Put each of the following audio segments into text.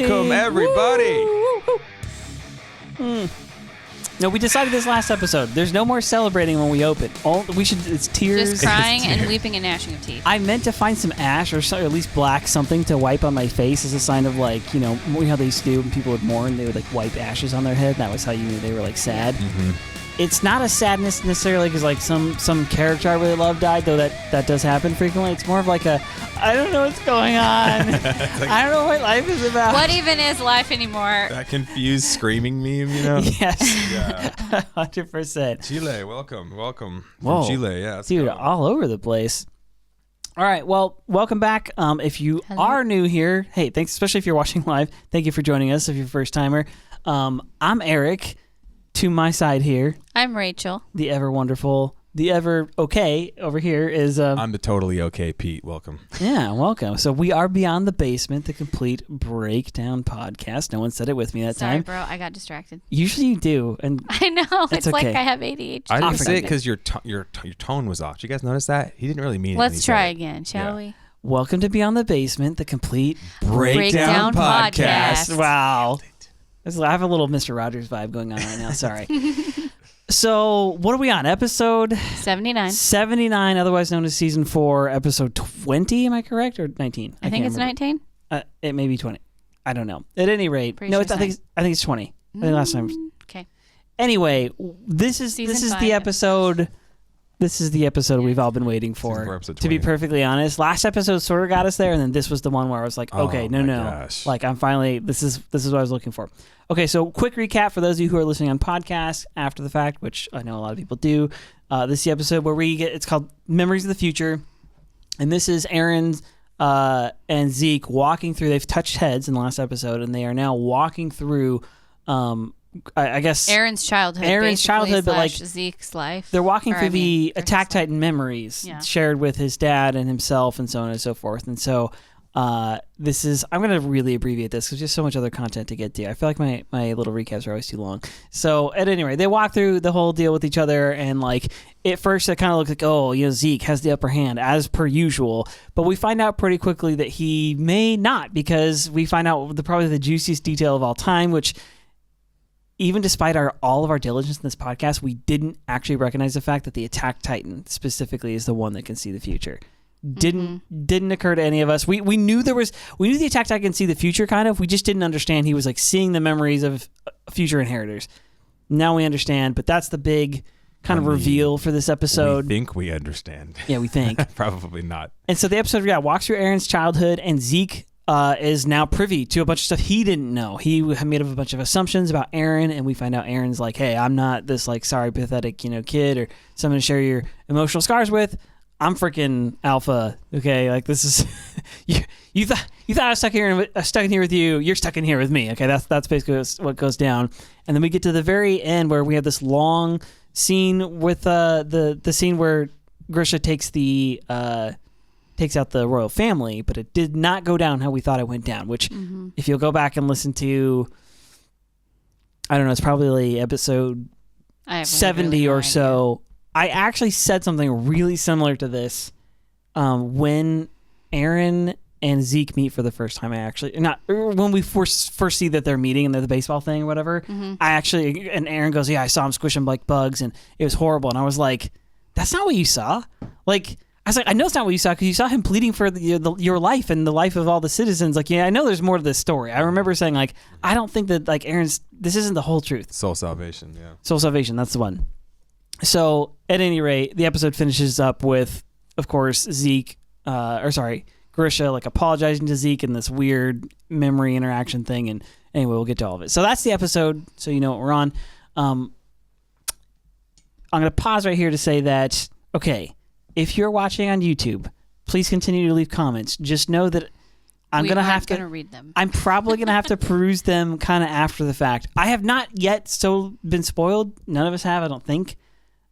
Welcome, everybody. No, we decided this last episode. There's no more celebrating when we open. It's tears. Just crying and weeping and gnashing of teeth. I meant to find some ash or at least black something to wipe on my face as a sign of like, you know how they used to do when people would mourn, they would like wipe ashes on their head. That was how you knew they were like sad. Mm-hmm. It's not a sadness necessarily because like some character I really love died, though that does happen frequently. It's more of like I don't know what's going on. I don't know what life is about. What even is life anymore? That confused screaming meme, you know? Yes. Yeah. 100%. Chile, welcome. Whoa. From Chile, yeah. Dude, all over the place. All right, well, welcome back. If you are new here, hey, thanks, especially if you're watching live. Thank you for joining us if you're a first timer. I'm Eric. To my side here, I'm Rachel. The ever wonderful, the ever okay over here is... I'm the totally okay Pete. Welcome. Yeah, welcome. So we are Beyond the Basement, the complete breakdown podcast. No one said it with me that time. Sorry, bro. I got distracted. Usually you do. And I know. It's okay. like I have ADHD. I didn't say it because your tone was off. Did you guys notice that? He didn't really mean it. Let's try again, shall we? Welcome to Beyond the Basement, the complete breakdown podcast. Wow. I have a little Mr. Rogers vibe going on right now. Sorry. So, what are we on? Episode 79. 79, otherwise known as Season 4, Episode 20. Am I correct? Or 19? I think it's 19. It may be 20. I don't know. At any rate, I think it's 20. I think last time. Okay. Anyway, this is the episode. This is the episode we've all been waiting for. To be perfectly honest, last episode sort of got us there, and then this was the one where I was like, okay, no, gosh. like I'm finally. This is what I was looking for. Okay, so quick recap for those of you who are listening on podcasts after the fact, which I know a lot of people do. This is the episode where it's called Memories of the Future, and this is Eren and Zeke walking through. They've touched heads in the last episode, and they are now walking through. I guess Eren's childhood, but like Zeke's life. They're walking through the Attack Titan memories shared with his dad and himself, and so on and so forth. And so, this is I'm going to really abbreviate this because there's so much other content to get to. I feel like my little recaps are always too long. So, at any rate, they walk through the whole deal with each other, and like at first it kind of looks like Zeke has the upper hand as per usual, but we find out pretty quickly that he may not, because we find out probably the juiciest detail of all time, which. Even despite all of our diligence in this podcast, we didn't actually recognize the fact that the Attack Titan specifically is the one that can see the future. Didn't occur to any of us. We knew the Attack Titan can see the future, kind of. We just didn't understand he was like seeing the memories of future inheritors. Now we understand, but that's the big kind of reveal for this episode. We think we understand. Yeah, we think. Probably not. And so the episode walks through Eren's childhood, and Zeke is now privy to a bunch of stuff he didn't know. He had made up a bunch of assumptions about Eren, and we find out Eren's like, hey, I'm not this like sorry, pathetic, kid or someone to share your emotional scars with. I'm freaking alpha. Okay, like this is you thought I was stuck in here with you. You're stuck in here with me. Okay, that's basically what goes down. And then we get to the very end where we have this long scene with the scene where Grisha takes out the royal family, but it did not go down how we thought it went down, which if you'll go back and listen to, I don't know, it's probably episode 70 or so. I actually said something really similar to this when Eren and Zeke meet for the first time. When we first see that they're meeting and they're the baseball thing or whatever, and Eren goes, yeah, I saw him squish them like bugs and it was horrible. And I was like, that's not what you saw. Like, I was like, I know it's not what you saw because you saw him pleading for your life and the life of all the citizens. Like, yeah, I know there's more to this story. I remember saying, like, I don't think that, like, this isn't the whole truth. Soul salvation, yeah. Soul salvation, that's the one. So, at any rate, the episode finishes up with, of course, Grisha, like, apologizing to Zeke in this weird memory interaction thing. And anyway, we'll get to all of it. So, that's the episode, so you know what we're on. I'm going to pause right here to say that, okay, if you're watching on YouTube, please continue to leave comments. Just know that I'm going to have to read them. I'm probably going to have to peruse them kind of after the fact. I have not yet been spoiled. None of us have, I don't think.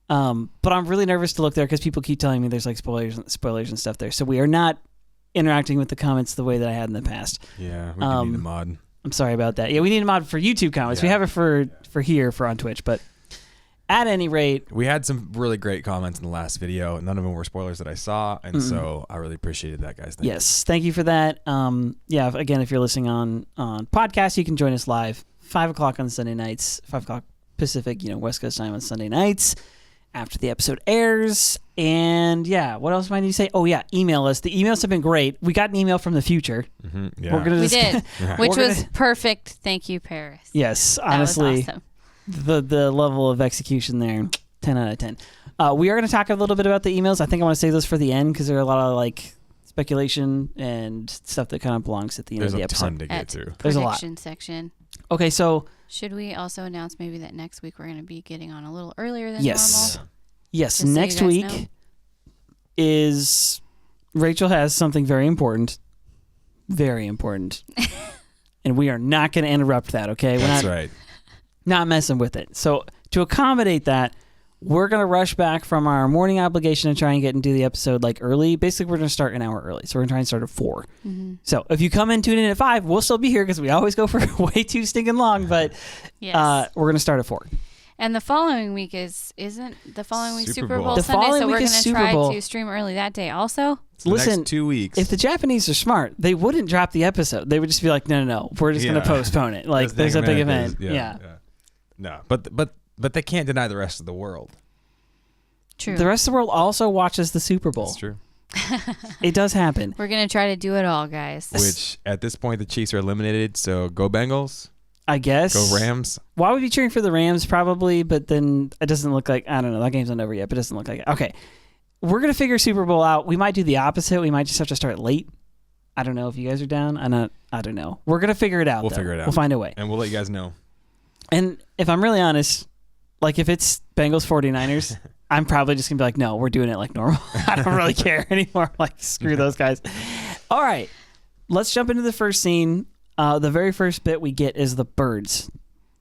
But I'm really nervous to look there because people keep telling me there's like spoilers and stuff there. So we are not interacting with the comments the way that I had in the past. Yeah, we need a mod. I'm sorry about that. Yeah, we need a mod for YouTube comments. Yeah. We have it for on Twitch, but at any rate, we had some really great comments in the last video. None of them were spoilers that I saw, and so I really appreciated that, guys. Thank you for that. Again, if you're listening on podcast, you can join us live 5 o'clock on Sunday nights, 5 o'clock Pacific, West Coast time on Sunday nights after the episode airs. And what else might I need to say? Oh yeah, email us. The emails have been great. We got an email from the future. Yeah. We did, which was perfect. Thank you, Paris. Yes, honestly. That was awesome. The level of execution there, 10 out of 10. We are going to talk a little bit about the emails. I think I want to save those for the end because there are a lot of speculation and stuff that kind of belongs at the end of the episode. There's a ton to get through. There's a lot. Prediction section. Okay, so should we also announce maybe that next week we're going to be getting on a little earlier than yes, normal? Yes. Just next so week know. is Rachel has something very important, and we are not going to interrupt that. Okay, That's right. Not messing with it. So to accommodate that, we're going to rush back from our morning obligation to try and get and do the episode early. Basically, we're going to start an hour early. So we're going to try and start at 4. Mm-hmm. So if you come in, tune in at 5, we'll still be here because we always go for way too stinking long. But we're going to start at 4. And the following week isn't the following week Super Bowl The Sunday, following so week we're is going to Super try Bowl. to stream early that day also. So Listen, next 2 weeks. If the Japanese are smart, they wouldn't drop the episode. They would just be like, no, we're just going to postpone it. There's a big event. Yeah. No, but they can't deny the rest of the world. True. The rest of the world also watches the Super Bowl. That's true. It does happen. We're going to try to do it all, guys. Which, at this point, the Chiefs are eliminated, so go Bengals. I guess. Go Rams. Well, I would be cheering for the Rams probably, but then it doesn't look like, I don't know, that game's not over yet, but it doesn't look like it. Okay. We're going to figure Super Bowl out. We might do the opposite. We might just have to start late. I don't know if you guys are down. I don't know. We're going to figure it out. We'll figure it out. We'll find a way. And we'll let you guys know. And if I'm really honest, if it's Bengals 49ers, I'm probably just going to be like, no, we're doing it like normal. I don't really care anymore. Screw those guys. All right. Let's jump into the first scene. The very first bit we get is the birds.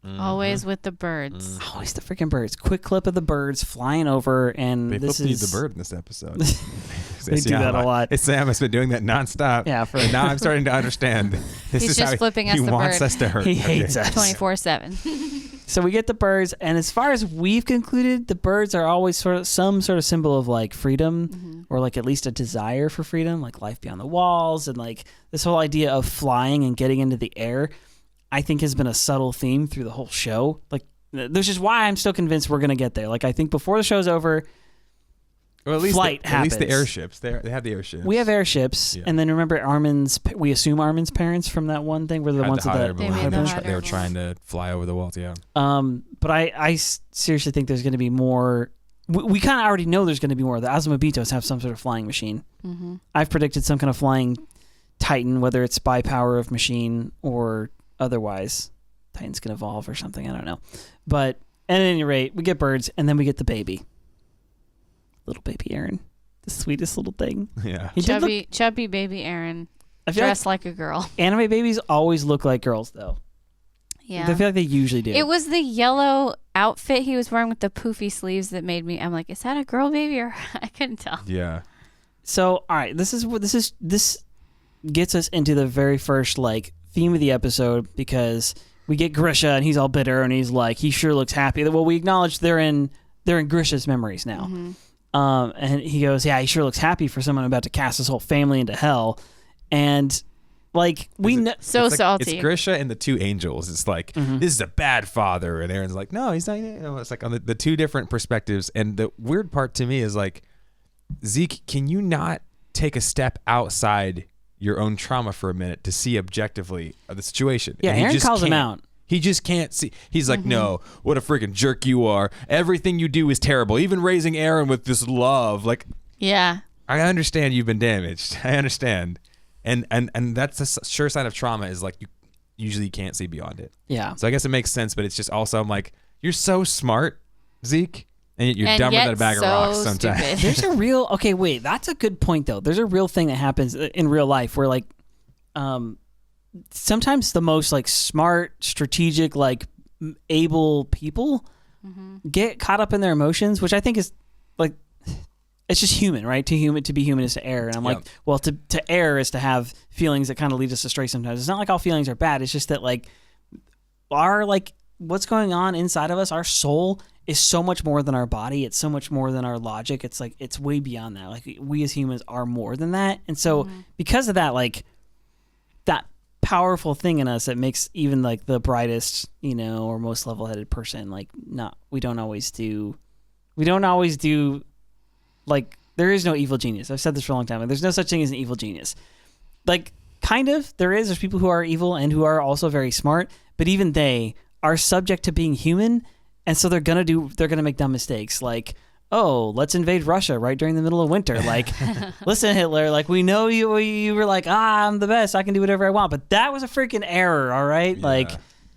Mm-hmm. Always with the birds. Mm-hmm. Always the freaking birds. Quick clip of the birds flying over, and they this is the bird in this episode. They do that a lot. Sam has been doing that nonstop. Yeah, and now I'm starting to understand. He's just flipping us the bird. He wants us to hurt. He hates us 24/7. So we get the birds, and as far as we've concluded, the birds are always some sort of symbol of freedom, or at least a desire for freedom, life beyond the walls, and this whole idea of flying and getting into the air. I think has been a subtle theme through the whole show. This is why I'm still convinced we're going to get there. I think before the show's over, well, at least flight happens. At least the airships. They have the airships. We have airships. And then remember we assume Armin's parents from that one thing were the ones that they were trying to fly over the walls, yeah. But I seriously think there's going to be more. We kind of already know there's going to be more. The Azumabitos have some sort of flying machine. Mm-hmm. I've predicted some kind of flying Titan, whether it's by power of machine or otherwise. Titans can evolve or something. I don't know. But at any rate, we get birds, and then we get the baby. Little baby Eren. The sweetest little thing. Yeah. Chubby baby Eren. Dressed like a girl. Anime babies always look like girls, though. Yeah. I feel like they usually do. It was the yellow outfit he was wearing with the poofy sleeves that made me, I'm like, is that a girl baby? Or I couldn't tell. Yeah. So, all right, this gets us into the very first theme of the episode, because we get Grisha and he's all bitter and he's he sure looks happy. Well, we acknowledge they're in Grisha's memories now. Mm-hmm. And he goes, yeah, he sure looks happy for someone about to cast his whole family into hell. And we know, so salty. It's Grisha and the two angels. It's this is a bad father, and Eren's like, no, he's not. It's on the two different perspectives. And the weird part to me is Zeke, can you not take a step outside your own trauma for a minute to see objectively the situation? Yeah, Eren calls him out. He just can't see. He's like, no, what a freaking jerk you are. Everything you do is terrible. Even raising Eren with this love. Yeah. I understand you've been damaged. I understand. And that's a sure sign of trauma is you usually can't see beyond it. Yeah. So I guess it makes sense, but it's just also, I'm like, you're so smart, Zeke. And you're dumber than a bag of rocks sometimes. There's a real, okay, wait, that's a good point though. There's a real thing that happens in real life where sometimes the most smart, strategic, able people get caught up in their emotions, which I think is it's just human, right? To be human is to err. And I'm well, to err is to have feelings that kind of lead us astray sometimes. It's not like all feelings are bad. It's just that our what's going on inside of us, our soul is so much more than our body. It's so much more than our logic. It's like, it's way beyond that. Like, we as humans are more than that. And so because of that, like, that powerful thing in us that makes even like the brightest, or most level-headed person, like, we don't always do like, there is no evil genius. I've said this for a long time. Like, there's no such thing as an evil genius. Like, kind of, there's people who are evil and who are also very smart, but even they are subject to being human. And so they're going to make dumb mistakes. Like, oh, let's invade Russia right during the middle of winter. Like, listen, Hitler, like, we know you were like, I'm the best. I can do whatever I want. But that was a freaking error, all right? Yeah. Like,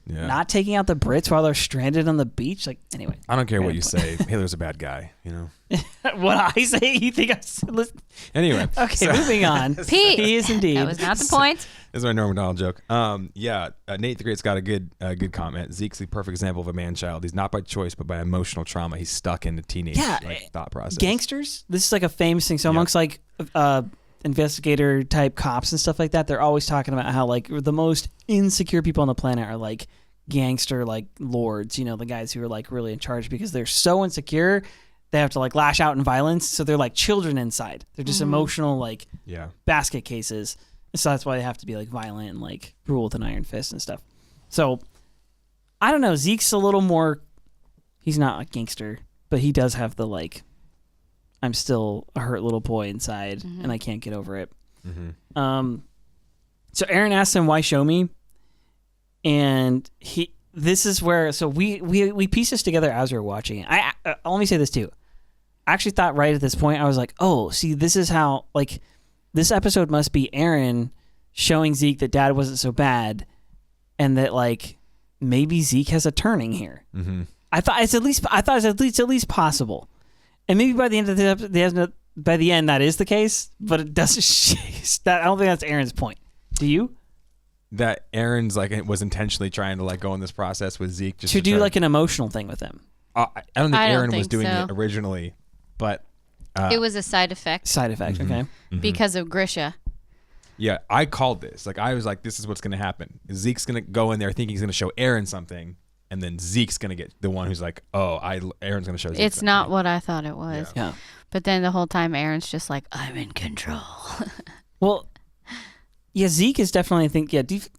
not taking out the Brits while they're stranded on the beach. Like, anyway. I don't care what you say. Hitler's a bad guy, What I say, you think Anyway. Okay, moving on. Pete. He is indeed. That was not the point. This is my Norm Macdonald joke. Nate the Great's got a good comment. Zeke's the perfect example of a man-child. He's not by choice, but by emotional trauma. He's stuck in the teenage thought process. Gangsters. This is like a famous thing. So amongst like investigator type cops and stuff like that, they're always talking about how like the most insecure people on the planet are like gangster like lords. The guys who are like really in charge because they're so insecure. They have to like lash out in violence. So they're like children inside. They're just emotional like basket cases. So that's why they have to be like violent and like rule with an iron fist and stuff. So I don't know. Zeke's a little more, he's not a gangster, but he does have the like, I'm still a hurt little boy inside and I can't get over it. So Eren asks him, why show me? And this is where, so we piece this together as we were watching it. Let me say this too. I actually thought right at this point, I was like, oh, see, this is how, like, this episode must be Eren showing Zeke that Dad wasn't so bad, and that like maybe Zeke has a turning here. I thought it's at least possible, and maybe by the end of the episode, by the end that is the case, but it doesn't. I don't think that's Eren's point. Do you? That Eren's like was intentionally trying to like go in this process with Zeke just to do like an emotional thing with him. I don't think Eren was doing it originally, but it was a side effect. Okay. Because of Grisha. Yeah, I called this. Like, I was like, this is what's going to happen. Zeke's going to go in there thinking he's going to show Eren something, and then Zeke's going to get the one who's like, Eren's going to show Zeke It's something. not what I thought it was. Yeah. But then the whole time Eren's just like, I'm in control. Well, yeah, Zeke is definitely,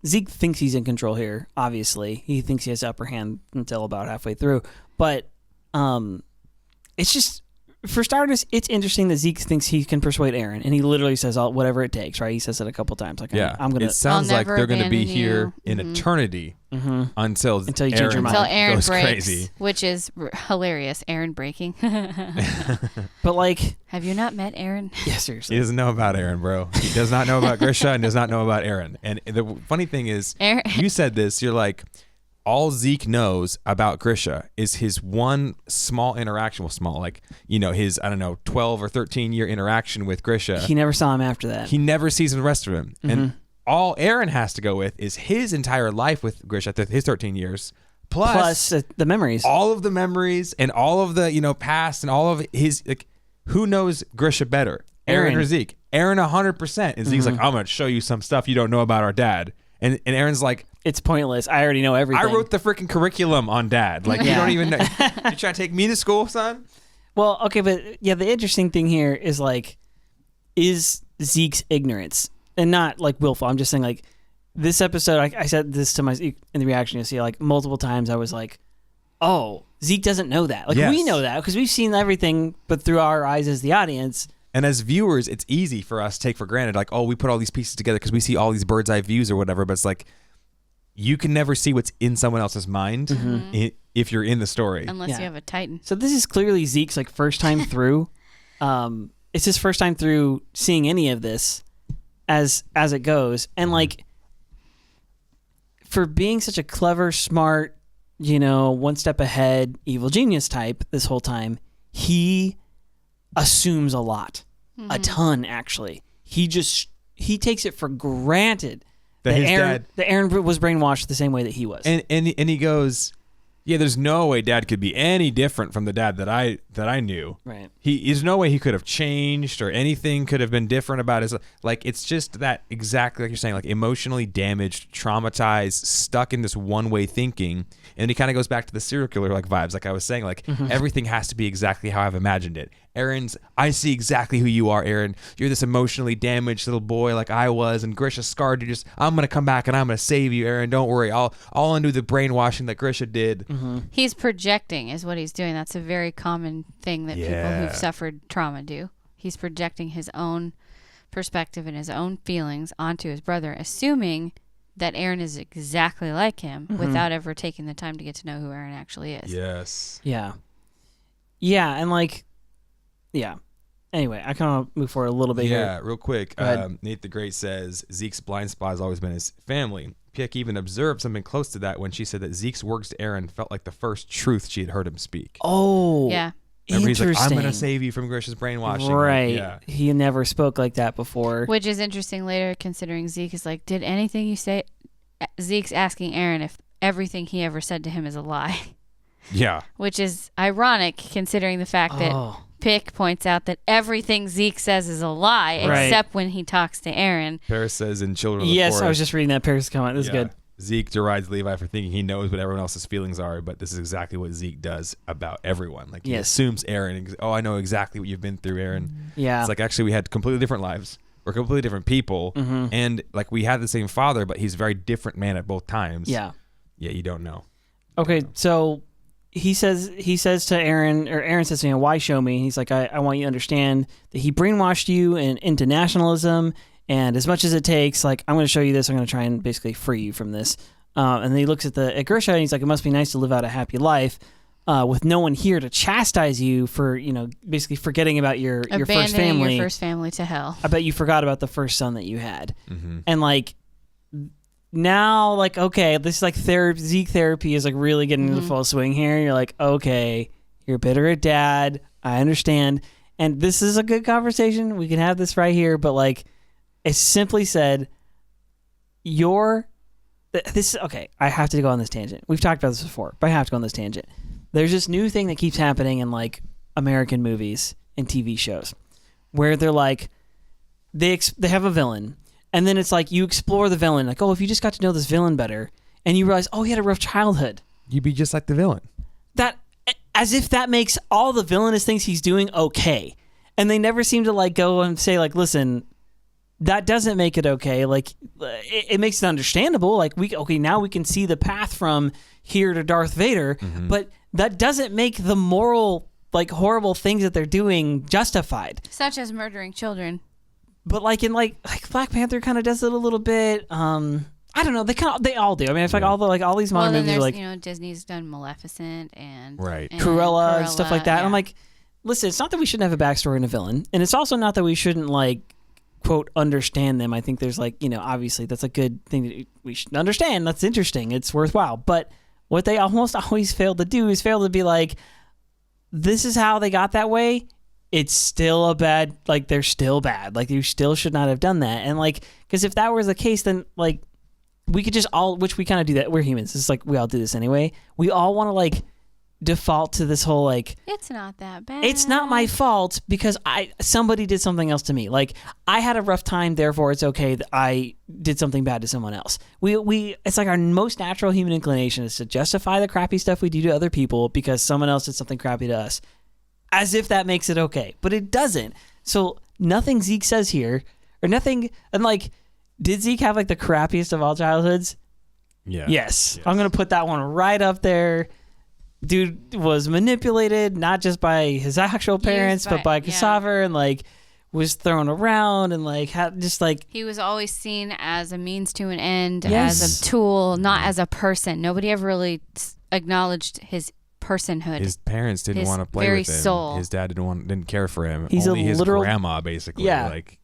Zeke thinks he's in control here, obviously. He thinks he has the upper hand until about halfway through. But it's just, for starters, it's interesting that Zeke thinks he can persuade Eren, and he literally says whatever it takes, right? He says it a couple times. Like, I'm gonna. It sounds like they're going to be here in eternity until you change your mind. Until Eren goes breaks, crazy. which is hilarious. Eren breaking. But like, have you not met Eren? Yeah, seriously. He doesn't know about Eren, bro. He does not know about Grisha and does not know about Eren. And the funny thing is, you said this. You're like, all Zeke knows about Grisha is his one small interaction with his, 12 or 13 year interaction with Grisha. He never saw him after that. He never sees the rest of him. And all Eren has to go with is his entire life with Grisha, his 13 years, plus the memories. All of the memories and all of the, past and all of his, like, who knows Grisha better? Eren or Zeke? Eren 100%. And Zeke's like, I'm going to show you some stuff you don't know about our dad. And Eren's like, it's pointless. I already know everything. I wrote the freaking curriculum on Dad. Like, you don't even know. You trying to take me to school, son? Well, okay, but yeah, the interesting thing here is like, is Zeke's ignorance, and not like willful. I'm just saying, like, this episode, I said this to in the reaction, you see, like, multiple times I was like, oh, Zeke doesn't know that. Like, we know that because we've seen everything, but through our eyes as the audience. And as viewers, it's easy for us to take for granted, like, oh, we put all these pieces together because we see all these bird's eye views or whatever, but it's like, you can never see what's in someone else's mind if you're in the story. Unless you have a Titan. So this is clearly Zeke's like first time through. It's his first time through seeing any of this as it goes. And like, for being such a clever, smart, one step ahead, evil genius type this whole time, he assumes a lot. A ton, actually. He takes it for granted that Eren was brainwashed the same way that he was. And he goes, Yeah, there's no way Dad could be any different from the Dad that I knew. Right. There's no way he could have changed or anything could have been different about his. Like, it's just that exactly like you're saying, like emotionally damaged, traumatized, stuck in this one-way thinking, and he kind of goes back to the serial killer like vibes, like I was saying, like everything has to be exactly how I've imagined it. I see exactly who you are, Eren. You're this emotionally damaged little boy like I was, and Grisha scarred you. I'm gonna come back and I'm gonna save you, Eren. Don't worry. I'll undo the brainwashing that Grisha did. He's projecting is what he's doing. That's a very common thing that people who've suffered trauma do. He's projecting his own perspective and his own feelings onto his brother, assuming that Eren is exactly like him without ever taking the time to get to know who Eren actually is. Yes. Yeah. Yeah, and like, yeah. Anyway, I kind of move forward a little bit here. Yeah, real quick. Nate the Great says Zeke's blind spot has always been his family. Piek even observed something close to that when she said that Zeke's words to Eren felt like the first truth she had heard him speak. Oh, yeah. Remember, he's like, I'm going to save you from Grisha's brainwashing. Right. Like, yeah. He never spoke like that before. Which is interesting later, considering Zeke is like, did anything you say... Zeke's asking Eren if everything he ever said to him is a lie. Yeah. Which is ironic, considering the fact that Pick points out that everything Zeke says is a lie, except when he talks to Eren. Paris says in Children of the Forest. Yes, I was just reading that Paris comment. This is good. Zeke derides Levi for thinking he knows what everyone else's feelings are, but this is exactly what Zeke does about everyone. Like, he assumes Eren. I know exactly what you've been through, Eren. Yeah. It's like, actually, we had completely different lives. We're completely different people. And, like, we had the same father, but he's a very different man at both times. Yeah. Yeah, you don't know. Okay, so he says to Eren, or Eren says to him, why show me? He's like, I want you to understand that he brainwashed you into nationalism, and as much as it takes, like, I'm going to show you this. I'm going to try and basically free you from this. And then he looks at Grisha, and he's like, it must be nice to live out a happy life with no one here to chastise you for, basically forgetting about your first family. Your first family to hell. I bet you forgot about the first son that you had. And, like, now, like, okay, this is like Zeke therapy is like really getting into the full swing here. You're like, okay, you're bitter at Dad. I understand. And this is a good conversation. We can have this right here. But, like, it simply said, okay, I have to go on this tangent. We've talked about this before, but I have to go on this tangent. There's this new thing that keeps happening in, like, American movies and TV shows where they're like, they have a villain. And then it's like you explore the villain. Like, oh, if you just got to know this villain better and you realize, oh, he had a rough childhood. You'd be just like the villain. That, as if that makes all the villainous things he's doing okay. And they never seem to, like, go and say, like, listen, that doesn't make it okay. Like, it makes it understandable. Like, now we can see the path from here to Darth Vader. But that doesn't make the moral, like, horrible things that they're doing justified. Such as murdering children. But like in like Black Panther kind of does it a little bit. I don't know. They all do. I mean, it's like all these modern movies are like Disney's done Maleficent and Cruella and stuff like that. And I'm like, listen, it's not that we shouldn't have a backstory in a villain, and it's also not that we shouldn't, like, quote, understand them. I think there's, like, obviously that's a good thing that we should understand. That's interesting. It's worthwhile. But what they almost always fail to do is fail to be like, this is how they got that way. It's still they're still bad. Like, you still should not have done that. And, like, because if that was the case, then, like, we could just which we kind of do that. We're humans. It's like, we all do this anyway. We all want to, like, default to this whole, like, it's not that bad. It's not my fault because somebody did something else to me. Like, I had a rough time, therefore it's okay that I did something bad to someone else. It's like our most natural human inclination is to justify the crappy stuff we do to other people because someone else did something crappy to us. As if that makes it okay. But it doesn't. So nothing Zeke says here, or nothing, and, like, did Zeke have, like, the crappiest of all childhoods? Yeah. Yes. I'm going to put that one right up there. Dude was manipulated, not just by his actual parents, but by Cassava, and, like, was thrown around, and, like, had just, like... He was always seen as a means to an end, as a tool, not as a person. Nobody ever really acknowledged his personhood. His parents didn't want to play with him. Soul. His dad didn't care for him. He's only his literal grandma, basically.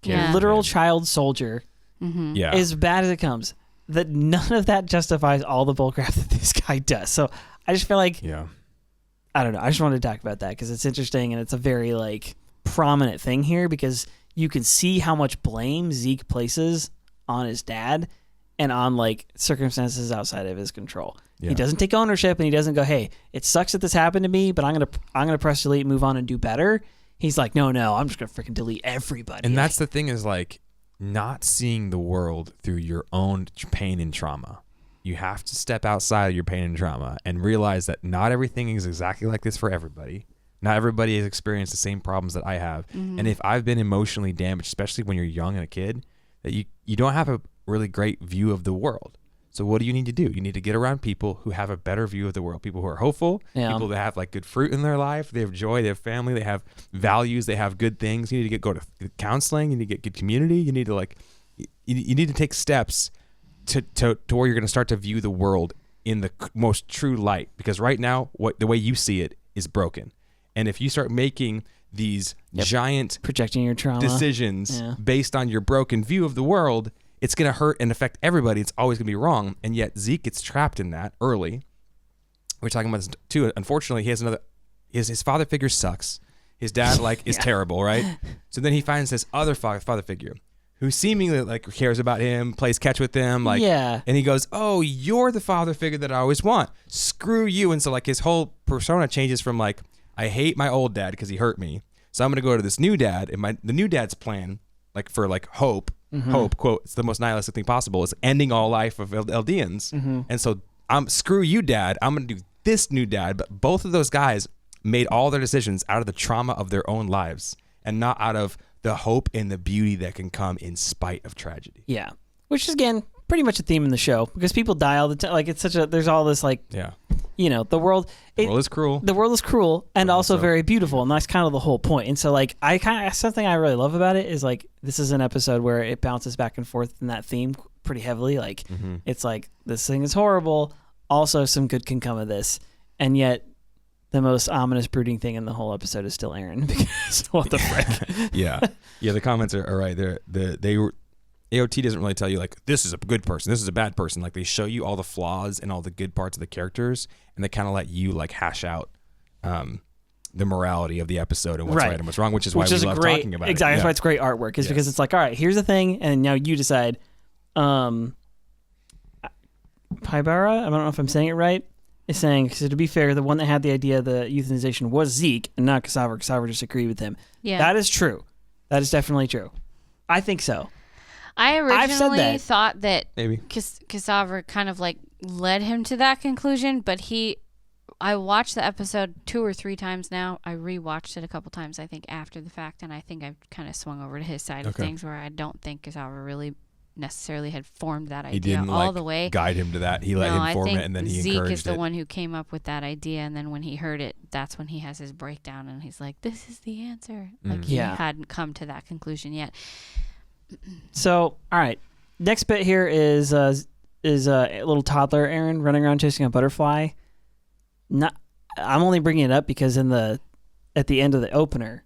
Literal child soldier. Yeah. As bad as it comes. That none of that justifies all the bullcrap that this guy does. So I just feel like, I don't know. I just wanted to talk about that because it's interesting and it's a very, like, prominent thing here because you can see how much blame Zeke places on his dad, and on like circumstances outside of his control. Yeah. He doesn't take ownership, and he doesn't go, "Hey, it sucks that this happened to me, but I'm gonna press delete, move on, and do better." He's like, "No, I'm just gonna freaking delete everybody." And that's the thing is like not seeing the world through your own pain and trauma. You have to step outside of your pain and trauma and realize that not everything is exactly like this for everybody. Not everybody has experienced the same problems that I have. Mm-hmm. And if I've been emotionally damaged, especially when you're young and a kid, that you don't have a really great view of the world. So what do you need to do? You need to get around people who have a better view of the world, people who are hopeful, people that have like good fruit in their life, they have joy, they have family, they have values, they have good things. You need to go to counseling, you need to get good community, you need to you need to take steps to where you're going to start to view the world in the most true light, because right now the way you see it is broken. And if you start making these giant projecting your trauma decisions based on your broken view of the world, it's going to hurt and affect everybody. It's always going to be wrong. And yet Zeke gets trapped in that early. We're talking about this too. Unfortunately, his father figure sucks. His dad is terrible, right? So then he finds this other father figure who seemingly cares about him, plays catch with him, and he goes, "Oh, you're the father figure that I always want. Screw you." And so his whole persona changes from I hate my old dad because he hurt me, so I'm going to go to this new dad, and the new dad's plan for hope. Mm-hmm. Hope, quote, it's the most nihilistic thing possible. It's ending all life of Eldians. Mm-hmm. And so screw you, dad. I'm going to do this new dad. But both of those guys made all their decisions out of the trauma of their own lives and not out of the hope and the beauty that can come in spite of tragedy. Yeah. Which is, again, pretty much a theme in the show, because people die all the time. It's there's all this the world is cruel. The world is cruel and also very beautiful, and that's kind of the whole point. And so something I really love about it is this is an episode where it bounces back and forth in that theme pretty heavily. It's this thing is horrible, also some good can come of this, and yet the most ominous brooding thing in the whole episode is still Eren, because what the frick. Yeah. The comments are right there. AOT doesn't really tell you this is a good person, this is a bad person. They show you all the flaws and all the good parts of the characters, and they kind of let you hash out the morality of the episode and what's right and what's wrong, which is why we love talking about it. Exactly, that's why it's great artwork, because it's all right, here's the thing, and now you decide. Paibara, I don't know if I'm saying it right, is saying, so to be fair, the one that had the idea of the euthanization was Zeke and not Cassava. Cassava just agreed with him. Yeah. That is true. That is definitely true. I think so. I originally thought that maybe Cassava kind of led him to that conclusion, but I watched the episode 2 or 3 times now. I rewatched it a couple times, I think, after the fact, and I think I've kind of swung over to his side of things, where I don't think Cassava really necessarily had formed that idea all the way. Guide him to that. He let him form it, and then he encouraged it. Zeke is the one who came up with that idea, and then when he heard it, that's when he has his breakdown, and he's like, "This is the answer." He hadn't come to that conclusion yet. So, all right. Next bit here is a little toddler Eren running around chasing a butterfly. I'm only bringing it up because at the end of the opener,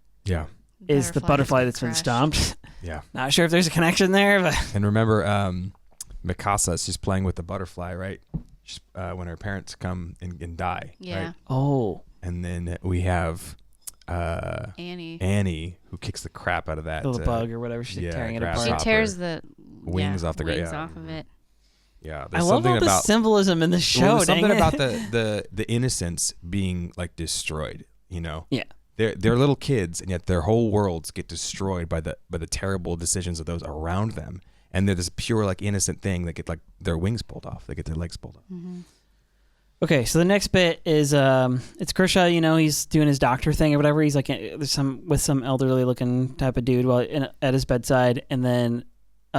is the butterfly that's been stomped. Yeah. Not sure if there's a connection there, but and remember, Mikasa, she's playing with the butterfly, right? When her parents come and die. Yeah. Right? Oh. And then we have Annie, who kicks the crap out of that little bug or whatever she's tearing it apart. She tears the wings off the wings off of it. Yeah, I love all the symbolism in the show. There's something about the innocence being destroyed. Yeah, they're little kids, and yet their whole worlds get destroyed by the terrible decisions of those around them. And they're this pure innocent thing that get their wings pulled off. They get their legs pulled off. Mm-hmm. Okay, so the next bit is it's Grisha. He's doing his doctor thing or whatever. He's there's some elderly looking type of dude at his bedside, and then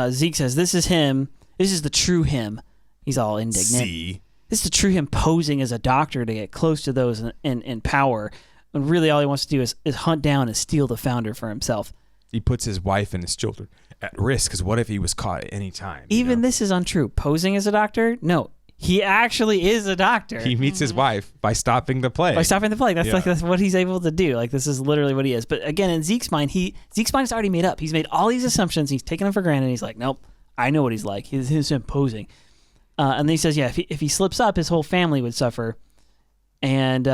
Zeke says, "This is him. This is the true him." He's all indignant. See, this is the true him posing as a doctor to get close to those in power, when really all he wants to do is hunt down and steal the founder for himself. He puts his wife and his children at risk, because what if he was caught at any time? Even this is untrue. Posing as a doctor? No. He actually is a doctor. He meets his wife by stopping the plague. That's what he's able to do. This is literally what he is. But again, in Zeke's mind, Zeke's mind is already made up. He's made all these assumptions. He's taken them for granted. He's like, nope, I know what he's like. He's imposing. And then he says, if he slips up, his whole family would suffer. And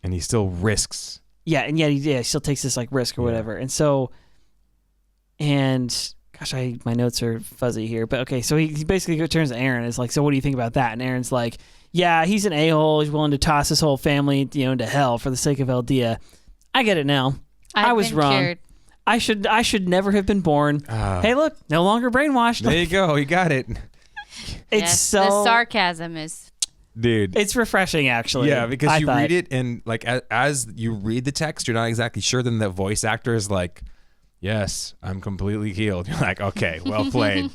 he still risks. Yeah, and yet he still takes this risk or whatever. And so, God, gosh, my notes are fuzzy here, but okay. So he basically turns to Eren. Is like, so what do you think about that? And Eren's like, yeah, he's an a-hole. He's willing to toss his whole family, into hell for the sake of Eldia. I get it now. I was wrong. Cured. I should never have been born. Hey, look, no longer brainwashed. There you go. You got it. It's the sarcasm is. Dude, it's refreshing, actually. Yeah, because you read it and like as you read the text, you're not exactly sure. Then the voice actor is like, "Yes, I'm completely healed." You're like, "Okay, well played,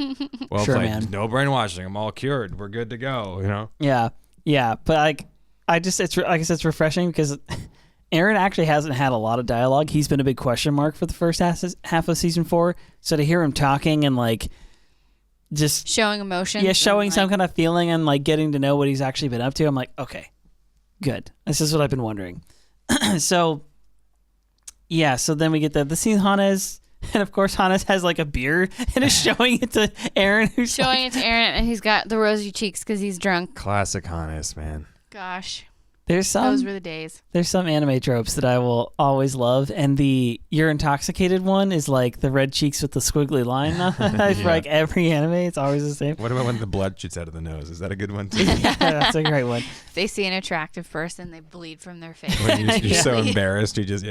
well sure, played. Man. No brainwashing. I'm all cured. We're good to go." Yeah. But like, it's like I said, it's refreshing because Eren actually hasn't had a lot of dialogue. He's been a big question mark for the first half of season 4. So to hear him talking and like. Just showing emotion. Yeah, showing some kind of feeling and like getting to know what he's actually been up to. I'm like, okay, good. This is what I've been wondering. So then we get the scene Hannes, and of course Hannes has like a beer and is showing it to Eren. Who's showing it to Eren, and he's got the rosy cheeks because he's drunk. Classic Hannes, man. Gosh. Those were the days. There's some anime tropes that I will always love, and the "you're intoxicated" one is like the red cheeks with the squiggly line on it. For like every anime, it's always the same. What about when the blood shoots out of the nose? Is that a good one too? Yeah, that's a great one. If they see an attractive person, they bleed from their face. When you're so embarrassed, you just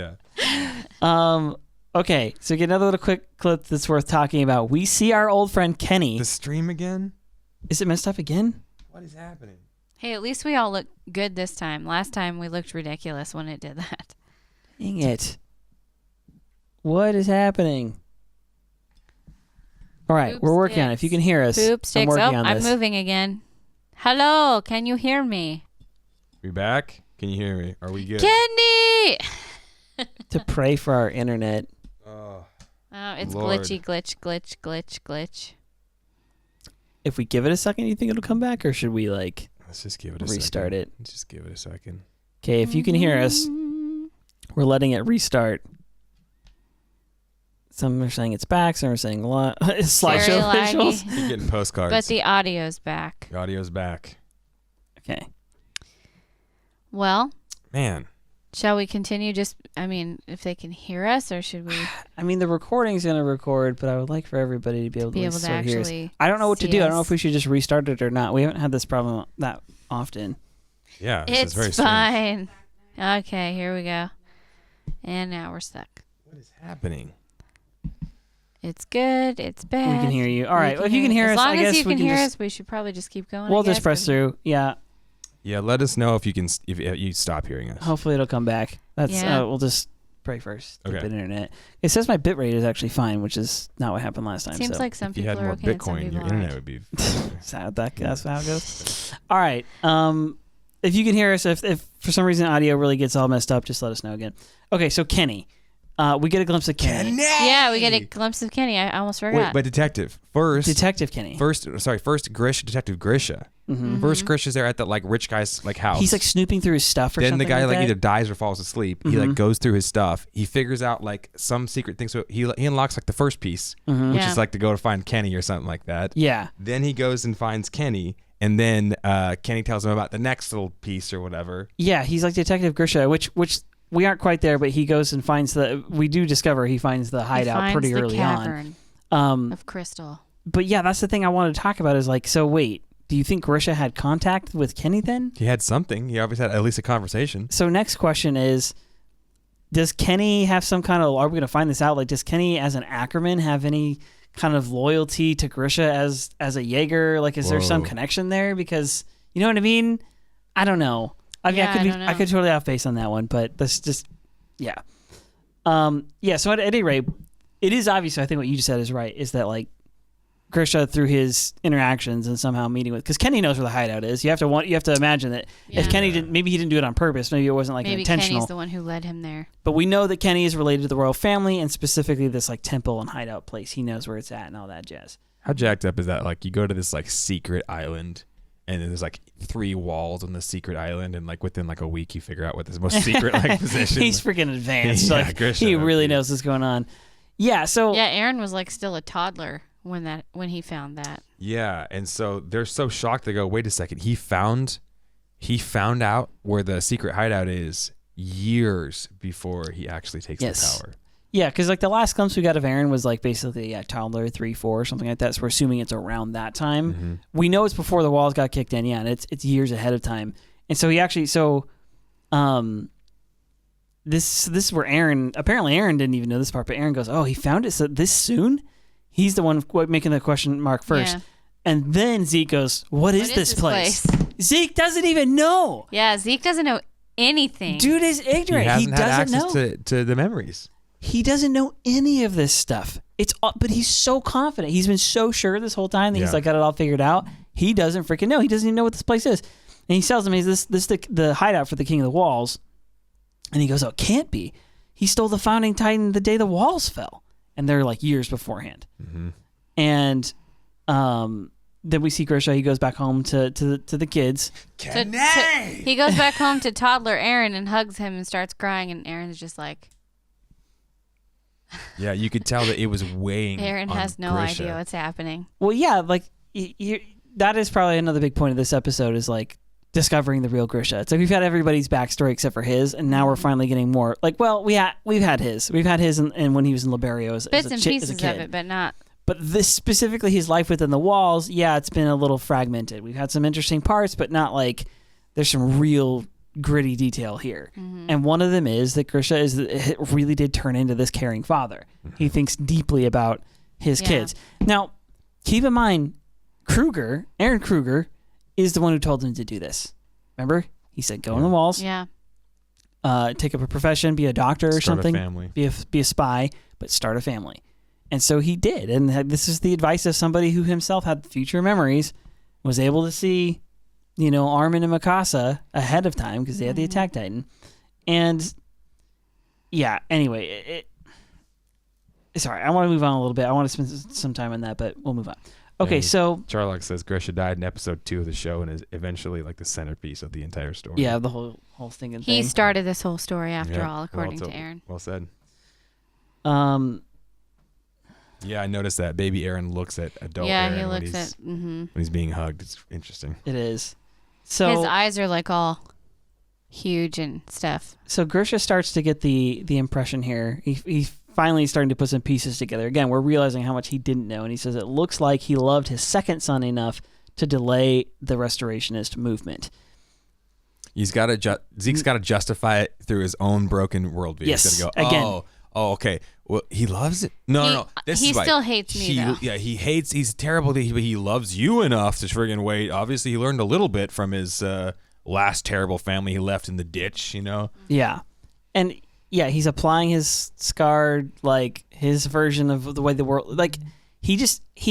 Okay, so get another little quick clip that's worth talking about. We see our old friend Kenny. The stream again? Is it messed up again? What is happening? Hey, at least we all look good this time. Last time we looked ridiculous when it did that. Dang it. What is happening? All right, we're working on it. If you can hear us, I'm working on this. I'm moving again. Hello, can you hear me? We back? Can you hear me? Are we good? Kenny! To pray for our internet. Oh, it's Lord. glitchy. If we give it a second, you think it'll come back, or should we like... Let's just give it a restart second. It. Let's just give it a second. Okay, if you can hear us, we're letting it restart. Some are saying it's back, some are saying slideshow visuals. You're getting postcards. But the audio's back. The audio's back. Okay. Well. Man. Shall we continue if they can hear us, or should we? I mean, the recording's going to record, but I would like for everybody to be able to actually hear us. I don't know what to do. I don't know if we should just restart it or not. We haven't had this problem that often. Yeah, it's very fine. Strange. Okay, here we go. And now we're stuck. What is happening? It's good. It's bad. We can hear you. All right. Well, if you can hear us, I guess you can hear us, we should probably just keep going. We'll just press through. Yeah. Yeah, let us know if you stop hearing us. Hopefully it'll come back. We'll just pray first. Okay. Keep it internet. It says my bitrate is actually fine, which is not what happened last time. Seems like some people are okay. If you had more Bitcoin, your internet would be. That's how it goes. All right. If you can hear us, if for some reason audio really gets all messed up, just let us know again. Okay, so Kenny. We get a glimpse of Kenny. Yeah, we get a glimpse of Kenny. I almost forgot. Wait, but Detective Kenny. First Detective Grisha. Mm-hmm. First Grisha's there at that like rich guy's like house. He's like snooping through his stuff or then something. Then the guy like either dies or falls asleep. Mm-hmm. He like goes through his stuff. He figures out like some secret thing. So he unlocks like the first piece, which is like to go to find Kenny or something like that. Yeah. Then he goes and finds Kenny. And then Kenny tells him about the next little piece or whatever. Yeah, he's like Detective Grisha, which we aren't quite there, but he goes and finds we do discover he finds the hideout pretty early on. Of crystal. But yeah, that's the thing I wanted to talk about is like, so wait, do you think Grisha had contact with Kenny then? He had something. He obviously had at least a conversation. So next question is, does Kenny have some kind of, are we going to find this out? Like, does Kenny as an Ackerman have any kind of loyalty to Grisha as a Jaeger? Like, is there some connection there? Because, you know what I mean? I don't know. I could totally off base on that one, but that's just, yeah. So at any rate, it is obvious, I think what you just said is right, is that like Grisha through his interactions and somehow meeting with, because Kenny knows where the hideout is. You have to imagine that if Kenny maybe he didn't do it on purpose, maybe it wasn't like intentional. Maybe Kenny's the one who led him there. But we know that Kenny is related to the royal family and specifically this like temple and hideout place. He knows where it's at and all that jazz. How jacked up is that? Like you go to this like secret island and then there's like 3 walls on the secret island, and like within like a week you figure out what this most secret like position. He's freaking advanced. Like Grisha, he really knows what's going on. Yeah. So Eren was like still a toddler when he found that. Yeah, and so they're so shocked. They go, "Wait a second! He found out where the secret hideout is years before he actually takes the power." Yeah, because like the last glimpse we got of Eren was like basically toddler 3, 4, something like that. So we're assuming it's around that time. Mm-hmm. We know it's before the walls got kicked in, and it's years ahead of time. And so this is where Eren didn't even know this part, but Eren goes, "Oh, he found it so this soon." He's the one making the question mark first, and then Zeke goes, "What is this place?" Zeke doesn't even know. Yeah, Zeke doesn't know anything. Dude is ignorant. He doesn't have access to the memories. He doesn't know any of this stuff. But he's so confident. He's been so sure this whole time that he's like got it all figured out. He doesn't freaking know. He doesn't even know what this place is. And he tells him, "Is this the hideout for the King of the Walls?" And he goes, "Oh, it can't be. He stole the Founding Titan the day the walls fell." And they're like years beforehand. Mm-hmm. And then we see Grisha. He goes back home to the kids. He goes back home to toddler Eren and hugs him and starts crying. And Eren's just like... Yeah, you could tell that it was weighing Eren on has no Grisha. idea what's happening. Well, yeah, like that is probably another big point of this episode is like discovering the real Grisha. It's like we've had everybody's backstory except for his, and now we're finally getting more. Like, well, we've had his and when he was in Liberio as bits a and kid, pieces of it, but not. But this specifically, his life within the walls, it's been a little fragmented. We've had some interesting parts, but not like there's some real gritty detail here. Mm-hmm. And one of them is that Grisha really did turn into this caring father. Mm-hmm. He thinks deeply about his kids. Now, keep in mind, Eren Kruger, is the one who told him to do this. Remember? He said, go in the walls. Yeah. Take up a profession, be a doctor or something. Start a family. Be a spy, but start a family. And so he did. And this is the advice of somebody who himself had future memories, was able to see, Armin and Mikasa ahead of time because they had the Attack Titan. And anyway, sorry, I want to move on a little bit. I want to spend some time on that, but we'll move on. Okay, so Charlock says Grisha died in episode 2 of the show and is eventually like the centerpiece of the entire story. Yeah, the whole thing. He started this whole story after all, according to Eren. Well said. Yeah, I noticed that baby Eren looks at adult Eren he looks when he's being hugged. It's interesting. It is. So his eyes are like all huge and stuff. So Grisha starts to get the impression here. He finally starting to put some pieces together. Again, we're realizing how much he didn't know, and he says it looks like he loved his second son enough to delay the restorationist movement. Zeke's got to justify it through his own broken worldview. Yes, he's got to go, again. Oh, okay. Well, he loves it. No. He still hates me, though. Yeah, he's terrible, but he loves you enough to friggin' wait. Obviously, he learned a little bit from his last terrible family he left in the ditch, Yeah. And yeah, he's applying his scarred, like his version of the way the world, like he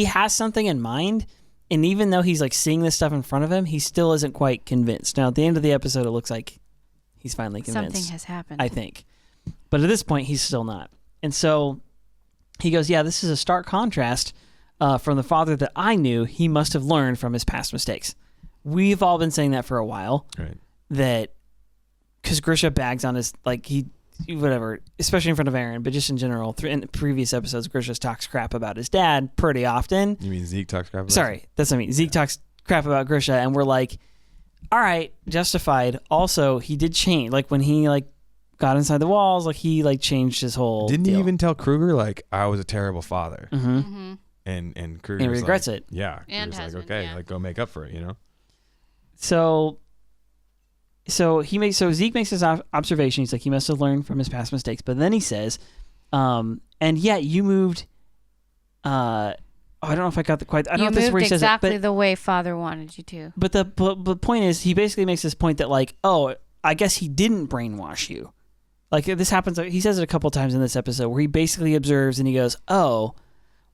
has something in mind. And even though he's like seeing this stuff in front of him, he still isn't quite convinced. Now, at the end of the episode, it looks like he's finally convinced. Something has happened, I think. But at this point, he's still not. And so he goes, this is a stark contrast from the father that I knew. He must have learned from his past mistakes. We've all been saying that for a while. Right. That because Grisha bags on his, like whatever, especially in front of Eren, but just in general, in previous episodes, Grisha talks crap about his dad pretty often. You mean Zeke talks crap about Sorry, that's what I mean. Zeke talks crap about Grisha, and we're like, all right, justified. Also, he did change. Like when he got inside the walls, he changed his whole Didn't deal. he even tell Kruger, I was a terrible father? Mm-hmm. Mm-hmm. And Kruger and regrets it. Yeah. And Kruger's okay, go make up for it, So Zeke makes his observation. He's like, he must have learned from his past mistakes. But then he says, and yet you moved, I don't know if I got the quite, I don't know if this is where he says it. Exactly the way father wanted you to. But the point is, he basically makes this point that I guess he didn't brainwash you. This happens, he says it a couple times in this episode where he basically observes and he goes, oh,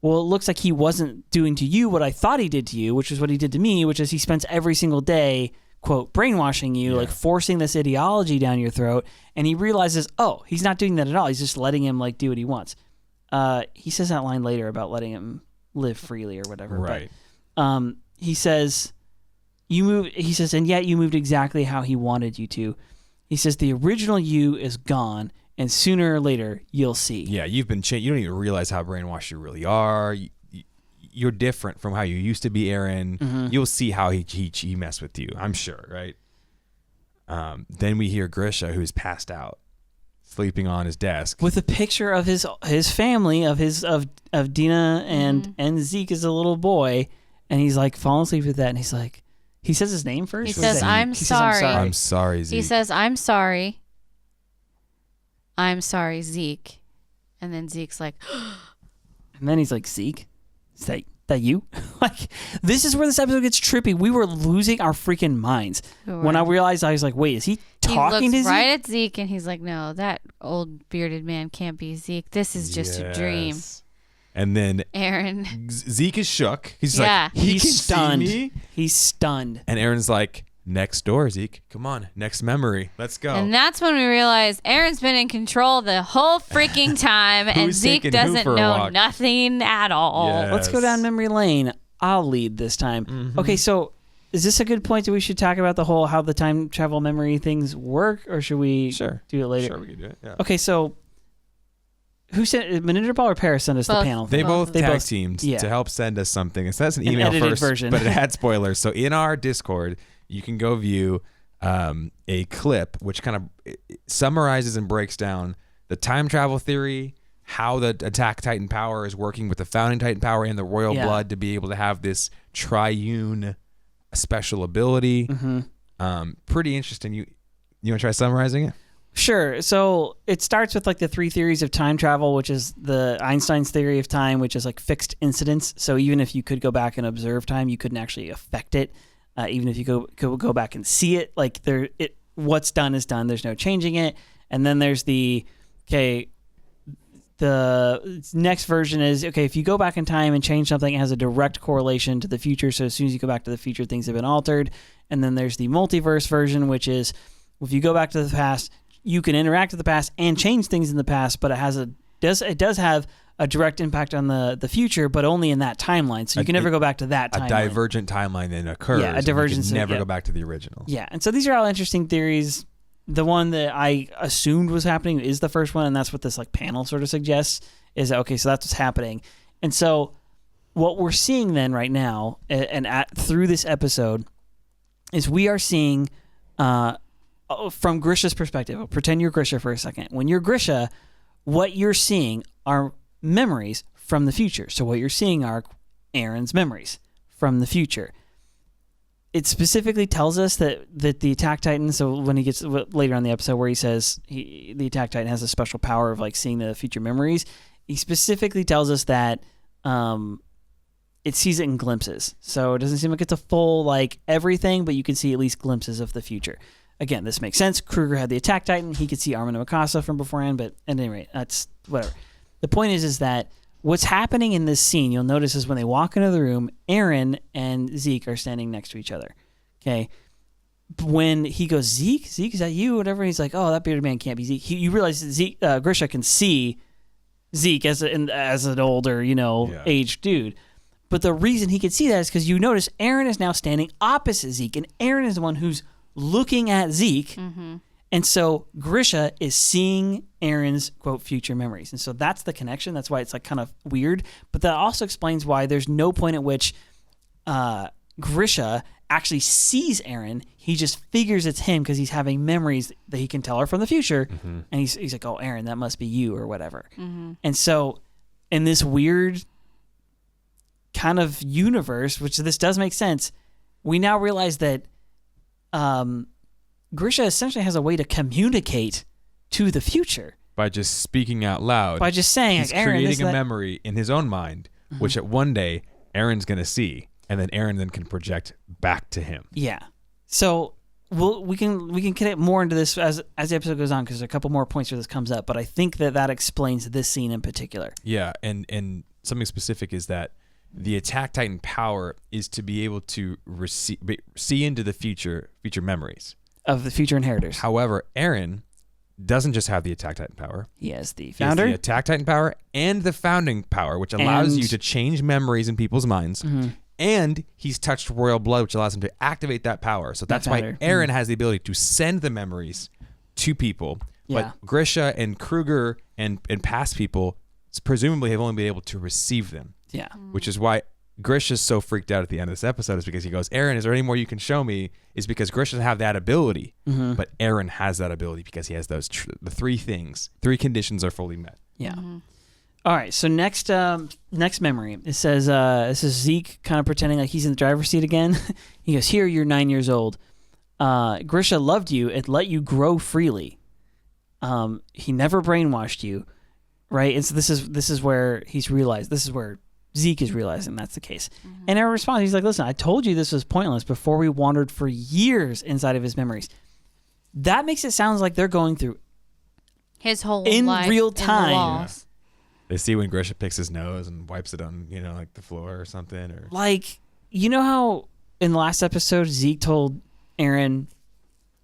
well, it looks like he wasn't doing to you what I thought he did to you, which is what he did to me, which is he spends every single day, quote, brainwashing you, forcing this ideology down your throat. And he realizes, oh, he's not doing that at all. He's just letting him do what he wants. He says that line later about letting him live freely or whatever. Right. But he says, and yet you moved exactly how he wanted you to. He says, the original you is gone, and sooner or later, you'll see. Yeah, you've been changed. You don't even realize how brainwashed you really are. You're different from how you used to be, Eren. Mm-hmm. You'll see how he messed with you, I'm sure, right? Then we hear Grisha, who's passed out, sleeping on his desk with a picture of his family, of Dina and Zeke as a little boy, and he's like falling asleep with that, and he's like, he says his name first. He says, "I'm sorry." I'm sorry, Zeke. He says, "I'm sorry. I'm sorry, Zeke," and then Zeke's like, and then he's like, "Zeke, is that you?" Like, this is where this episode gets trippy. We were losing our freaking minds when I realized. I was like, "Wait, is he talking to Zeke?" Right at Zeke, and he's like, "No, that old bearded man can't be Zeke. This is just a dream." And then Eren, Zeke is shook. He's like, he's stunned. See me? He's stunned. And Eren's like, "Next door, Zeke. Come on, next memory. Let's go." and that's when we realize Eren's been in control the whole freaking time, and Zeke doesn't know nothing at all. Yes. Let's go down memory lane. I'll lead this time. Mm-hmm. Okay, so is this a good point that we should talk about the whole how the time travel memory things work, or should we do it later? Sure, we can do it. Yeah. Okay, so who sent Manindra or Paris sent us the panel? They both tag teamed to help send us something. It says an email first, version. but it had spoilers. So in our Discord, you can go view a clip which kind of summarizes and breaks down the time travel theory, how the Attack Titan power is working with the Founding Titan power and the royal blood to be able to have this triune special ability. Pretty interesting. You want to try summarizing it? Sure. So it starts with like the three theories of time travel, which is the Einstein's theory of time, which is like fixed incidents. So even if you could go back and observe time, you couldn't actually affect it. Even if you go back and see it, like what's done is done. There's no changing it. And then there's the next version is, if you go back in time and change something, it has a direct correlation to the future. So as soon as you go back to the future, things have been altered. And then there's the multiverse version, which is if you go back to the past, you can interact with the past and change things in the past, but it does have a direct impact on the future, but only in that timeline. So you can never go back to that timeline. A divergent timeline then occurs. Yeah, a divergence. You can never go back to the original. Yeah, and so these are all interesting theories. The one that I assumed was happening is the first one, and that's what this like panel sort of suggests, is so that's what's happening. And so what we're seeing then right now, through this episode, is we are seeing... from Grisha's perspective, I'll pretend you're Grisha for a second. When you're Grisha, what you're seeing are memories from the future. So what you're seeing are Eren's memories from the future. It specifically tells us that the Attack Titan, so when he gets later on the episode where he says the Attack Titan has a special power of like seeing the future memories, he specifically tells us that it sees it in glimpses. So it doesn't seem like it's a full like everything, but you can see at least glimpses of the future. Again, this makes sense. Kruger had the Attack Titan. He could see Armin and Mikasa from beforehand, but at any rate, that's whatever. The point is that what's happening in this scene, you'll notice, is when they walk into the room, Eren and Zeke are standing next to each other. Okay? When he goes, Zeke, is that you? Whatever. He's like, oh, that bearded man can't be Zeke. You realize that Grisha can see Zeke as an older, aged dude. But the reason he could see that is because you notice Eren is now standing opposite Zeke, and Eren is the one who's looking at Zeke, and so Grisha is seeing Eren's, quote, future memories. And so that's the connection. That's why it's like kind of weird. But that also explains why there's no point at which Grisha actually sees Eren. He just figures it's him because he's having memories that he can tell her from the future. And he's like, oh, Eren, that must be you or whatever. And so in this weird kind of universe, which this does make sense, we now realize that Grisha essentially has a way to communicate to the future by just speaking out loud. By just saying, he's like, Eren, creating a memory in his own mind, which at one day Eren's going to see, and then Eren then can project back to him. Yeah. So we can get more into this as the episode goes on, because there's a couple more points where this comes up, but I think that explains this scene in particular. Yeah, and something specific is that the Attack Titan power is to be able to see into the future memories of the future inheritors. However, Eren doesn't just have the Attack Titan power. He has the Founder. He has the Attack Titan power and the Founding power, which allows you to change memories in people's minds. And he's touched royal blood, which allows him to activate that power. So that's why Eren has the ability to send the memories to people. Yeah. But Grisha and Kruger and past people presumably have only been able to receive them. Yeah. Which is why Grisha's so freaked out at the end of this episode is because he goes, Eren, is there any more you can show me? Is because Grisha doesn't have that ability, but Eren has that ability because he has those the three things. 3 conditions are fully met. Yeah. All right. So next memory, it says this is Zeke kind of pretending like he's in the driver's seat again. He goes, "Here, you're 9 years old. Grisha loved you and let you grow freely. He never brainwashed you, right?" And so this is where he's realized. This is where Zeke is realizing that's the case. And Eren responds, he's like, "Listen, I told you this was pointless before we wandered for years inside of his memories." That makes it sound like they're going through his whole in life real in the time. walls. They see when Grisha picks his nose and wipes it on, like the floor or something. Or Like, you know how in the last episode Zeke told Eren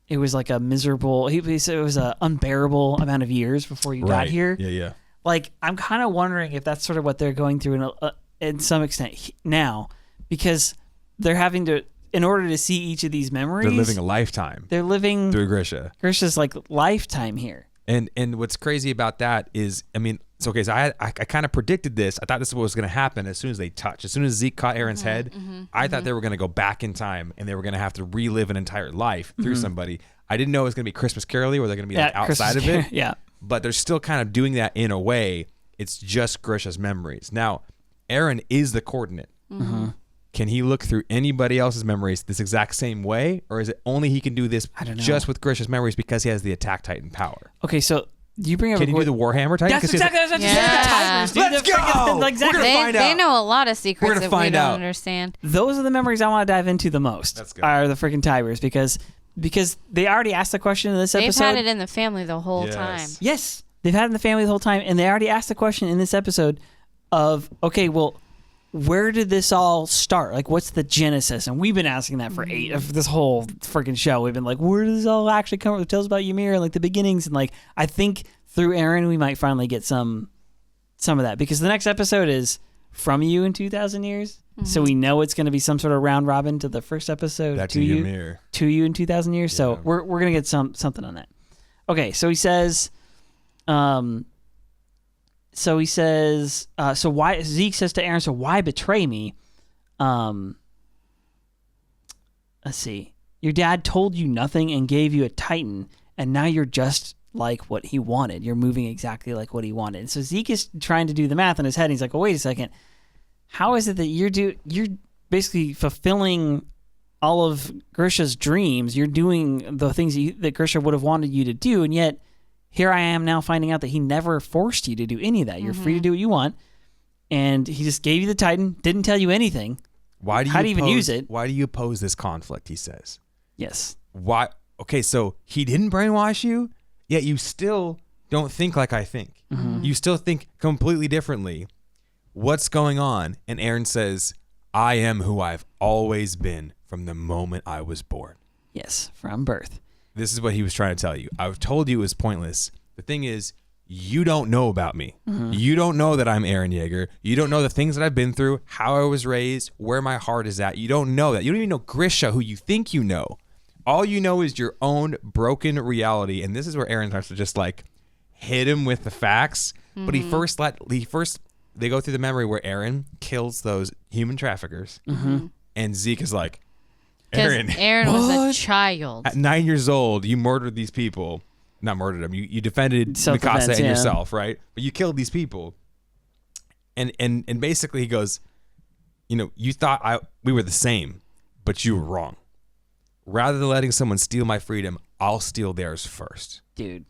it was like a miserable, he said it was an unbearable amount of years before you got here. Yeah. Like, I'm kind of wondering if that's sort of what they're going through in some extent now, because they're having to, in order to see each of these memories, they're living a lifetime. They're living through Grisha. Grisha's like lifetime here. And what's crazy about that is, I mean, it's okay. So I kind of predicted this. I thought this was what was going to happen as soon as they touched. As soon as Zeke caught Eren's head, I thought they were going to go back in time and they were going to have to relive an entire life through somebody. I didn't know it was going to be Christmas Carol where they're going to be like outside of it. Yeah. But they're still kind of doing that in a way. It's just Grisha's memories. Now, Eren is the coordinate. Can he look through anybody else's memories this exact same way? Or is it only he can do this just with Grisha's memories because he has the Attack Titan power? Okay, so you bring up Can he do the Warhammer Titan? That's exactly what I was about to say. The timers, dude. Let's go! Exactly. We're gonna find out. They know a lot of secrets We're gonna that we find don't out. understand. Those are the memories I want to dive into the most. Let's go. Are the freaking timers because they already asked the question in this episode. They've had it in the family the whole time. Yes, they've had it in the family the whole time, and they already asked the question in this episode of, okay, well, where did this all start? Like, what's the genesis? And we've been asking that for this whole freaking show. We've been like, where does this all actually come from? It tells about Ymir and like the beginnings. And like, I think through Eren, we might finally get some of that, because the next episode is From You in 2,000 Years. So we know it's going to be some sort of round robin to the first episode. That's to you, Ymir. To You in 2,000 Years. Yeah. So we're going to get something on that. Okay, so he says, so why, Zeke says to Eren, so why betray me? Let's see. Your dad told you nothing and gave you a Titan, and now you're just like what he wanted. You're moving exactly like what he wanted. And so Zeke is trying to do the math in his head. He's like, well, wait a second. How is it that you're basically fulfilling all of Grisha's dreams? You're doing the things that Grisha would have wanted you to do, and yet here I am now finding out that he never forced you to do any of that. You're free to do what you want, and he just gave you the Titan, didn't tell you anything. How do you even use it? Why do you oppose this conflict, he says. Yes. Why? Okay, so he didn't brainwash you, yet you still don't think like I think. You still think completely differently. What's going on? And Eren says, I am who I've always been from the moment I was born. Yes, from birth. This is what he was trying to tell you. I've told you it was pointless. The thing is, you don't know about me. You don't know that I'm Eren Yeager. You don't know the things that I've been through, how I was raised, where my heart is at. You don't know that. You don't even know Grisha, who you think you know. All you know is your own broken reality. And this is where Eren starts to just like hit him with the facts. But they go through the memory where Eren kills those human traffickers. And Zeke is like, Eren was a child. At 9 years old, you murdered these people. Not murdered them. You defended Mikasa and yourself, right? But you killed these people. And basically he goes, you thought we were the same, but you were wrong. Rather than letting someone steal my freedom, I'll steal theirs first. Dude.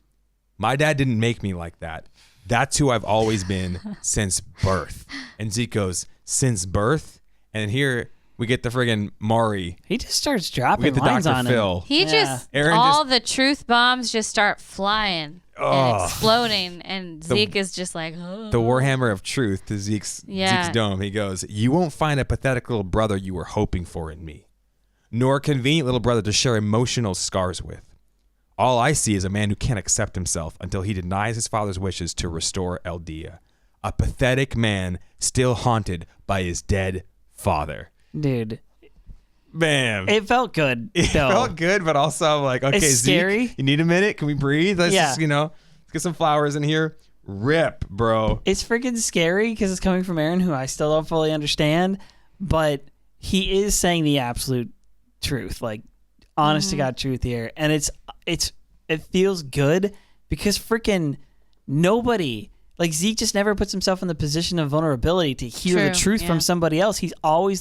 My dad didn't make me like that. That's who I've always been since birth. And Zeke goes, since birth? And here we get the friggin' Mari. He just starts dropping we get the lines Dr. on Phil. He Eren the truth bombs just start flying and exploding, and Zeke is just like, oh. The Warhammer of truth to Zeke's dome. He goes, you won't find a pathetic little brother you were hoping for in me, nor a convenient little brother to share emotional scars with. All I see is a man who can't accept himself until he denies his father's wishes to restore Eldea. A pathetic man still haunted by his dead father. Dude. Bam. It felt good. It felt good, but also I'm like, okay, it's Zeke, scary. You need a minute? Can we breathe? Let's just, let's get some flowers in here. Rip, bro. It's freaking scary because it's coming from Eren, who I still don't fully understand. but he is saying the absolute truth, like honest to God truth here, and it feels good because freaking nobody. Like Zeke just never puts himself in the position of vulnerability to hear the truth from somebody else. He's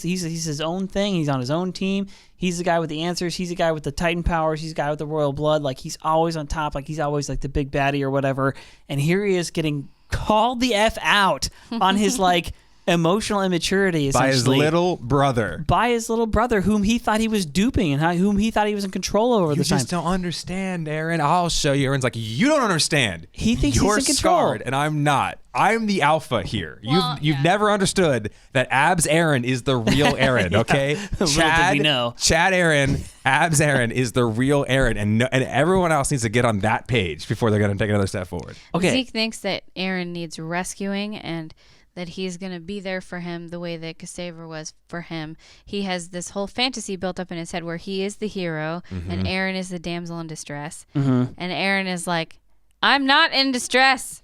his own thing. He's on his own team. He's the guy with the answers. He's the guy with the Titan powers. He's the guy with the royal blood. Like he's always on top. Like he's always like the big baddie or whatever. And here he is getting called the F out on his like emotional immaturity, essentially. By his little brother. Whom he thought he was duping and whom he thought he was in control over the time. You just don't understand, Eren. I'll show you. Eren's like, you don't understand. He thinks You're he's in control. scarred, and I'm not. I'm the alpha here. You've never understood that Abs Eren is the real Eren, okay? Chad Eren, Abs Eren is the real Eren, and everyone else needs to get on that page before they're going to take another step forward. Okay. Zeke thinks that Eren needs rescuing and that he's going to be there for him the way that Cassandra was for him. He has this whole fantasy built up in his head where he is the hero and Eren is the damsel in distress. And Eren is like, I'm not in distress.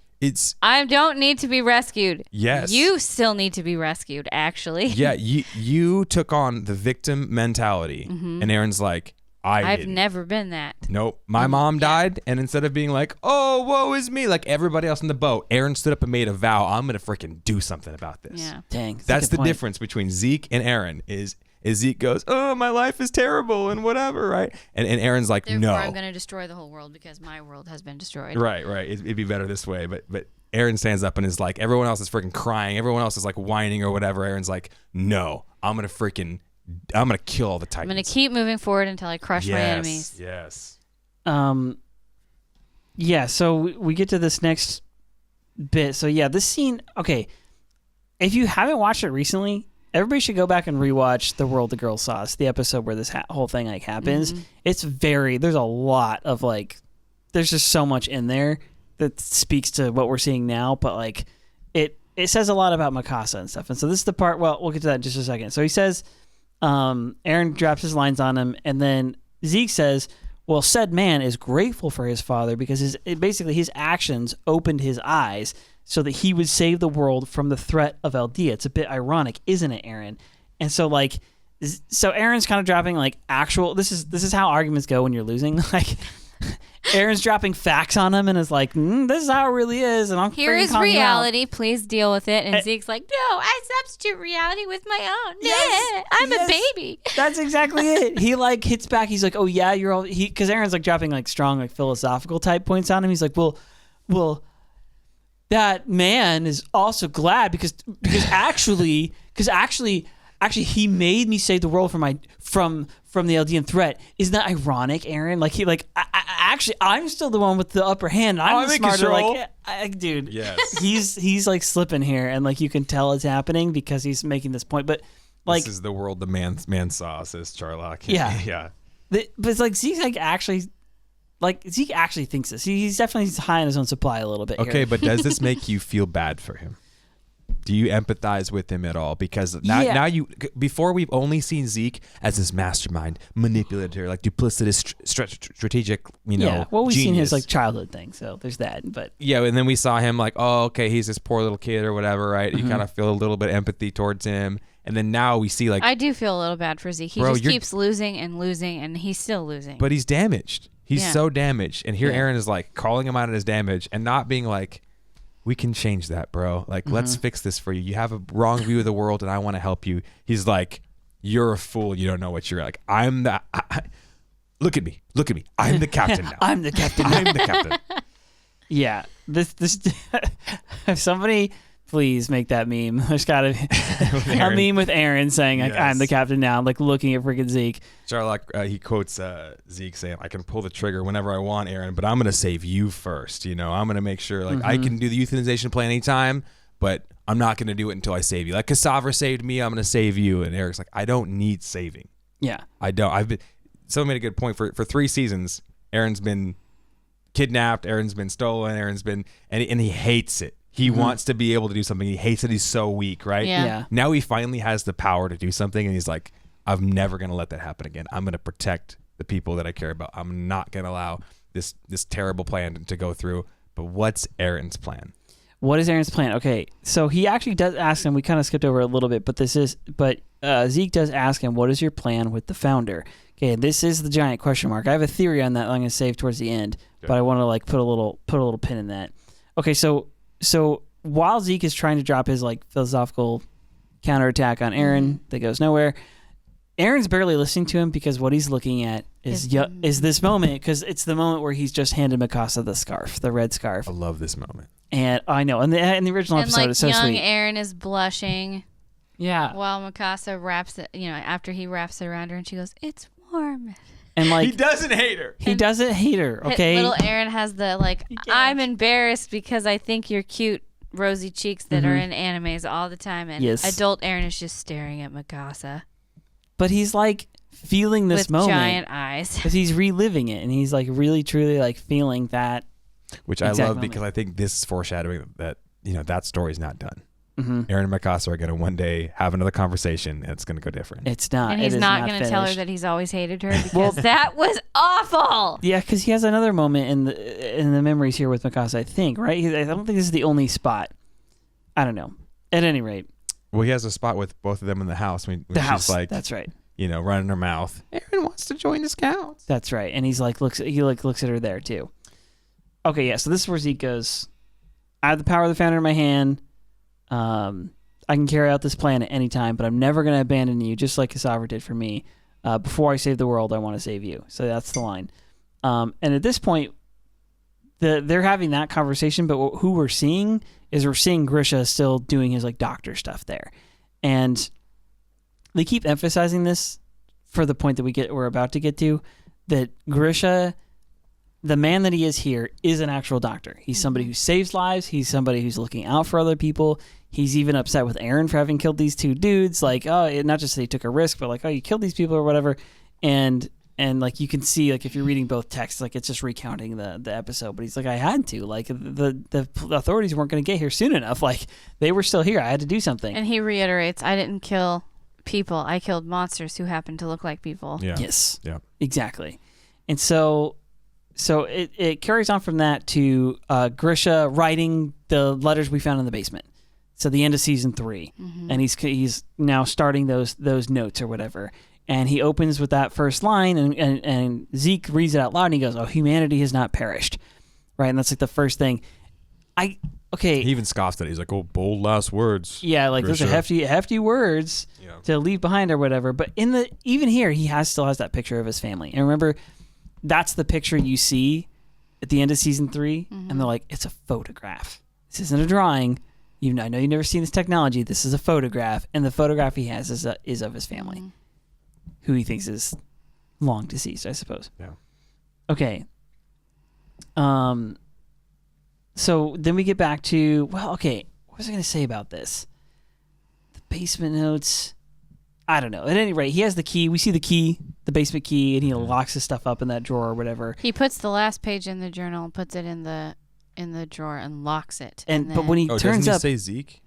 I don't need to be rescued. Yes. You still need to be rescued, actually. Yeah, you took on the victim mentality. And Eren's like, I've never been that. Nope. My mom died, and instead of being like, oh, woe is me, like everybody else in the boat, Eren stood up and made a vow, I'm going to freaking do something about this. Yeah. Dang. That's the difference between Zeke and Eren is Zeke goes, oh, my life is terrible and whatever, right? And Eren's like, therefore, no. I'm going to destroy the whole world because my world has been destroyed. Right. It'd be better this way. But Eren stands up and is like, everyone else is freaking crying. Everyone else is like whining or whatever. Eren's like, no, I'm going to kill all the Titans. I'm going to keep moving forward until I crush my enemies. Yes. Yeah, so we get to this next bit. So yeah, this scene, okay, if you haven't watched it recently, everybody should go back and rewatch The World the Girl Saw. It's the episode where this whole thing like happens. It's there's a lot of like, there's just so much in there that speaks to what we're seeing now, but like it says a lot about Mikasa and stuff. And so this is the part, well, we'll get to that in just a second. So he says, Eren drops his lines on him, and then Zeke says, well, said man is grateful for his father because basically his actions opened his eyes so that he would save the world from the threat of Eldia. It's a bit ironic, isn't it, Eren? And so like, so Eren's kind of dropping like actual, this is how arguments go when you're losing. Like Eren's dropping facts on him and is like, this is how it really is. And I'm here is reality. Please deal with it. And Zeke's like, no, I substitute reality with my own. Yes, I'm a baby. That's exactly it. He like hits back. He's like, oh yeah, you're all because Eren's like dropping like strong like philosophical type points on him. He's like, well, that man is also glad because actually he made me save the world from the Eldian threat. Isn't that ironic, Eren? Like actually I'm still the one with the upper hand. I'm the smarter. Like, dude, yes. he's like slipping here, and like you can tell it's happening because he's making this point. But like, this is the world the man saw, says Charlock. Yeah, yeah. But it's like Zeke actually thinks this. He's definitely high on his own supply a little bit. Okay, but does this make you feel bad for him? Do you empathize with him at all? Because now before we've only seen Zeke as this mastermind, manipulator, like duplicitous, strategic, Yeah, well, we've genius. seen his like childhood thing, so there's that. But yeah, and then we saw him like, oh, okay, he's this poor little kid or whatever, right? You kind of feel a little bit of empathy towards him, and then now we see like, I do feel a little bad for Zeke. He just keeps losing, and he's still losing. But he's damaged. He's so damaged, and here Eren is like calling him out on his damage and not being like, we can change that, bro. Like, let's fix this for you. You have a wrong view of the world, and I want to help you. He's like, you're a fool. You don't know what you're like. Look at me. I'm the captain now. I'm the captain. I'm the captain. Yeah. This. If somebody please make that meme. There's got to be a meme with Eren saying, like, I'm the captain now, like looking at freaking Zeke. Charlock, he quotes Zeke saying, I can pull the trigger whenever I want, Eren, but I'm going to save you first. You know, I'm going to make sure, like, I can do the euthanization plan anytime, but I'm not going to do it until I save you. Like Cassandra saved me, I'm going to save you. And Eric's like, I don't need saving. Yeah. I don't. Someone made a good point. For 3 seasons, Eren's been kidnapped, Eren's been stolen, Eren's been, and he hates it. He wants to be able to do something. He hates that he's so weak, right? Yeah. Now he finally has the power to do something, and he's like, I'm never going to let that happen again. I'm going to protect the people that I care about. I'm not going to allow this terrible plan to go through. But what's Eren's plan? What is Eren's plan? Okay, so he actually does ask him. We kind of skipped over a little bit, but Zeke does ask him, what is your plan with the founder? Okay, this is the giant question mark. I have a theory on that I'm going to save towards the end, but I want to like put a little pin in that. Okay, so while Zeke is trying to drop his like philosophical counterattack on Eren that goes nowhere, Eren's barely listening to him because what he's looking at is this moment, because it's the moment where he's just handed Mikasa the scarf, the red scarf. I love this moment. And I know, in the original episode, like it's so young sweet. Eren is blushing. Yeah. While Mikasa wraps it, after he wraps it around her, and she goes, "It's warm." And like he doesn't hate her. He doesn't hate her. Okay. Little Eren has the like, I'm embarrassed because I think you're cute, rosy cheeks that are in animes all the time, and adult Eren is just staring at Mikasa. But he's like feeling this with moment, giant eyes, because he's reliving it, and he's like really truly like feeling that. Which I love moment. Because I think this is foreshadowing that that story's not done. Eren and Mikasa are going to one day have another conversation, and it's going to go different. It's not. And he's not going to tell her that he's always hated her, because that was awful. Yeah, because he has another moment in the memories here with Mikasa, I think, right? I don't think this is the only spot. I don't know. At any rate. Well, he has a spot with both of them in the house. When the house, she's like, that's right. Running her mouth. Eren wants to join the scouts. That's right. And he's like, looks at her there, too. Okay, yeah, so this is where Zeke goes, I have the power of the founder in my hand. I can carry out this plan at any time, but I'm never going to abandon you, just like Kasavra did for me. Before I save the world, I want to save you. So that's the line. And at this point, they're having that conversation, but who we're seeing Grisha still doing his like doctor stuff there. And they keep emphasizing this for the point that we're about to get to, that Grisha, the man that he is here, is an actual doctor. He's somebody who saves lives. He's somebody who's looking out for other people. He's even upset with Eren for having killed these two dudes. Like, oh, not just that he took a risk, but like, oh, you killed these people or whatever. And like, you can see, like, if you're reading both texts, like, it's just recounting the episode. But he's like, I had to. Like, the authorities weren't going to get here soon enough. Like, they were still here. I had to do something. And he reiterates, I didn't kill people. I killed monsters who happened to look like people. Yeah. Yes. Yeah. Exactly. And so it carries on from that to Grisha writing the letters we found in the basement. So the end of season 3, and he's now starting those notes or whatever, and he opens with that first line, and Zeke reads it out loud, and he goes, "Oh, humanity has not perished," right? And that's like the first thing. He even scoffs at it. He's like, "Oh, bold last words." Yeah, like Grisha. Those are hefty words to leave behind or whatever. But even here, he still has that picture of his family, and remember, that's the picture you see at the end of season 3, and they're like, "It's a photograph. This isn't a drawing." I know you've never seen this technology. This is a photograph, and the photograph he has is of his family, who he thinks is long deceased, I suppose. Yeah. Okay. So then we get back to what was I going to say about this? The basement notes. I don't know. At any rate, he has the key. We see the key, the basement key, and he locks his stuff up in that drawer or whatever. He puts the last page in the journal and puts it in the drawer and locks it. But when he turns doesn't up, he say Zeke?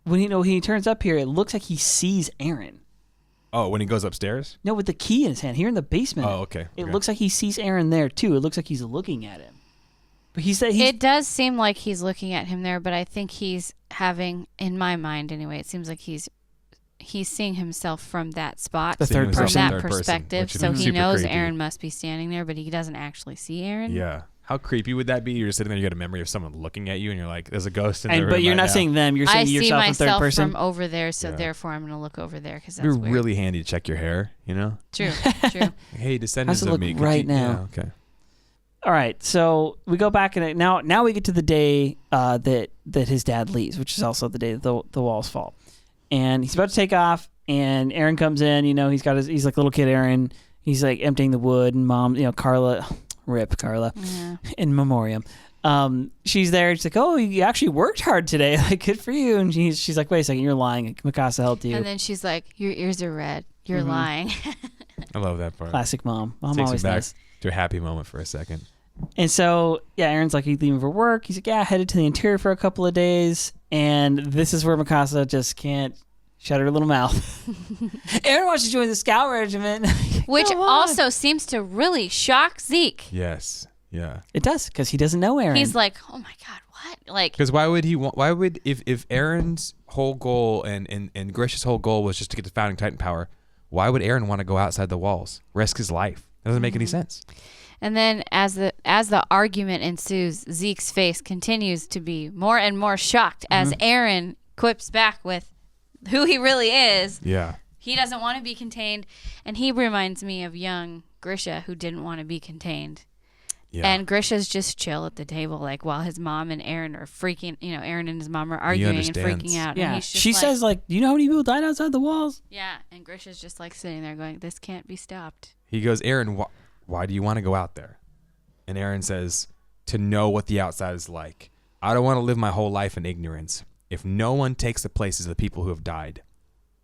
When he turns up here, it looks like he sees Eren. Oh, when he goes upstairs? No, with the key in his hand here in the basement. Oh, okay. It looks like he sees Eren there too. It looks like he's looking at him. But it does seem like he's looking at him there, but I think he's having, in my mind anyway, it seems like he's seeing himself from that spot, the third person, from that perspective. So he knows creepy. Eren must be standing there, but he doesn't actually see Eren. Yeah. How creepy would that be? You're just sitting there, you get a memory of someone looking at you, and you're like, there's a ghost in the room. But you're not seeing them, you're seeing yourself in third person. I see myself from over there, so therefore I'm going to look over there, because that's weird. You're really handy to check your hair, True. Hey, descendants of me. Right now. Yeah, okay. All right, so we go back, and now we get to the day that his dad leaves, which is also the day that the walls fall. And he's about to take off, and Eren comes in, he's like little kid Eren. He's like emptying the wood, and mom, Carla... Rip Carla, in memoriam. She's there. She's like, "Oh, you actually worked hard today. Like, good for you." And she's like, "Wait a second, you're lying. Mikasa helped you." And then she's like, "Your ears are red. You're lying." I love that part. Classic mom. Mom takes always me back does. to a happy moment for a second. And so, Eren's like, he's leaving for work. He's like, "Yeah, headed to the interior for a couple of days." And this is where Mikasa just can't shut her little mouth. Eren wants to join the scout regiment. Which also seems to really shock Zeke. Yes. Yeah. It does, because he doesn't know Eren. He's like, oh my God, what? Like, because why would he want? Why would if Eren's whole goal and Grisha's whole goal was just to get the founding Titan power? Why would Eren want to go outside the walls, risk his life? That doesn't make any sense. And then as the argument ensues, Zeke's face continues to be more and more shocked as Eren quips back with who he really is. Yeah. He doesn't want to be contained, and he reminds me of young Grisha who didn't want to be contained. Yeah. And Grisha's just chill at the table, like while his mom and Eren are freaking, Eren and his mom are arguing and freaking out. Yeah. And she says, like, do you know how many people died outside the walls? Yeah. And Grisha's just like sitting there going, this can't be stopped. He goes, Eren, why do you want to go out there? And Eren says, to know what the outside is like. I don't want to live my whole life in ignorance. If no one takes the places of the people who have died,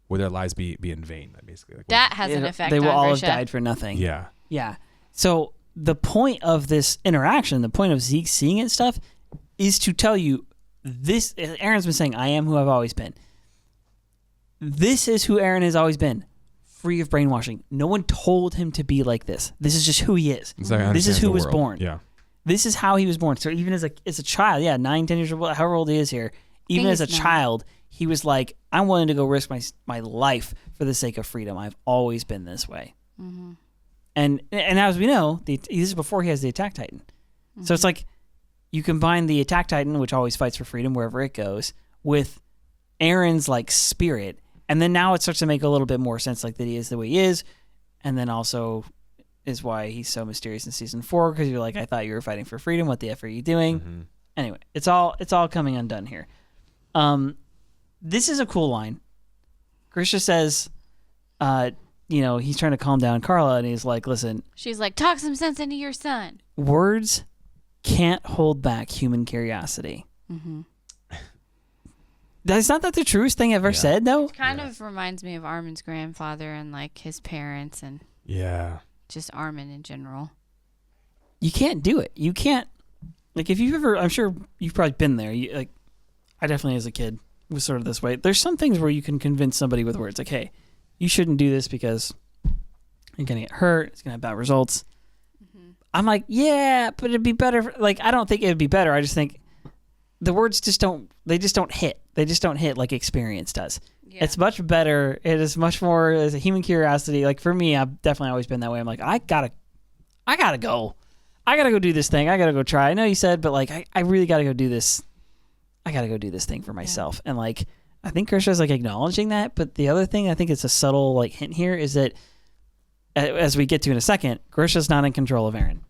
will their lives be in vain? Basically, like, that has an effect. They will on all Grisha. have died for nothing. Yeah. Yeah. So the point of this interaction, the point of Zeke seeing it stuff, is to tell you this. Eren's been saying, "I am who I've always been." This is who Eren has always been, free of brainwashing. No one told him to be like this. This is just who he is. This is who was born. Yeah. This is how he was born. So even as a child, 9, 10 years old, however old he is here, even as a child, he was like, I'm willing to go risk my life for the sake of freedom. I've always been this way. Mm-hmm. And as we know, this is before he has the Attack Titan. Mm-hmm. So it's like you combine the Attack Titan, which always fights for freedom wherever it goes, with Eren's like spirit, and then now it starts to make a little bit more sense, like that he is the way he is, and then also is why he's so mysterious in season 4, because you're like, I thought you were fighting for freedom. What the F are you doing? Mm-hmm. Anyway, it's all coming undone here. This is a cool line. Grisha says, he's trying to calm down Carla, and he's like, listen. She's like, talk some sense into your son. Words can't hold back human curiosity. Mm-hmm. That's not the truest thing I've ever said, though. It kind of reminds me of Armin's grandfather and like his parents and just Armin in general. You can't do it. You can't. Like, if you've ever, I'm sure you've probably been there. I definitely, as a kid, was sort of this way. There's some things where you can convince somebody with words, like, hey, you shouldn't do this because you're going to get hurt. It's going to have bad results. Mm-hmm. I'm like, yeah, but it'd be better. I don't think it'd be better. I just think the words just don't hit. They just don't hit like experience does. Yeah. It's much better. It is much more as a human curiosity. Like, for me, I've definitely always been that way. I'm like, I gotta go. I gotta go do this thing. I gotta go try. I know you said, but like, I really gotta go do this. I gotta go do this thing for myself. Yeah. And like, I think Grisha's like acknowledging that. But the other thing, I think it's a subtle like hint here, is that as we get to in a second, Grisha's not in control of Eren.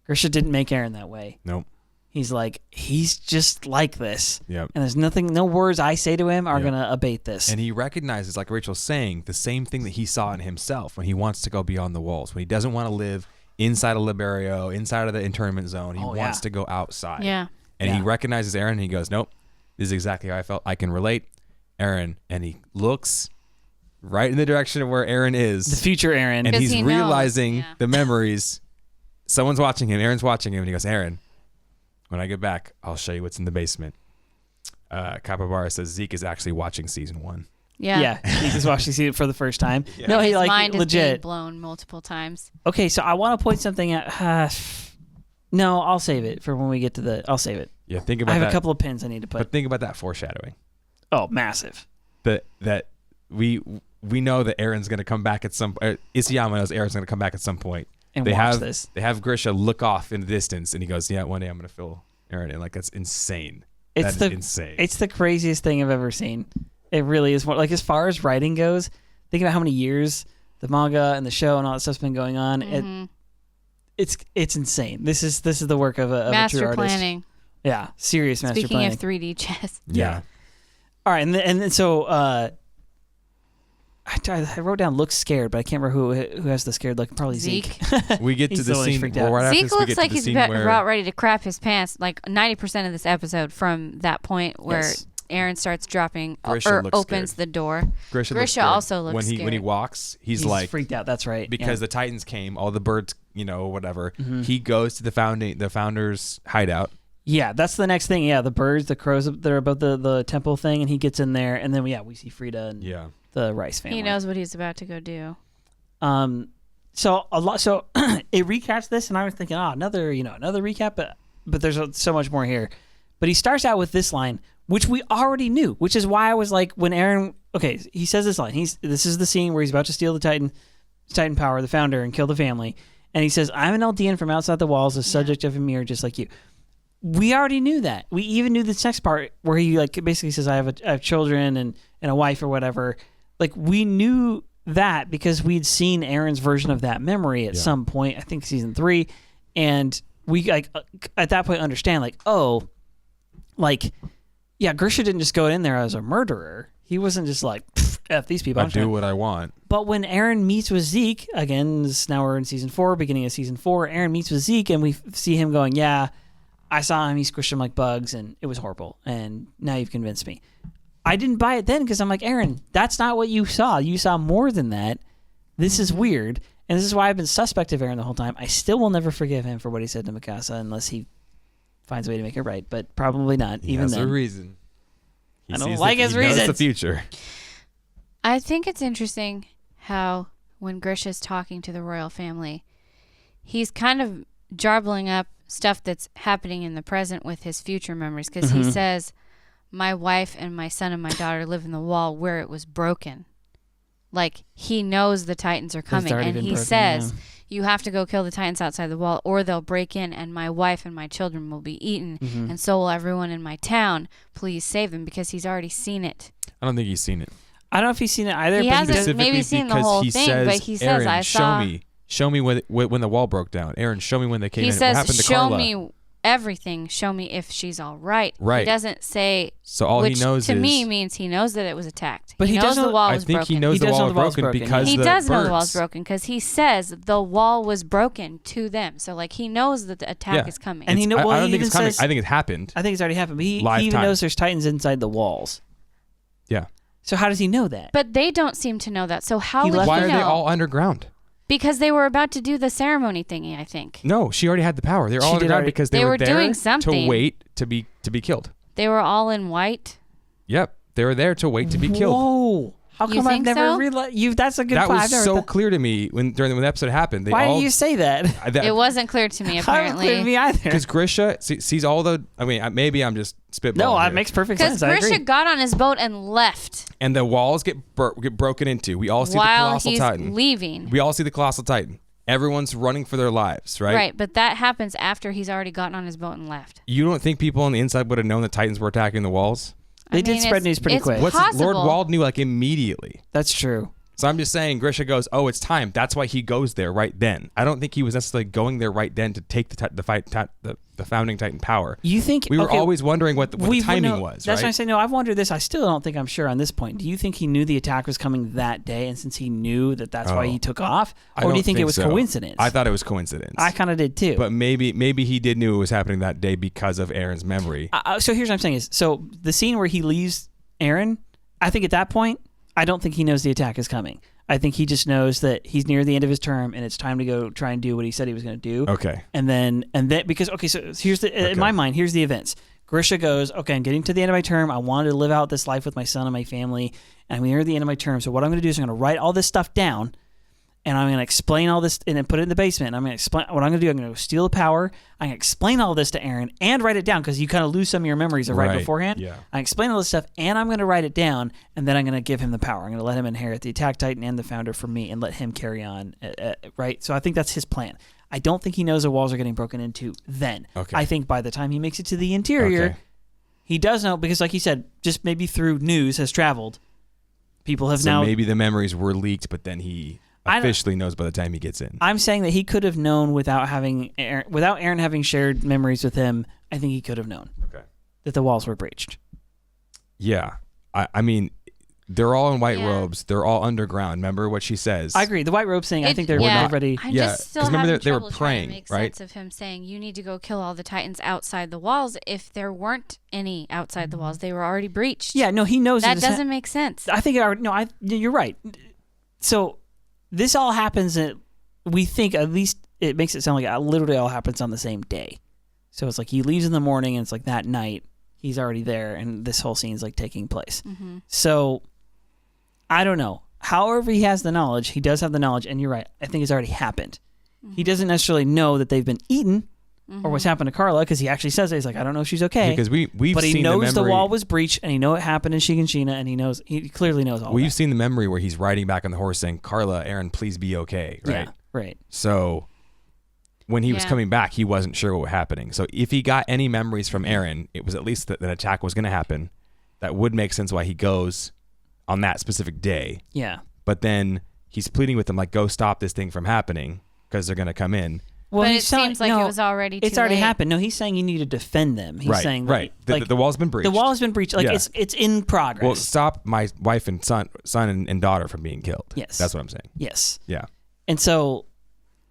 Grisha didn't make Eren that way. Nope. He's just like this. Yep. And there's no words I say to him are going to abate this. And he recognizes, like Rachel's saying, the same thing that he saw in himself when he wants to go beyond the walls, when he doesn't want to live inside of Liberio, inside of the internment zone. He wants to go outside. Yeah. And he recognizes Eren and he goes, nope, this is exactly how I felt. I can relate. Eren. And he looks right in the direction of where Eren is. The future Eren. And he's realizing the memories. Someone's watching him. Eren's watching him. And he goes, Eren, when I get back, I'll show you what's in the basement. Capybara says Zeke is actually watching season 1. Yeah. Zeke is watching season for the first time. Yeah. No, he his mind legit. is being blown multiple times. Okay, so I want to point something out. No, I'll save it for when we get to I'll save it. Yeah, think about that. I have a couple of pins I need to put. But think about that foreshadowing. Oh, massive. That we know that Eren's going to come back at some. Isayama knows Eren's going to come back at some point. And watch this. They have Grisha look off in the distance, and he goes, "Yeah, one day I'm going to fill Eren." And like, that's insane. That's insane. It's the craziest thing I've ever seen. It really is. Like, as far as writing goes, think about how many years the manga and the show and all that stuff's been going on. Mm-hmm. It's insane. This is the work of a true artist. Planning. Yeah, serious master planning. Speaking of 3D chess. Yeah. All right, and then so I wrote down looks scared, but I can't remember who has the scared look. Probably Zeke. We get to the scene. Zeke looks like he's about ready to crap his pants. Like 90% of this episode from that point where Eren starts dropping or opens the door. Grisha also looks scared. When he walks, he's like freaked out. That's right. Because the Titans came, all the birds, whatever. Mm-hmm. He goes to the founder's hideout. Yeah, that's the next thing. Yeah, the birds, the crows, they're above the temple thing, and he gets in there, and then we see Frida and the Rice family. He knows what he's about to go do. So it recaps this, and I was thinking, another recap, but there's so much more here. But he starts out with this line, which we already knew, which is why I was like, when Eren, he says this line. This is the scene where he's about to steal the Titan power, the founder, and kill the family. And he says, I'm an Eldian from outside the walls, a subject of a mirror just like you. We already knew that. We even knew this next part where he like basically says, I have children and a wife or whatever. Like, we knew that because we'd seen Eren's version of that memory at some point, I think season 3. And we like at that point understand like, oh, like, yeah, Grisha didn't just go in there as a murderer. He wasn't just like, F these people. I do what I want. But when Eren meets with Zeke, again, now we're in season 4, beginning of season 4, Eren meets with Zeke and we see him going, yeah, I saw him, he squished them like bugs and it was horrible. And now you've convinced me. I didn't buy it then because I'm like, Eren, that's not what you saw. You saw more than that. This is weird. And this is why I've been suspect of Eren the whole time. I still will never forgive him for what he said to Mikasa unless he finds a way to make it right, but probably not. Even then, a reason. I don't like his reasons. He knows the future. I think it's interesting how when Grisha's talking to the royal family, he's kind of jarbling up stuff that's happening in the present with his future memories because he says, my wife and my son and my daughter live in the wall where it was broken. Like, he knows the Titans are coming, and he says, you have to go kill the Titans outside the wall or they'll break in and my wife and my children will be eaten and so will everyone in my town. Please save them, because he's already seen it. I don't think he's seen it. I don't know if he's seen it either. He hasn't maybe seen the whole thing, but he says, I saw. Show me when the wall broke down. Eren, show me when they came in. He says, what happened to show Carla? me everything. Show me if she's all right. Right. He doesn't say. So all which he knows to is, me means he knows that it was attacked. But he knows doesn't. the wall I was think broken. he knows the wall was broken because he the does know birds. the wall's broken because he says the wall was broken to them. So like he knows that the attack is coming. And he knows. I don't he think it's even coming. says, I think it happened. I think it's already happened. But he even time. knows there's Titans inside the walls. Yeah. So how does he know that? But they don't seem to know that. So how would Why he are know? they all underground? Because they were about to do the ceremony thingy, I think. No, she already had the power. They're all underground because they were there doing something. to wait to be killed. They were all in white. Yep, they were there to wait to be killed. Whoa! How You come I've think never so? realized? That's a good. That point. was so clear to me when the episode happened. Why do you say that? It wasn't clear to me, Not apparently. clear to me either. Because Grisha sees all the. I mean, maybe I'm just spitballing. No, here. it makes perfect sense. Because I Grisha agree. got on his boat and left And the walls get broken into. We all see the while colossal he's titan. leaving. We all see the colossal titan. Everyone's running for their lives, right? Right, but that happens after he's already gotten on his boat and left. You don't think people on the inside would have known the titans were attacking the walls? They did spread news pretty quick. Lord Wald knew like immediately. That's true. So I'm just saying, Grisha goes, "Oh, it's time." That's why he goes there right then. I don't think he was necessarily going there right then to take the founding Titan power. You think we were always wondering what the timing was? That's right? why I say no. I've wondered this. I still don't think I'm sure on this point. Do you think he knew the attack was coming that day, and since he knew that's why he took off, or do you think it was coincidence? I thought it was coincidence. I kind of did too. But maybe he did knew it was happening that day because of Eren's memory. So here's what I'm saying is, so the scene where he leaves Eren, I think at that point, I don't think he knows the attack is coming. I think he just knows that he's near the end of his term and it's time to go try and do what he said he was going to do. Okay. And then because so here's in my mind, here's the events. Grisha goes, okay, I'm getting to the end of my term. I wanted to live out this life with my son and my family, and I'm near the end of my term. So what I'm going to do is I'm going to write all this stuff down, and I'm going to explain all this and then put it in the basement. And I'm going to explain what I'm going to do. I'm going to steal the power. I'm going to explain all this to Eren and write it down because you kind of lose some of your memories of right beforehand. Yeah. I explain all this stuff and I'm going to write it down, and then I'm going to give him the power. I'm going to let him inherit the Attack Titan and the Founder from me and let him carry on. Right. So I think that's his plan. I don't think he knows the walls are getting broken into then. Okay. I think by the time he makes it to the interior, he does know because, like he said, just maybe through news has traveled. People have now. Maybe the memories were leaked, but then he officially knows by the time he gets in. I'm saying that he could have known without Eren having shared memories with him. I think he could have known that the walls were breached. Yeah. I mean, they're all in white robes. They're all underground. Remember what she says? I agree. The white robes thing, I think they're ready. I just still remember having they were trouble praying, trying to make right? sense of him saying, you need to go kill all the Titans outside the walls. If there weren't any outside the walls, they were already breached. Yeah, no, he knows that doesn't make sense. I think you're right. So this all happens we think, at least it makes it sound like it literally all happens on the same day. So it's like he leaves in the morning and it's like that night he's already there and this whole scene's like taking place. Mm-hmm. So I don't know. However he has the knowledge, he does have the knowledge, and you're right. I think it's already happened. Mm-hmm. He doesn't necessarily know that they've been eaten, or what's happened to Carla, because he actually says it. He's like, I don't know if she's okay. Because we've but he seen knows the wall was breached, and he know it happened in Shiganshina, and he clearly knows all. We've seen the memory where he's riding back on the horse saying, "Carla, Eren, please be okay." Right. Yeah. Right. So when he was coming back, he wasn't sure what was happening. So if he got any memories from Eren, it was at least that an attack was going to happen. That would make sense why he goes on that specific day. Yeah. But then he's pleading with them, like, go stop this thing from happening because they're going to come in. Well, but it seems like it was already too It's already late. happened. No, he's saying you need to defend them. He's saying right. The wall's been breached. The wall has been breached. Like it's in progress. Well, stop my wife and son and daughter from being killed. Yes. That's what I'm saying. Yes. Yeah. And so,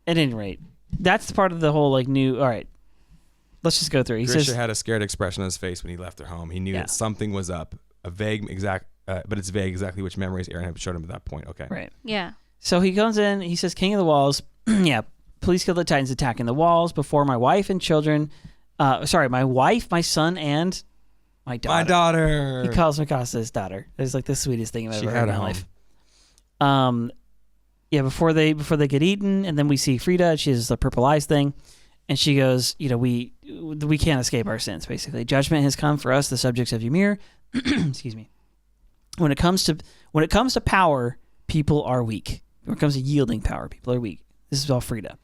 at any rate, that's part of the whole like new. All right, let's just go through. He Grisha says had a scared expression on his face when he left their home. He knew that something was up. A vague but it's vague exactly which memories Eren had showed him at that point. Okay. Right. Yeah. So he comes in. He says, "King of the Walls." Yeah. Please kill the Titans attacking the walls before my wife and children. My wife, my son, and my daughter. My daughter. He calls Mikasa his daughter. It's like the sweetest thing I've ever heard in my life. Before they get eaten, and then we see Frida. She has the purple eyes thing, and she goes, we can't escape our sins. Basically, judgment has come for us, the subjects of Ymir. Excuse me. When it comes to power, people are weak. When it comes to yielding power, people are weak. This is all Frida.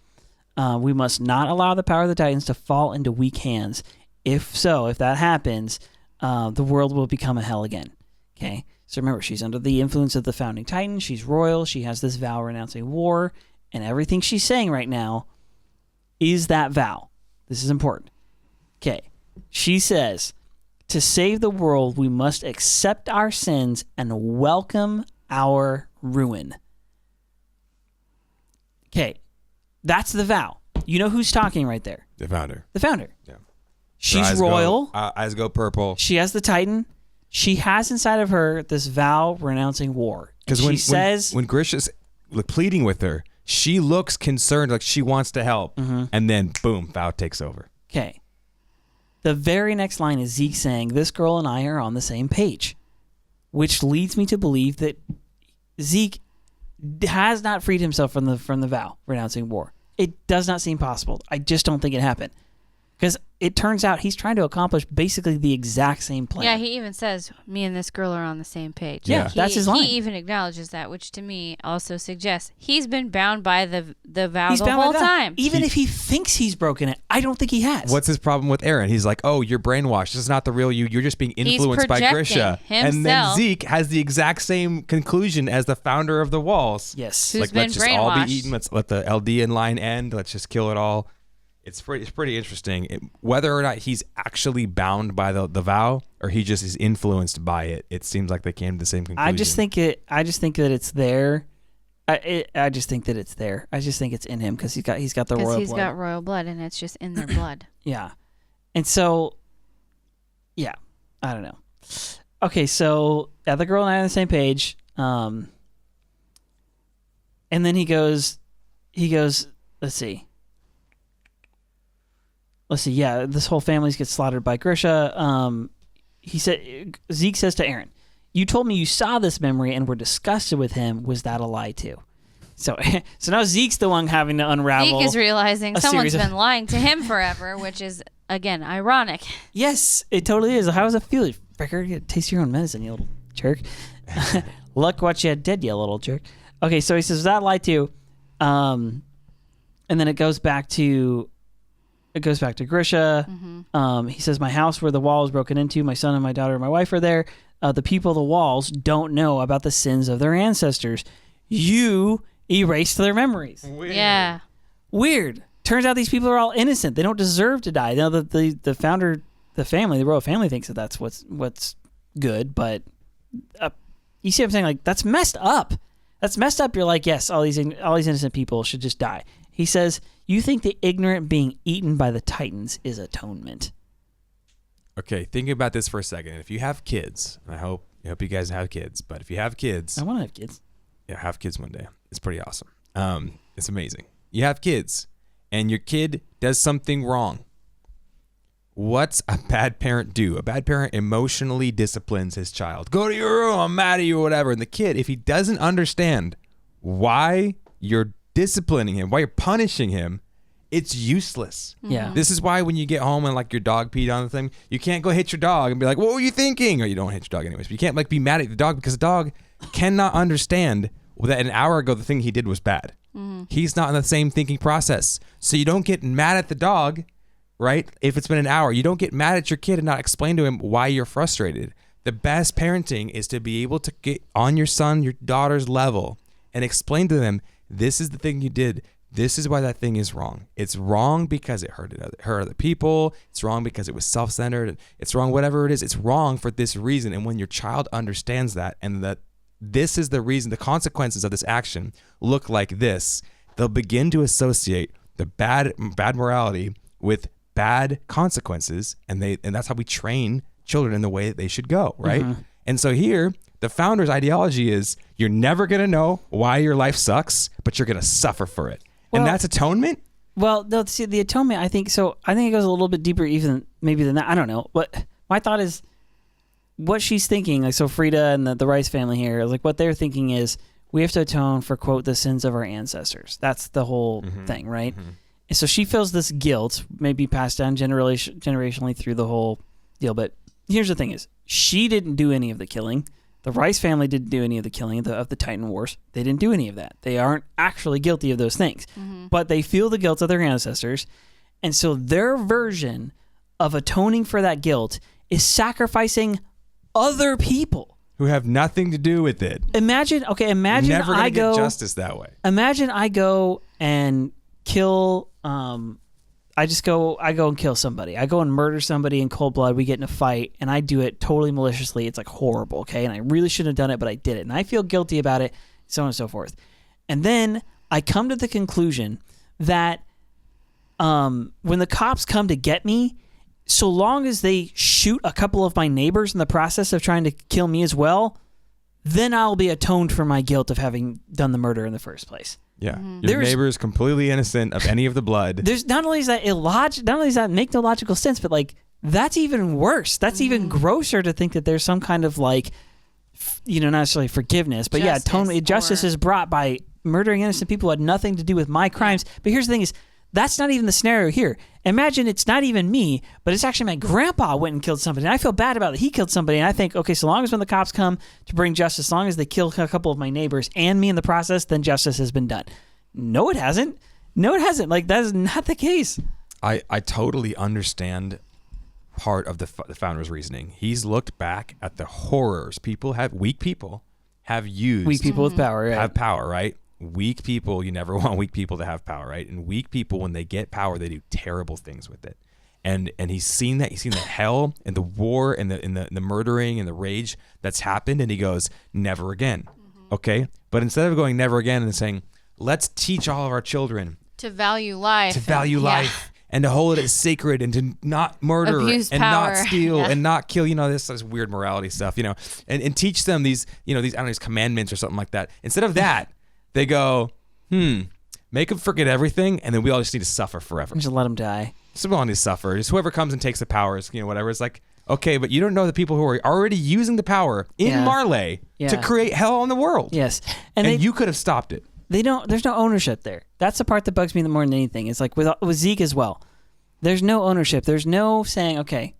We must not allow the power of the Titans to fall into weak hands. If that happens, the world will become a hell again. Okay? So remember, she's under the influence of the founding Titan. She's royal. She has this vow renouncing war. And everything she's saying right now is that vow. This is important. Okay. She says, to save the world, we must accept our sins and welcome our ruin. Okay. That's the vow. You know who's talking right there? The founder. The founder. Yeah. She's royal. Eyes go purple. She has the Titan. She has inside of her this vow renouncing war. Because when Grisha's pleading with her, she looks concerned, like she wants to help. Mm-hmm. And then, boom, vow takes over. Okay. The very next line is Zeke saying, this girl and I are on the same page. Which leads me to believe that Zeke has not freed himself from the vow renouncing war. It does not seem possible. I just don't think it happened. Because it turns out he's trying to accomplish basically the exact same plan. Yeah, he even says, me and this girl are on the same page. Yeah, that's his line. He even acknowledges that, which to me also suggests he's been bound by the vow the whole time. Even if he thinks he's broken it, I don't think he has. What's his problem with Eren? He's like, oh, you're brainwashed. This is not the real you. You're just being influenced by Grisha. Himself. And then Zeke has the exact same conclusion as the founder of the walls. Yes. Who's been let's just all brainwashed. be eaten. Let's let the Eldian line end. Let's just kill it all. It's pretty interesting. Whether or not he's actually bound by the vow or he just is influenced by it, it seems like they came to the same conclusion. I just think that it's there. I just think that it's there. I just think it's in him because he's got the royal blood. Because he's got royal blood and it's just in their blood. Yeah. And so, yeah, I don't know. Okay, so the girl and I are on the same page. And then he goes, let's see. Yeah, this whole family gets slaughtered by Grisha. Zeke says to Eren, you told me you saw this memory and were disgusted with him. Was that a lie too? So now Zeke's the one having to unravel. Zeke is realizing someone's been lying to him forever, which is, again, ironic. Yes, it totally is. How does it feel? Fricker, you taste your own medicine, you little jerk. Look what you did, you little jerk. Okay, so he says, was that a lie too? And then it goes back to Grisha. Mm-hmm. He says, my house where the wall was broken into, my son and my daughter and my wife are there. The people of the walls don't know about the sins of their ancestors. You erased their memories. Weird. Yeah. Weird. Turns out these people are all innocent. They don't deserve to die. Now, the founder, the royal family thinks that that's what's good, but you see what I'm saying? Like, that's messed up. That's messed up. You're like, yes, all these innocent people should just die. He says, you think the ignorant being eaten by the Titans is atonement. Okay, thinking about this for a second. If you have kids, and I hope you guys have kids, but if you have kids... I want to have kids. Yeah, have kids one day. It's pretty awesome. It's amazing. You have kids, and your kid does something wrong. What's a bad parent do? A bad parent emotionally disciplines his child. Go to your room, I'm mad at you, or whatever. And the kid, if he doesn't understand why you're disciplining him, why you're punishing him, It's useless. Yeah. This is why when you get home and like your dog peed on the thing, you can't go hit your dog and be like, what were you thinking? Or you don't hit your dog anyways. But you can't like be mad at the dog because the dog cannot understand that an hour ago the thing he did was bad. He's not in the same thinking process. So you don't get mad at the dog, right? If it's been an hour, you don't get mad at your kid and not explain to him why you're frustrated. The best parenting is to be able to get on your son, your daughter's level and explain to them, this is the thing you did. This is why that thing is wrong. It's wrong because it hurt other people. It's wrong because it was self-centered. It's wrong, whatever it is. It's wrong for this reason. And when your child understands that and that this is the reason, the consequences of this action look like this, they'll begin to associate the bad morality with bad consequences. And that's how we train children in the way that they should go, right? And so here, the founder's ideology is you're never going to know why your life sucks, but you're going to suffer for it. Well, and that's atonement? Well, no, see, the atonement, I think it goes a little bit deeper even maybe than that. I don't know. But my thought is what she's thinking, like, so Frida and the Rice family here, like what they're thinking is we have to atone for, quote, the sins of our ancestors. That's the whole thing, right? And so she feels this guilt, maybe passed down generationally through the whole deal. But here's the thing is she didn't do any of the killing. The Rice family didn't do any of the killing of the Titan Wars. They didn't do any of that. They aren't actually guilty of those things. But they feel the guilt of their ancestors. And so their version of atoning for that guilt is sacrificing other people. Who have nothing to do with it. Imagine never I go... get justice that way. Imagine I go and kill... I go and kill somebody. I go and murder somebody in cold blood. We get in a fight, and I do it totally maliciously. It's like horrible, okay? And I really shouldn't have done it, but I did it. And I feel guilty about it, so on and so forth. And then I come to the conclusion that when the cops come to get me, so long as they shoot a couple of my neighbors in the process of trying to kill me as well, then I'll be atoned for my guilt of having done the murder in the first place. Yeah, your neighbor is completely innocent of any of the blood. There's not only is that illogical, not only does that make no logical sense, but like that's even worse. That's even grosser to think that there's some kind of like, not necessarily forgiveness, but justice is brought by murdering innocent people who had nothing to do with my crimes. But here's the thing: is that's not even the scenario here. Imagine it's not even me, but it's actually my grandpa went and killed somebody, and I feel bad about it. He killed somebody, and I think, okay, so long as when the cops come to bring justice, as long as they kill a couple of my neighbors and me in the process, then justice has been done. No, it hasn't. Like, that is not the case. I totally understand part of the founder's reasoning. He's looked back at the horrors weak people have used. Weak people with power, right? Have power, right? Weak people, you never want weak people to have power, right? And weak people, when they get power, they do terrible things with it. And he's seen that. He's seen the hell and the war and the murdering and the rage that's happened. And he goes, never again. Okay? But instead of going never again and saying, let's teach all of our children to value life. And to hold it as sacred and to not murder abuse and power. not steal and not kill, this weird morality stuff, and teach them these, these commandments or something like that. Instead of that, they go, make them forget everything, and then we all just need to suffer forever. Just let them die. So we all need to suffer. Just whoever comes and takes the powers, whatever. It's like, okay, but you don't know the people who are already using the power in Marley to create hell in the world. Yes. And you could have stopped it. There's no ownership there. That's the part that bugs me more than anything. It's like with Zeke as well. There's no ownership. There's no saying, okay,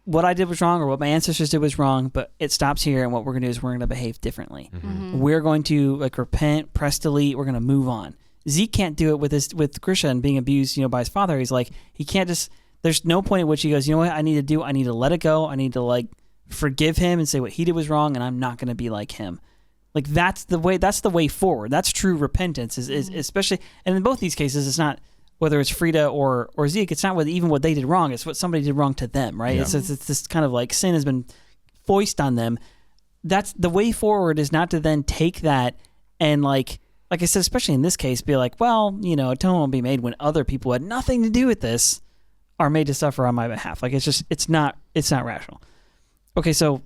what I did was wrong or what my ancestors did was wrong, but it stops here, and what we're going to do is we're going to behave differently. We're going to repent, press delete, we're going to move on. Zeke can't do it with Grisha and being abused, by his father. He's like, he can't just, there's no point at which he goes, you know what I need to do? I need to let it go. I need to forgive him and say what he did was wrong, and I'm not going to be like him. Like that's the way forward. That's true repentance is especially, and in both these cases, it's not whether it's Frida or Zeke, it's not even what they did wrong. It's what somebody did wrong to them, right? Yeah. It's this kind of sin has been foisted on them. That's the way forward, is not to then take that and like I said, especially in this case, be like, well, atonement will be made when other people who had nothing to do with this are made to suffer on my behalf. Like it's not rational. Okay, so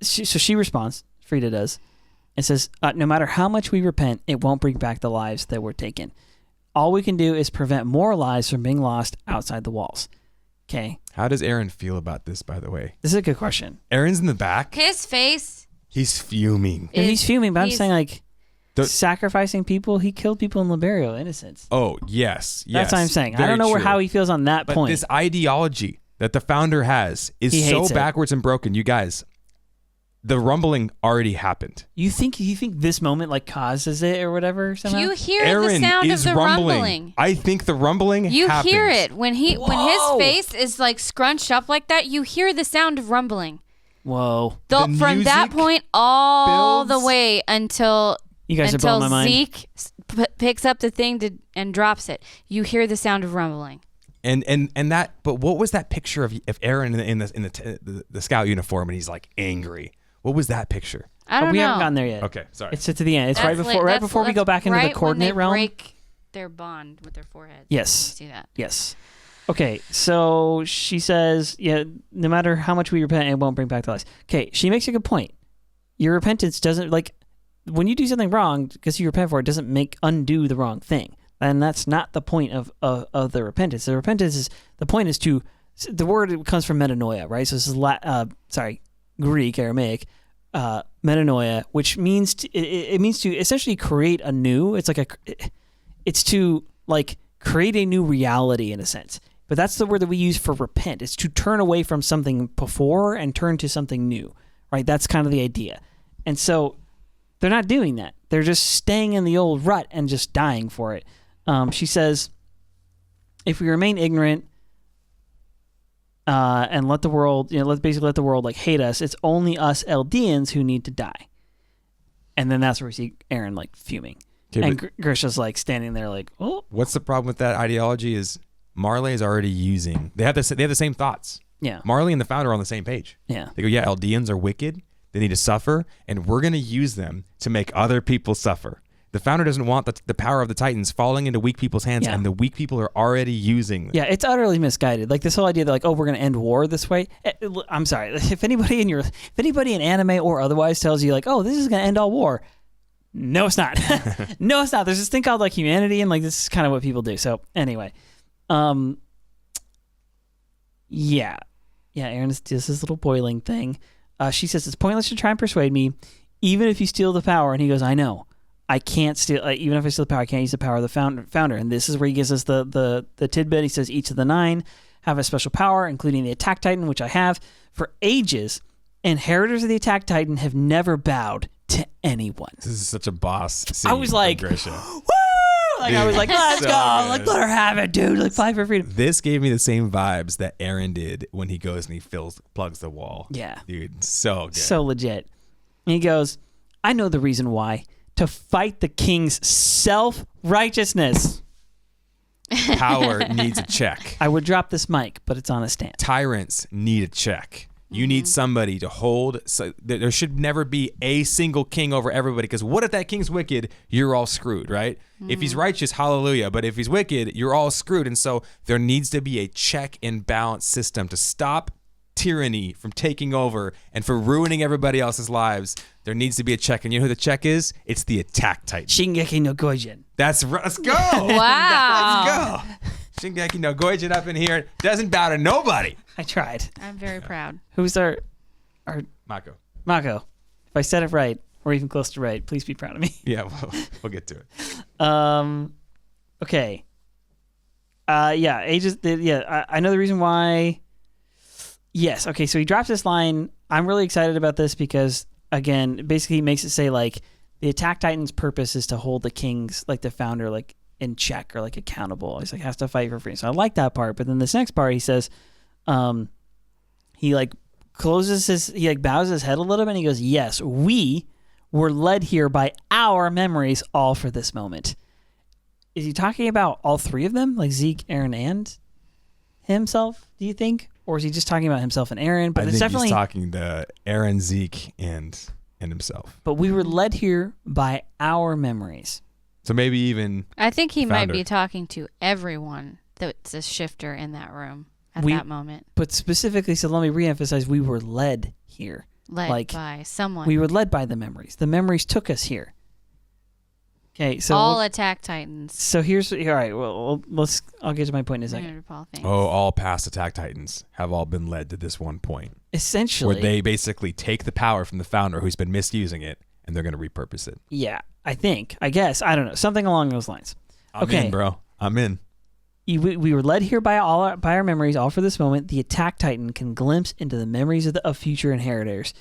she responds, Frida does, and says, no matter how much we repent, it won't bring back the lives that were taken. All we can do is prevent more lives from being lost outside the walls. Okay. How does Eren feel about this, by the way? This is a good question. Eren's in the back. His face. He's fuming. He's fuming, but I'm saying sacrificing people. He killed people in Liberio, innocence. Oh, yes. That's what I'm saying. I don't know how he feels on that point. But this ideology that the founder has is so backwards and broken. You guys, the rumbling already happened. You think this moment like causes it or whatever somehow? You hear the sound of the rumbling. I think the rumbling happens. Hear it when his face is like scrunched up like that. You hear the sound of rumbling. Whoa! From that point all the way until you guys are blowing my mind. Zeke picks up the thing and drops it. You hear the sound of rumbling. And that. But what was that picture of Eren in the scout uniform and he's like angry? What was that picture? I don't know. We haven't gotten there yet. Okay, sorry. It's to the end. It's right before we go back into the coordinate realm. Break their bond with their foreheads. Yes. You see that? Yes. Okay, so she says, no matter how much we repent, it won't bring back the lives. Okay, she makes a good point. Your repentance doesn't, when you do something wrong, because you repent for it, doesn't undo the wrong thing. And that's not the point of the repentance. The repentance the point is to, the word comes from metanoia, right? So this is Greek, Aramaic, metanoia, which means it means to essentially create anew. It's to create a new reality in a sense. But that's the word that we use for repent. It's to turn away from something before and turn to something new, right? That's kind of the idea. And so they're not doing that. They're just staying in the old rut and just dying for it. She says, if we remain ignorant, and let the world, let the world hate us. It's only us Eldians who need to die. And then that's where we see Eren fuming, and Grisha's standing there oh. What's the problem with that ideology? Is Marley is already using. They have the same thoughts. Yeah. Marley and the founder are on the same page. Yeah. They go, Eldians are wicked. They need to suffer, and we're going to use them to make other people suffer. The founder doesn't want the power of the Titans falling into weak people's hands, and the weak people are already using them. Yeah, it's utterly misguided. This whole idea that we're going to end war this way. I'm sorry. If anybody in anime or otherwise tells you this is going to end all war, no, it's not. No, it's not. There's this thing called humanity, and this is kind of what people do. So anyway, Eren does this little boiling thing. She says it's pointless to try and persuade me, even if you steal the power. And he goes, I know. I can't steal, even if I steal the power, I can't use the power of the founder. And this is where he gives us the tidbit. He says each of the 9 have a special power, including the Attack Titan, which I have. For ages, inheritors of the Attack Titan have never bowed to anyone. This is such a boss scene. I was like, woo! Dude, I was like, let's go. Let her have it, dude. Fight for freedom. This gave me the same vibes that Eren did when he goes and he plugs the wall. Yeah. Dude, so good. So legit. And he goes, I know the reason why. To fight the king's self-righteousness. Power needs a check. I would drop this mic, but it's on a stand. Tyrants need a check. You need somebody to hold. So there should never be a single king over everybody, because what if that king's wicked? You're all screwed, right? If he's righteous, hallelujah. But if he's wicked, you're all screwed. And so there needs to be a check and balance system to stop tyranny from taking over and for ruining everybody else's lives. There needs to be a check, and you know who the check is? It's the Attack Titan. Shingeki no Goijin. Let's go. Wow. Let's go. Shingeki no Goijin up in here doesn't bow to nobody. I tried. I'm very proud. Who's our Mako? If I said it right, or even close to right, please be proud of me. Yeah, we'll get to it. Okay. I know the reason why. Yes. Okay. So he drops this line. I'm really excited about this because, again, basically he makes it say the Attack Titan's purpose is to hold the kings, the founder, in check or accountable. He's has to fight for freedom. So I like that part. But then this next part, he says, he closes he bows his head a little bit and he goes, yes, we were led here by our memories, all for this moment. Is he talking about all 3 of them, Zeke, Eren, and himself, do you think? Or is he just talking about himself and Eren? But he's talking to Eren, Zeke, and himself. But we were led here by our memories. So maybe even I think he might be talking to everyone that's a shifter in that room at that moment. But specifically, so let me reemphasize, we were led here. Led by someone. We were led by the memories. The memories took us here. Okay, so all Attack Titans. So here's all right. Well, I'll get to my point in a second. All past Attack Titans have all been led to this one point, essentially, where they basically take the power from the founder who's been misusing it, and they're going to repurpose it. Yeah, I guess. I don't know. Something along those lines. I'm in, bro. I'm in. We were led here by our memories, all for this moment. The attack titan can glimpse into the memories of future inheritors.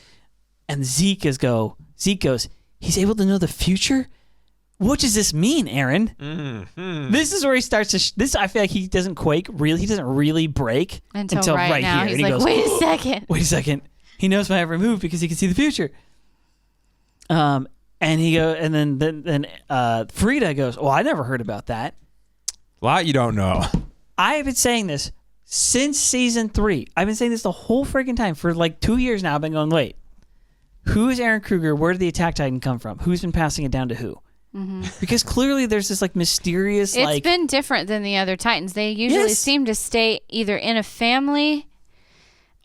And Zeke goes, he's able to know the future? What does this mean, Eren? Mm-hmm. This is where he starts to... I feel like he doesn't quake. He doesn't really break until right now. Here. He's like, goes, wait a second. Wait a second. He knows my every move because he can see the future. And then Frida goes, well, I never heard about that. A lot you don't know. I have been saying this since season 3. I've been saying this the whole freaking time. For like 2 years now, I've been going, wait, who is Eren Kruger? Where did the attack titan come from? Who's been passing it down to who? Mm-hmm. Because clearly there's this like mysterious... It's been different than the other titans. They usually seem to stay either in a family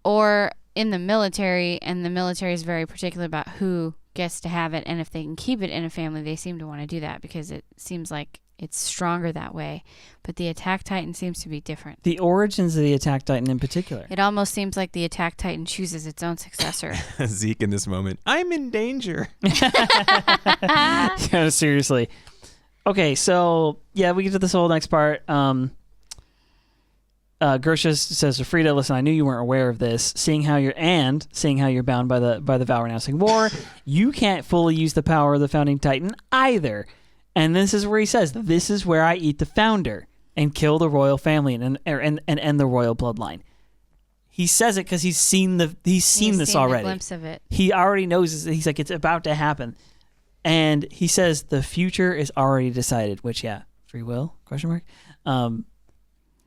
or in the military, and the military is very particular about who gets to have it, and if they can keep it in a family, they seem to want to do that because it seems like it's stronger that way. But the attack titan seems to be different. The origins of the attack titan in particular. It almost seems like the attack titan chooses its own successor. Zeke in this moment, I'm in danger. Yeah, seriously. Okay, so yeah, we get to this whole next part. Grisha says to Frida, listen, I knew you weren't aware of this. Seeing how you're bound by the vow renouncing war, you can't fully use the power of the founding titan either. And this is where he says, this is where I eat the founder and kill the royal family and end the royal bloodline. He says it because he's seen this already. A glimpse of it. He already knows this. He's like, it's about to happen. And he says the future is already decided, which, yeah, free will, ?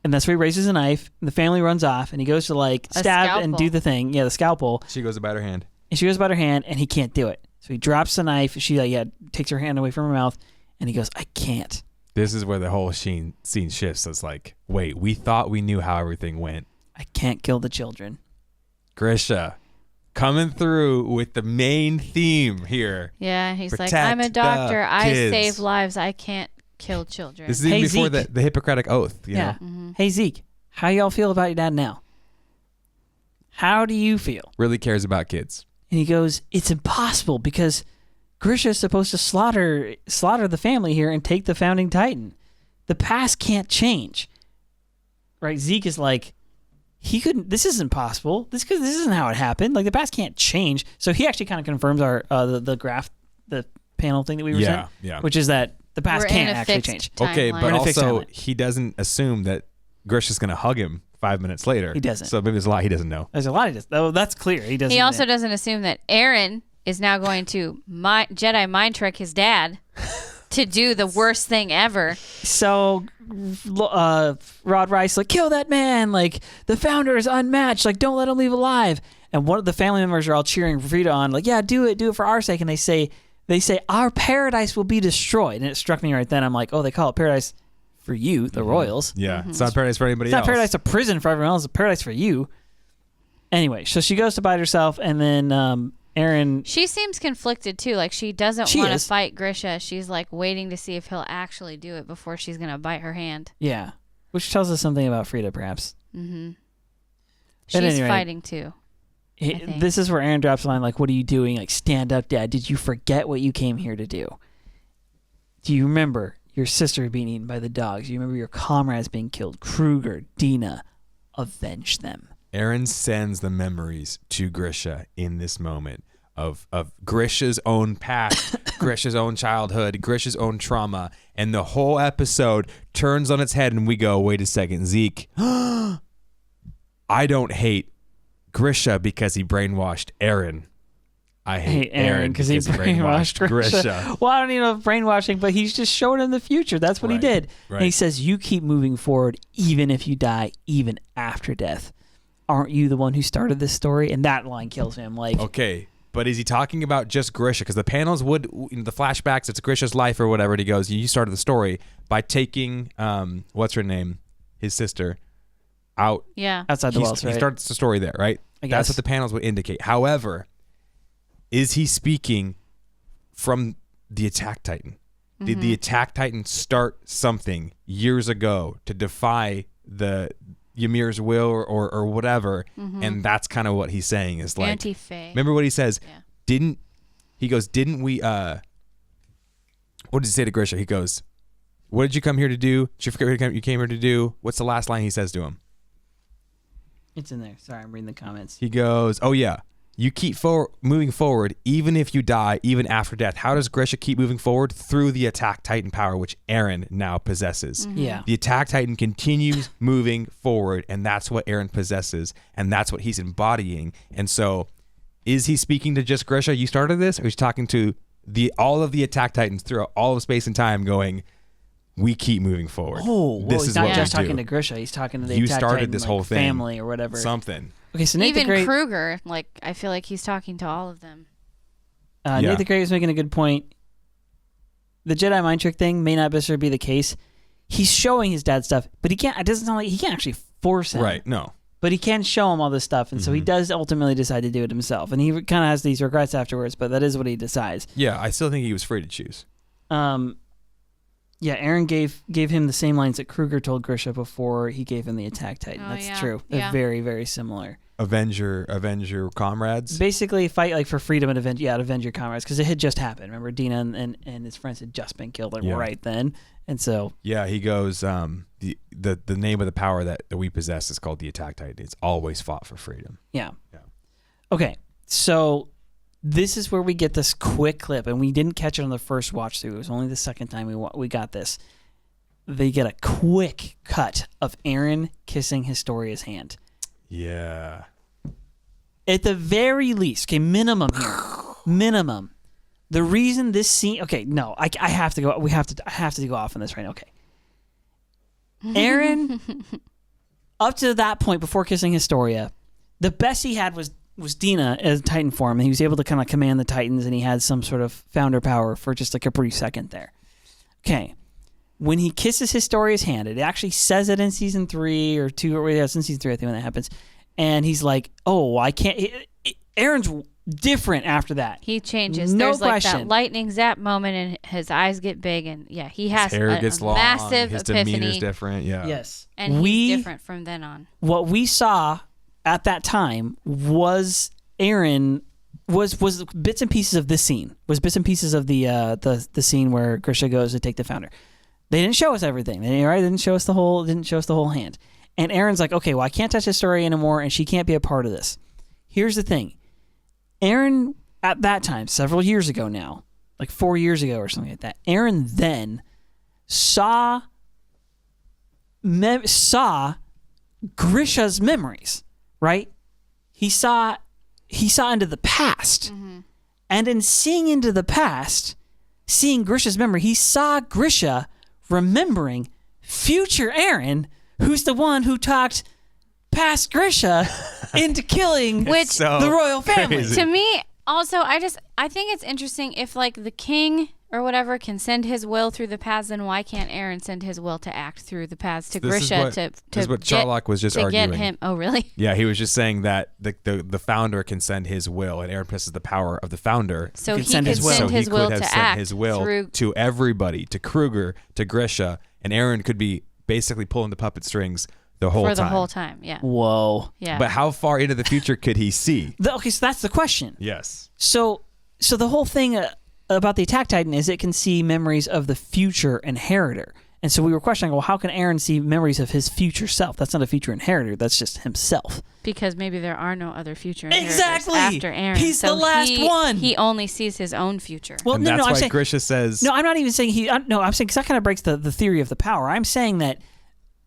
And that's where he raises a knife, and the family runs off, and he goes to like stab and do the thing. Yeah, the scalpel. She goes to bite her hand. And she goes about her hand, and he can't do it. So he drops the knife. She takes her hand away from her mouth, and he goes, I can't. This is where the whole scene shifts. It's like, wait, we thought we knew how everything went. I can't kill the children. Grisha coming through with the main theme here. Yeah, he's like, I'm a doctor. I save lives. I can't kill children. This is even before the Hippocratic Oath. You know? Mm-hmm. Hey, Zeke, how y'all feel about your dad now? How do you feel? Really cares about kids. And he goes, it's impossible because Grisha is supposed to slaughter the family here and take the founding titan. The past can't change. Right? Zeke is like, he couldn't. This isn't possible. This isn't how it happened. Like the past can't change. So he actually kind of confirms our the graph, the panel thing that we were saying, which is that the past can't actually change. Okay, but also he doesn't assume that Grisha's going to hug him 5 minutes later. He doesn't. So maybe there's a lot he doesn't know. There's a lot he doesn't. Oh, that's clear. He doesn't. He also doesn't assume that Eren is now going to Jedi mind trick his dad to do the worst thing ever. So Rod Rice like, kill that man. Like the founder is unmatched. Like don't let him leave alive. And one of the family members are all cheering Frida on. Like, yeah, do it for our sake. And they say our paradise will be destroyed. And it struck me right then. I'm like, oh, they call it paradise for you, the royals. Yeah, it's not paradise for anybody else. It's not paradise, a prison for everyone else. It's a paradise for you. Anyway, so she goes to bite herself, and then Eren... She seems conflicted, too. Like, she doesn't want to fight Grisha. She's, like, waiting to see if he'll actually do it before she's going to bite her hand. Yeah, which tells us something about Frida, perhaps. Mm-hmm. She's fighting, too. This is where Eren drops the line, like, what are you doing? Like, stand up, Dad. Did you forget what you came here to do? Do you remember your sister being eaten by the dogs? Do you remember your comrades being killed? Kruger, Dina, avenge them. Eren sends the memories to Grisha in this moment of Grisha's own past, Grisha's own childhood, Grisha's own trauma, and the whole episode turns on its head and we go, wait a second, Zeke, I don't hate Grisha because he brainwashed Eren. I hate Eren because he brainwashed Grisha. Well, I don't even know if brainwashing, but he's just showing him the future. That's what he did. Right. And he says, you keep moving forward even if you die, even after death. Aren't you the one who started this story? And that line kills him. Like, okay, but is he talking about just Grisha? Because the panels would, the flashbacks, it's Grisha's life or whatever. And he goes, you started the story by taking, what's her name? His sister out. Yeah. Outside the walls, right? He starts the story there, right? That's what the panels would indicate. However, is he speaking from the attack titan? Mm-hmm. Did the attack titan start something years ago to defy the Ymir's will or whatever? Mm-hmm. And that's kind of what he's saying is like, Anti-Fae. remember what he says? Yeah. he goes, didn't we, what did he say to Grisha? He goes, what did you come here to do? Did you forget what you came here to do? What's the last line he says to him? It's in there. Sorry, I'm reading the comments. He goes, oh yeah, you keep moving forward even if you die, even after death. How does Grisha keep moving forward? Through the Attack Titan power, which Eren now possesses. Mm-hmm. Yeah. The Attack Titan continues moving forward, and that's what Eren possesses, and that's what he's embodying. And so, is he speaking to just Grisha? You started this, or is he talking to all of the Attack Titans throughout all of space and time, going, we keep moving forward. Oh, this is he's not what just we talking do. to Grisha. He's talking to the You Attack started Titan, this like, whole thing. family or whatever. Something. Okay, so Nate Even the Great, Kruger, like, I feel like he's talking to all of them. Nate the Great was making a good point. The Jedi mind trick thing may not necessarily be the case. He's showing his dad stuff, but he can't. It doesn't sound like he can't actually force him. Right, no. But he can show him all this stuff, and so he does ultimately decide to do it himself. And he kind of has these regrets afterwards, but that is what he decides. Yeah, I still think he was free to choose. Yeah, Eren gave him the same lines that Kruger told Grisha before he gave him the Attack Titan. That's true. They're very, very similar. Avenger comrades. Basically, fight like for freedom and avenge your comrades, because it had just happened. Remember, Dina and his friends had just been killed right then, and so yeah, he goes. The name of the power that we possess is called the Attack Titan. It's always fought for freedom. Yeah. Okay, so this is where we get this quick clip, and we didn't catch it on the first watch through. It was only the second time we got this. They get a quick cut of Eren kissing Historia's hand. Yeah. At the very least, okay, minimum here, minimum. The reason this scene, okay, no, I have to go. I have to go off on this right now. Okay, Eren, up to that point before kissing Historia, the best he had was Dina as Titan form, and he was able to kind of command the Titans, and he had some sort of founder power for just like a brief second there. Okay. When he kisses Historia's hand, it actually says it in season 3 or 2, or it's in season 3, I think, when that happens. And he's like, oh, I can't. Aaron's different after that. He changes. No There's question. Like that lightning zap moment, and his eyes get big, and he has his hair gets long, massive his epiphany. demeanor's different. Yeah. Yes. And he's different from then on. What we saw at that time was Eren was bits and pieces of this scene. Was bits and pieces of the scene where Grisha goes to take the founder. They didn't show us everything. They didn't show us the whole hand. And Eren's like, okay, well, I can't touch Historia anymore, and she can't be a part of this. Here's the thing. Eren, at that time, several years ago now, like 4 years ago or something like that, Eren then saw Grisha's memories, right? He saw into the past. Mm-hmm. And in seeing into the past, seeing Grisha's memory, he saw Grisha remembering future Eren, who's the one who talked past Grisha into killing the royal family. Crazy. To me, also, I think it's interesting if, like, the king or whatever can send his will through the paths, then why can't Eren send his will to act through the paths to Grisha This is what Sherlock was just arguing. Get him. Oh, really? Yeah, he was just saying that the founder can send his will, and Eren possesses the power of the founder. So he could send his will. send his will to to sent act his will through to everybody, to Kruger, to Grisha, and Eren could be basically pulling the puppet strings the whole time. For the whole time, yeah. Whoa. Yeah. But how far into the future could he see? Okay, so that's the question. Yes. So the whole thing about the Attack Titan is it can see memories of the future inheritor. And so we were questioning, well, how can Eren see memories of his future self? That's not a future inheritor. That's just himself. Because maybe there are no other future inheritors exactly after Eren. He's the last one. He only sees his own future. Well, and no, that's I'm why saying, Grisha says... No, I'm not even saying I'm saying, because that kind of breaks the theory of the power. I'm saying that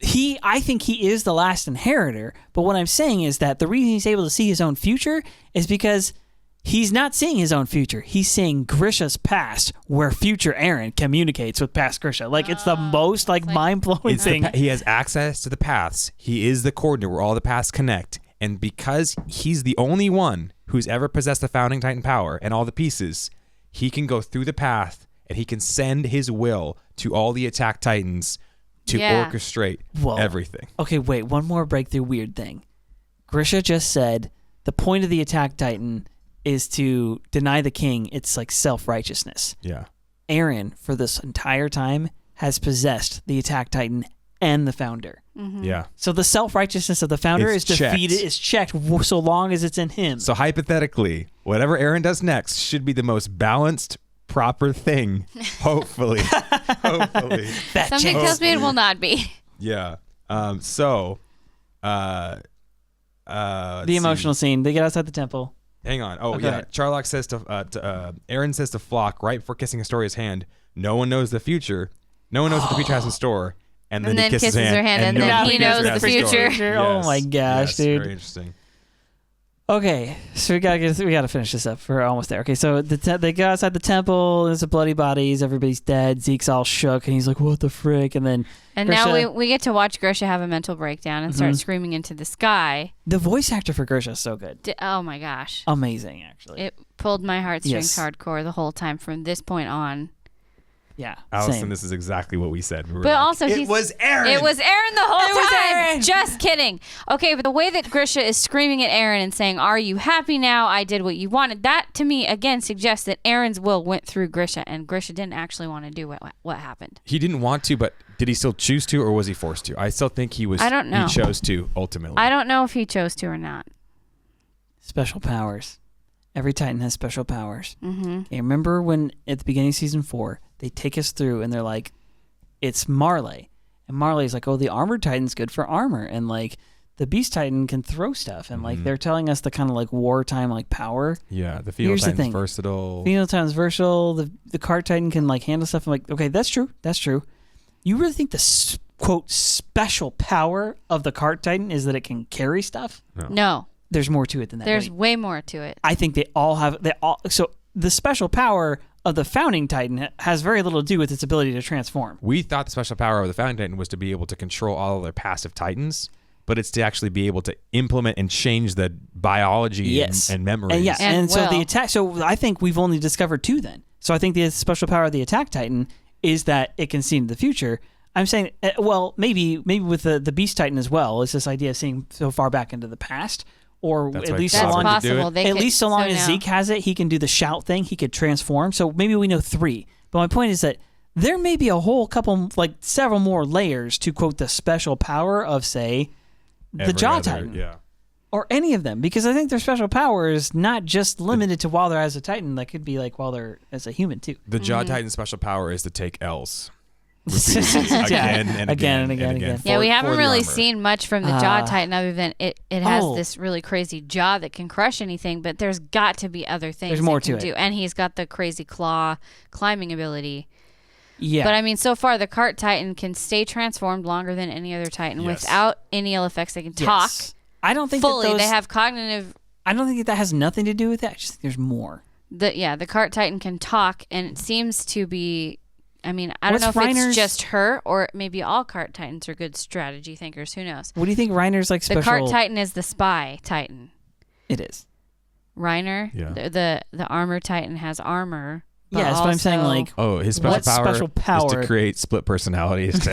I think he is the last inheritor, but what I'm saying is that the reason he's able to see his own future is because he's not seeing his own future. He's seeing Grisha's past, where future Eren communicates with past Grisha. Like, it's the most mind-blowing thing. He has access to the paths. He is the coordinate where all the paths connect. And because he's the only one who's ever possessed the founding Titan power and all the pieces, he can go through the path and he can send his will to all the Attack Titans to orchestrate everything. Okay, wait, one more breakthrough weird thing. Grisha just said the point of the Attack Titan is to deny the king its like self-righteousness. Yeah. Eren, for this entire time, has possessed the Attack Titan and the founder. Yeah. So the self-righteousness of the founder It's is defeated, is checked so long as it's in him. So hypothetically, whatever Eren does next should be the most balanced, proper thing. Hopefully. Hopefully. Something tells me it will not be. Yeah. The emotional scene. They get outside the temple. Hang on. Oh, yeah. Charlock says to Eren says to Flock right before kissing Astoria's hand, no one knows the future. No one knows what the future has in store. And then he kisses her hand. And then he knows the future. Yes. Oh my gosh, dude. Very interesting. Okay, so we gotta finish this up. We're almost there. Okay, so they go outside the temple. There's a bloody bodies. Everybody's dead. Zeke's all shook, and he's like, "What the frick?" And then Grisha, now we get to watch Grisha have a mental breakdown and start screaming into the sky. The voice actor for Grisha is so good. Oh my gosh, amazing! Actually, it pulled my heartstrings hardcore the whole time from this point on. Yeah, Allison, same. this is exactly what we said. But also, it was Eren. It was Eren the whole time. Eren. Just kidding. Okay, but the way that Grisha is screaming at Eren and saying, "Are you happy now? I did what you wanted." That to me again suggests that Eren's will went through Grisha, and Grisha didn't actually want to do what happened. He didn't want to, but did he still choose to, or was he forced to? I still think he was. I don't know. He chose to ultimately. I don't know if he chose to or not. Special powers. Every Titan has special powers. Mm-hmm. Okay, remember when at the beginning of season 4, they take us through and they're like, it's Marley. And Marley's like, oh, the armored Titan's good for armor. And like the Beast Titan can throw stuff. And like they're telling us the kind of like wartime like power. Yeah, the Female Titan's versatile. Female Titan's versatile. The Cart Titan can like handle stuff. I'm like, okay, that's true. That's true. You really think the quote special power of the Cart Titan is that it can carry stuff? No. There's more to it than that. There's way more to it. I think so the special power of the Founding Titan has very little to do with its ability to transform. We thought the special power of the Founding Titan was to be able to control all of their passive Titans, but it's to actually be able to implement and change the biology and memories. And so the attack. So I think we've only discovered 2 then. So I think the special power of the Attack Titan is that it can see into the future. I'm saying, well, maybe with the Beast Titan as well. It's this idea of seeing so far back into the past. Or that's at least so long, possible. At least so long as Zeke has it, he can do the shout thing. He could transform. So maybe we know 3. But my point is that there may be a whole couple, like several more layers to quote the special power of, say, the Jaw Titan, or any of them, because I think their special power is not just limited to while they're as a Titan. That could be like while they're as a human too. The Jaw Titan's special power is to take L's. again and again. Yeah, we haven't really seen much from the Jaw Titan other than it has this really crazy jaw that can crush anything, but there's got to be other things there's more it can to do. it. And he's got the crazy claw climbing ability. Yeah. But I mean, so far the Cart Titan can stay transformed longer than any other Titan without any ill effects. They can talk. I don't think fully. That they have cognitive. I don't think that has nothing to do with that. I just think there's more. The Cart Titan can talk, and it seems to be. I mean, I don't know if it's just her or maybe all Cart Titans are good strategy thinkers. Who knows? What do you think Reiner's like special? The Cart Titan is the spy Titan. It is. Reiner, the armor Titan has armor. Yeah, that's what I'm saying. Like, his special power is to create split personalities.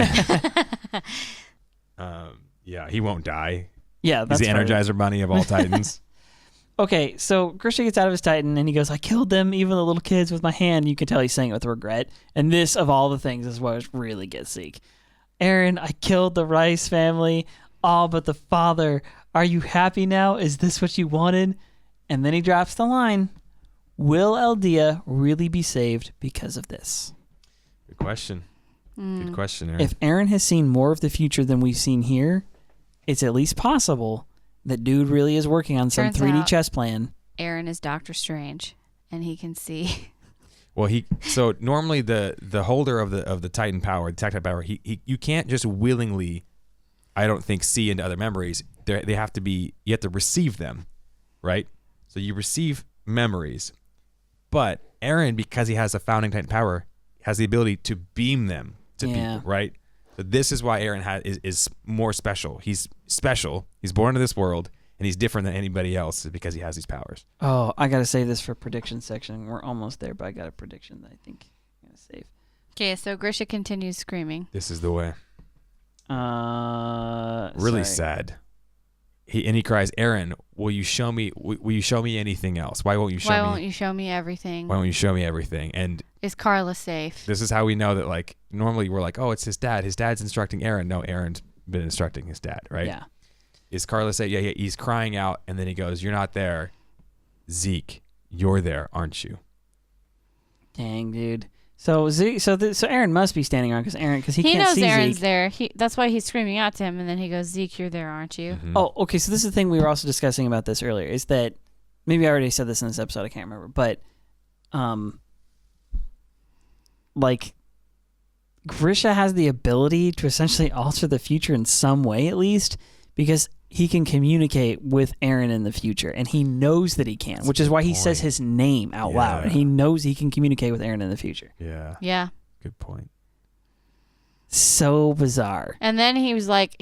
He won't die. Yeah, that's he's the Energizer Bunny of all Titans. Okay, so Grisha gets out of his Titan and he goes, I killed them, even the little kids, with my hand. You can tell he's saying it with regret. And this, of all the things, is what really gets Zeke. Eren, I killed the Rice family, all but the father. Are you happy now? Is this what you wanted? And then he drops the line, will Eldia really be saved because of this? Good question. Good question, Eren. If Eren has seen more of the future than we've seen here, it's at least possible that dude really is working on some 3D chess plan. Eren is Doctor Strange, and he can see. Well, so normally the holder of the Titan power, the tactile power, you can't just willingly, I don't think, see into other memories. They have to be. You have to receive them, right? So you receive memories, but Eren, because he has the founding Titan power, has the ability to beam them to people, right? So this is why Eren is more special. He's special. He's born into this world, and he's different than anybody else because he has these powers. Oh, I got to save this for prediction section. We're almost there, but I got a prediction that I think I'm going to save. Okay, so Grisha continues screaming. This is the way. Really sad. he cries, Eren, will you show me anything else? Why won't you show me? Why won't you show me everything? Why won't you show me everything? And is Carla safe? this is how we know that, like, normally we're like, oh, it's his dad. His dad's instructing Eren. No, Eren's been instructing his dad, right? Yeah. Is Carla safe? Yeah. He's crying out, and then he goes, you're not there. Zeke, you're there, aren't you? Dang, dude. So Eren must be standing around because he can't see knows Eren's Zeke. there. That's why he's screaming out to him, and then he goes, Zeke, you're there, aren't you? Mm-hmm. Oh, okay. So this is the thing we were also discussing about this earlier. Is that maybe I already said this in this episode? I can't remember, but like Grisha has the ability to essentially alter the future in some way, at least, because he can communicate with Eren in the future, and he knows that he can, which is why he says his name out loud, and he knows he can communicate with Eren in the future. Yeah. Yeah. Good point. So bizarre. And then he was like,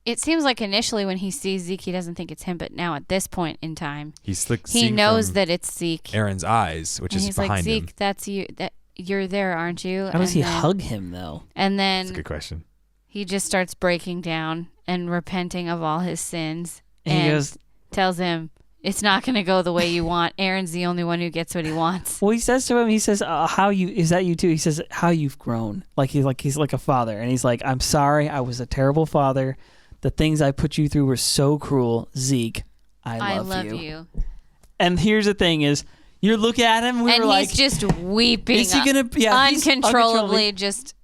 it seems like initially when he sees Zeke, he doesn't think it's him, but now at this point in time, he knows that it's Zeke. Eren's eyes, which and is he's behind like, Zeke, him. that's you. You're there, aren't you? How does he hug him, though? And then That's a good question. he just starts breaking down and repenting of all his sins. And he goes, tells him, it's not going to go the way you want. Eren's the only one who gets what he wants. well, he says to him, he says, is that you too? He says, how you've grown. He's like a father. And he's like, I'm sorry. I was a terrible father. The things I put you through were so cruel. Zeke, I love you. And here's the thing is, you look at him, and he's just weeping. Is he gonna? Yeah, uncontrollably, just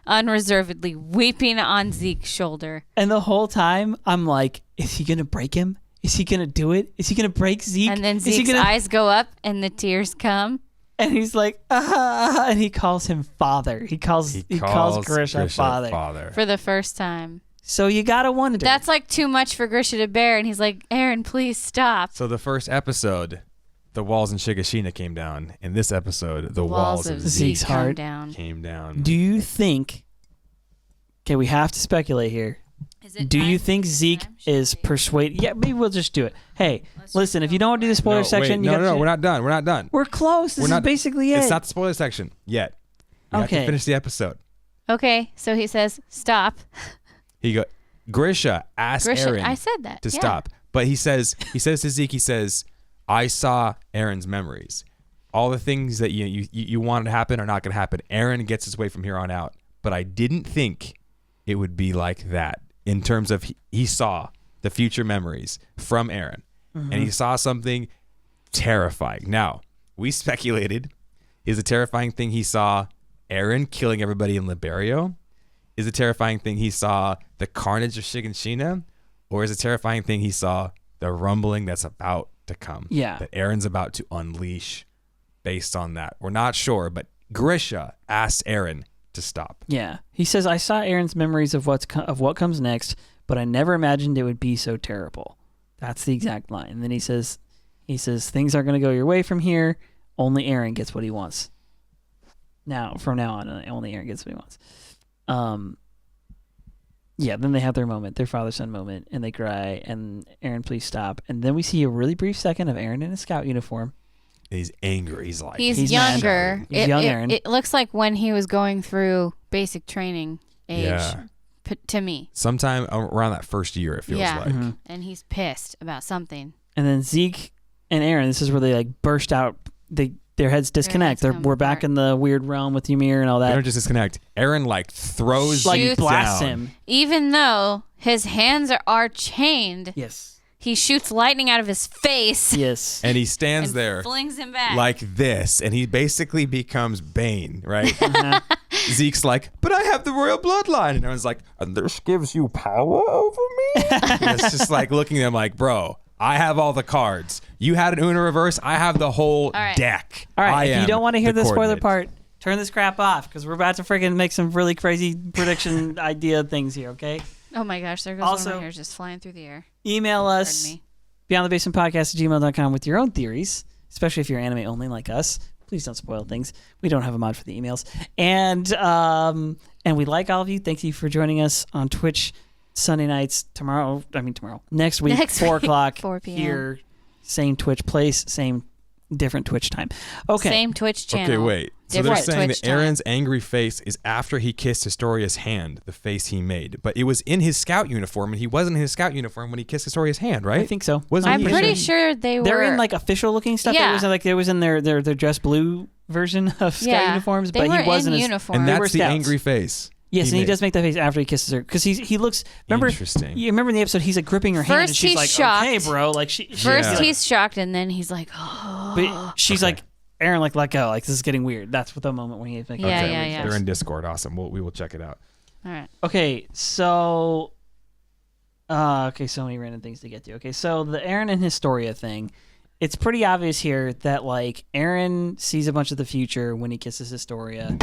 unreservedly weeping on Zeke's shoulder. And the whole time, I'm like, is he gonna break him? Is he gonna do it? Is he gonna break Zeke? And then Zeke's eyes go up, and the tears come. And he's like, and he calls him father. He calls Grisha father for the first time. So you gotta wonder. That's like too much for Grisha to bear, and he's like, Eren, please stop. So the first episode, the walls in Shigashina came down. In this episode, the walls of Zeke's heart came down. Do you think? Okay, we have to speculate here. Do you think Zeke is persuaded? Yeah, maybe we'll just do it. Hey, listen, if you don't want to do the spoiler section, no, we're not done. We're not done. We're close. This is basically it. It's not the spoiler section yet. We have to finish the episode. Okay, so he says, stop. Grisha asked Eren I said that. to stop. But he says to Zeke, I saw Eren's memories. All the things that you wanted to happen are not going to happen. Eren gets his way from here on out. But I didn't think it would be like that in terms of he saw the future memories from Eren. Mm-hmm. And he saw something terrifying. Now, we speculated, is the terrifying thing he saw Eren killing everybody in Liberio? Is the terrifying thing he saw the carnage of Shigashina? Or is the terrifying thing he saw the rumbling that's about to come? Yeah. That Eren's about to unleash based on that. We're not sure, but Grisha asked Eren to stop. Yeah. He says, I saw Eren's memories of what comes next, but I never imagined it would be so terrible. That's the exact line. And then he says, things aren't going to go your way from here. Only Eren gets what he wants. Now, from now on, only Eren gets what he wants. Yeah, then they have their moment, their father-son moment, and they cry, and Eren, please stop. And then we see a really brief second of Eren in a scout uniform. He's angry. He's like... He's younger. He's young Eren. It looks like when he was going through basic training age to me. Sometime around that first year, it feels like. Mm-hmm. And he's pissed about something. And then Zeke and Eren, this is where they burst out. Their heads disconnect. We're back in the weird realm with Ymir and all that. They don't just disconnect. Eren throws blasts down. him. Even though his hands are chained. Yes. He shoots lightning out of his face. Yes. And he stands there. Flings him back. Like this. And he basically becomes Bane, right? Zeke's like, but I have the royal bloodline. And Eren's like, and this gives you power over me? And it's just like looking at him like, bro, I have all the cards. You had an Uno reverse. I have the whole deck. All right. If you don't want to hear the spoiler part, turn this crap off because we're about to freaking make some really crazy prediction idea things here, okay? Oh my gosh, there goes one of my hairs just flying through the air. Email us, beyondthebasementpodcast@gmail.com with your own theories, especially if you're anime only like us. Please don't spoil things. We don't have a mod for the emails. And we like all of you. Thank you for joining us on Twitch Sunday nights. Next week, 4 o'clock 4 p.m. here. Same Twitch place, same different Twitch time. Okay. Same Twitch channel. Okay, wait. So they're saying that Eren's angry face is after he kissed Historia's hand, the face he made. But it was in his scout uniform, and he wasn't in his scout uniform when he kissed Historia's hand, right? I think so. I'm pretty sure they were. They're in like official looking stuff. Yeah. It was in their dress blue version of scout uniforms, but he wasn't in uniform. And that's the angry face. Yes, and he does make that face after he kisses her because he looks. Remember, interesting. You remember in the episode he's like gripping her hand, and she's like, shocked. "Okay, bro." Like he's shocked, and then he's like, "Oh." But she's like, Eren, like, let go. Like, this is getting weird. That's the moment when he's like, yeah. They're in Discord. Awesome. We will check it out. All right. Okay, so many random things to get to. Okay, so the Eren and Historia thing. It's pretty obvious here that like Eren sees a bunch of the future when he kisses Historia.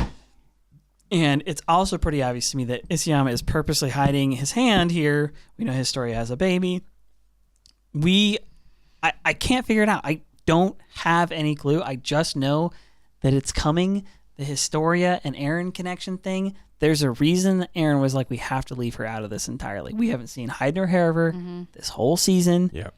And it's also pretty obvious to me that Isayama is purposely hiding his hand here. We know Historia has a baby. I can't figure it out. I don't have any clue. I just know that it's coming. The Historia and Eren connection thing. There's a reason that Eren was like, we have to leave her out of this entirely. We haven't seen hide nor hair of her this whole season. Yeah.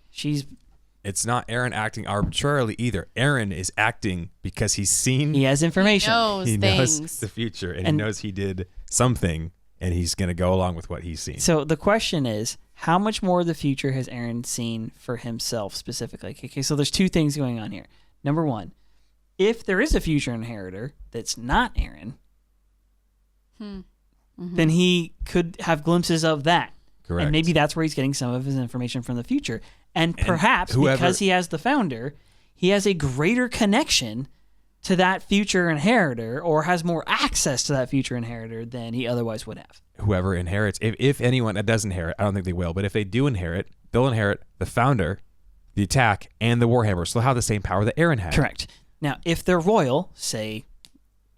It's not Eren acting arbitrarily either. Eren is acting because he's seen. He has information. He knows the future, and he knows he did something, and he's going to go along with what he's seen. So the question is, how much more of the future has Eren seen for himself specifically? Okay, so there's two things going on here. Number one, if there is a future inheritor that's not Eren, then he could have glimpses of that. Correct. And maybe that's where he's getting some of his information from the future. And perhaps because he has the founder, he has a greater connection to that future inheritor or has more access to that future inheritor than he otherwise would have. Whoever inherits, if anyone that does inherit, I don't think they will, but if they do inherit, they'll inherit the founder, the attack, and the Warhammer. So they'll have the same power that Eren had. Correct. Now, if they're royal, say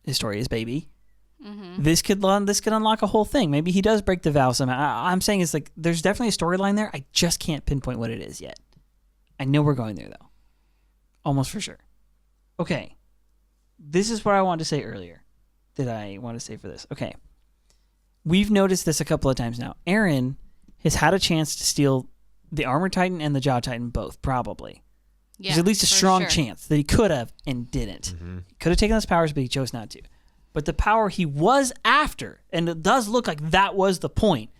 Historia's baby, this could unlock a whole thing. Maybe he does break the vow somehow. I'm saying it's like there's definitely a storyline there. I just can't pinpoint what it is yet. I know we're going there though, almost for sure. Okay, this is what I wanted to say earlier. Did I want to say for this? Okay, we've noticed this a couple of times now. Eren has had a chance to steal the Armor Titan and the Jaw Titan both, probably. Yeah, there's at least a strong chance that he could have and didn't. He could have taken those powers, but he chose not to. But the power he was after, and it does look like that was the point,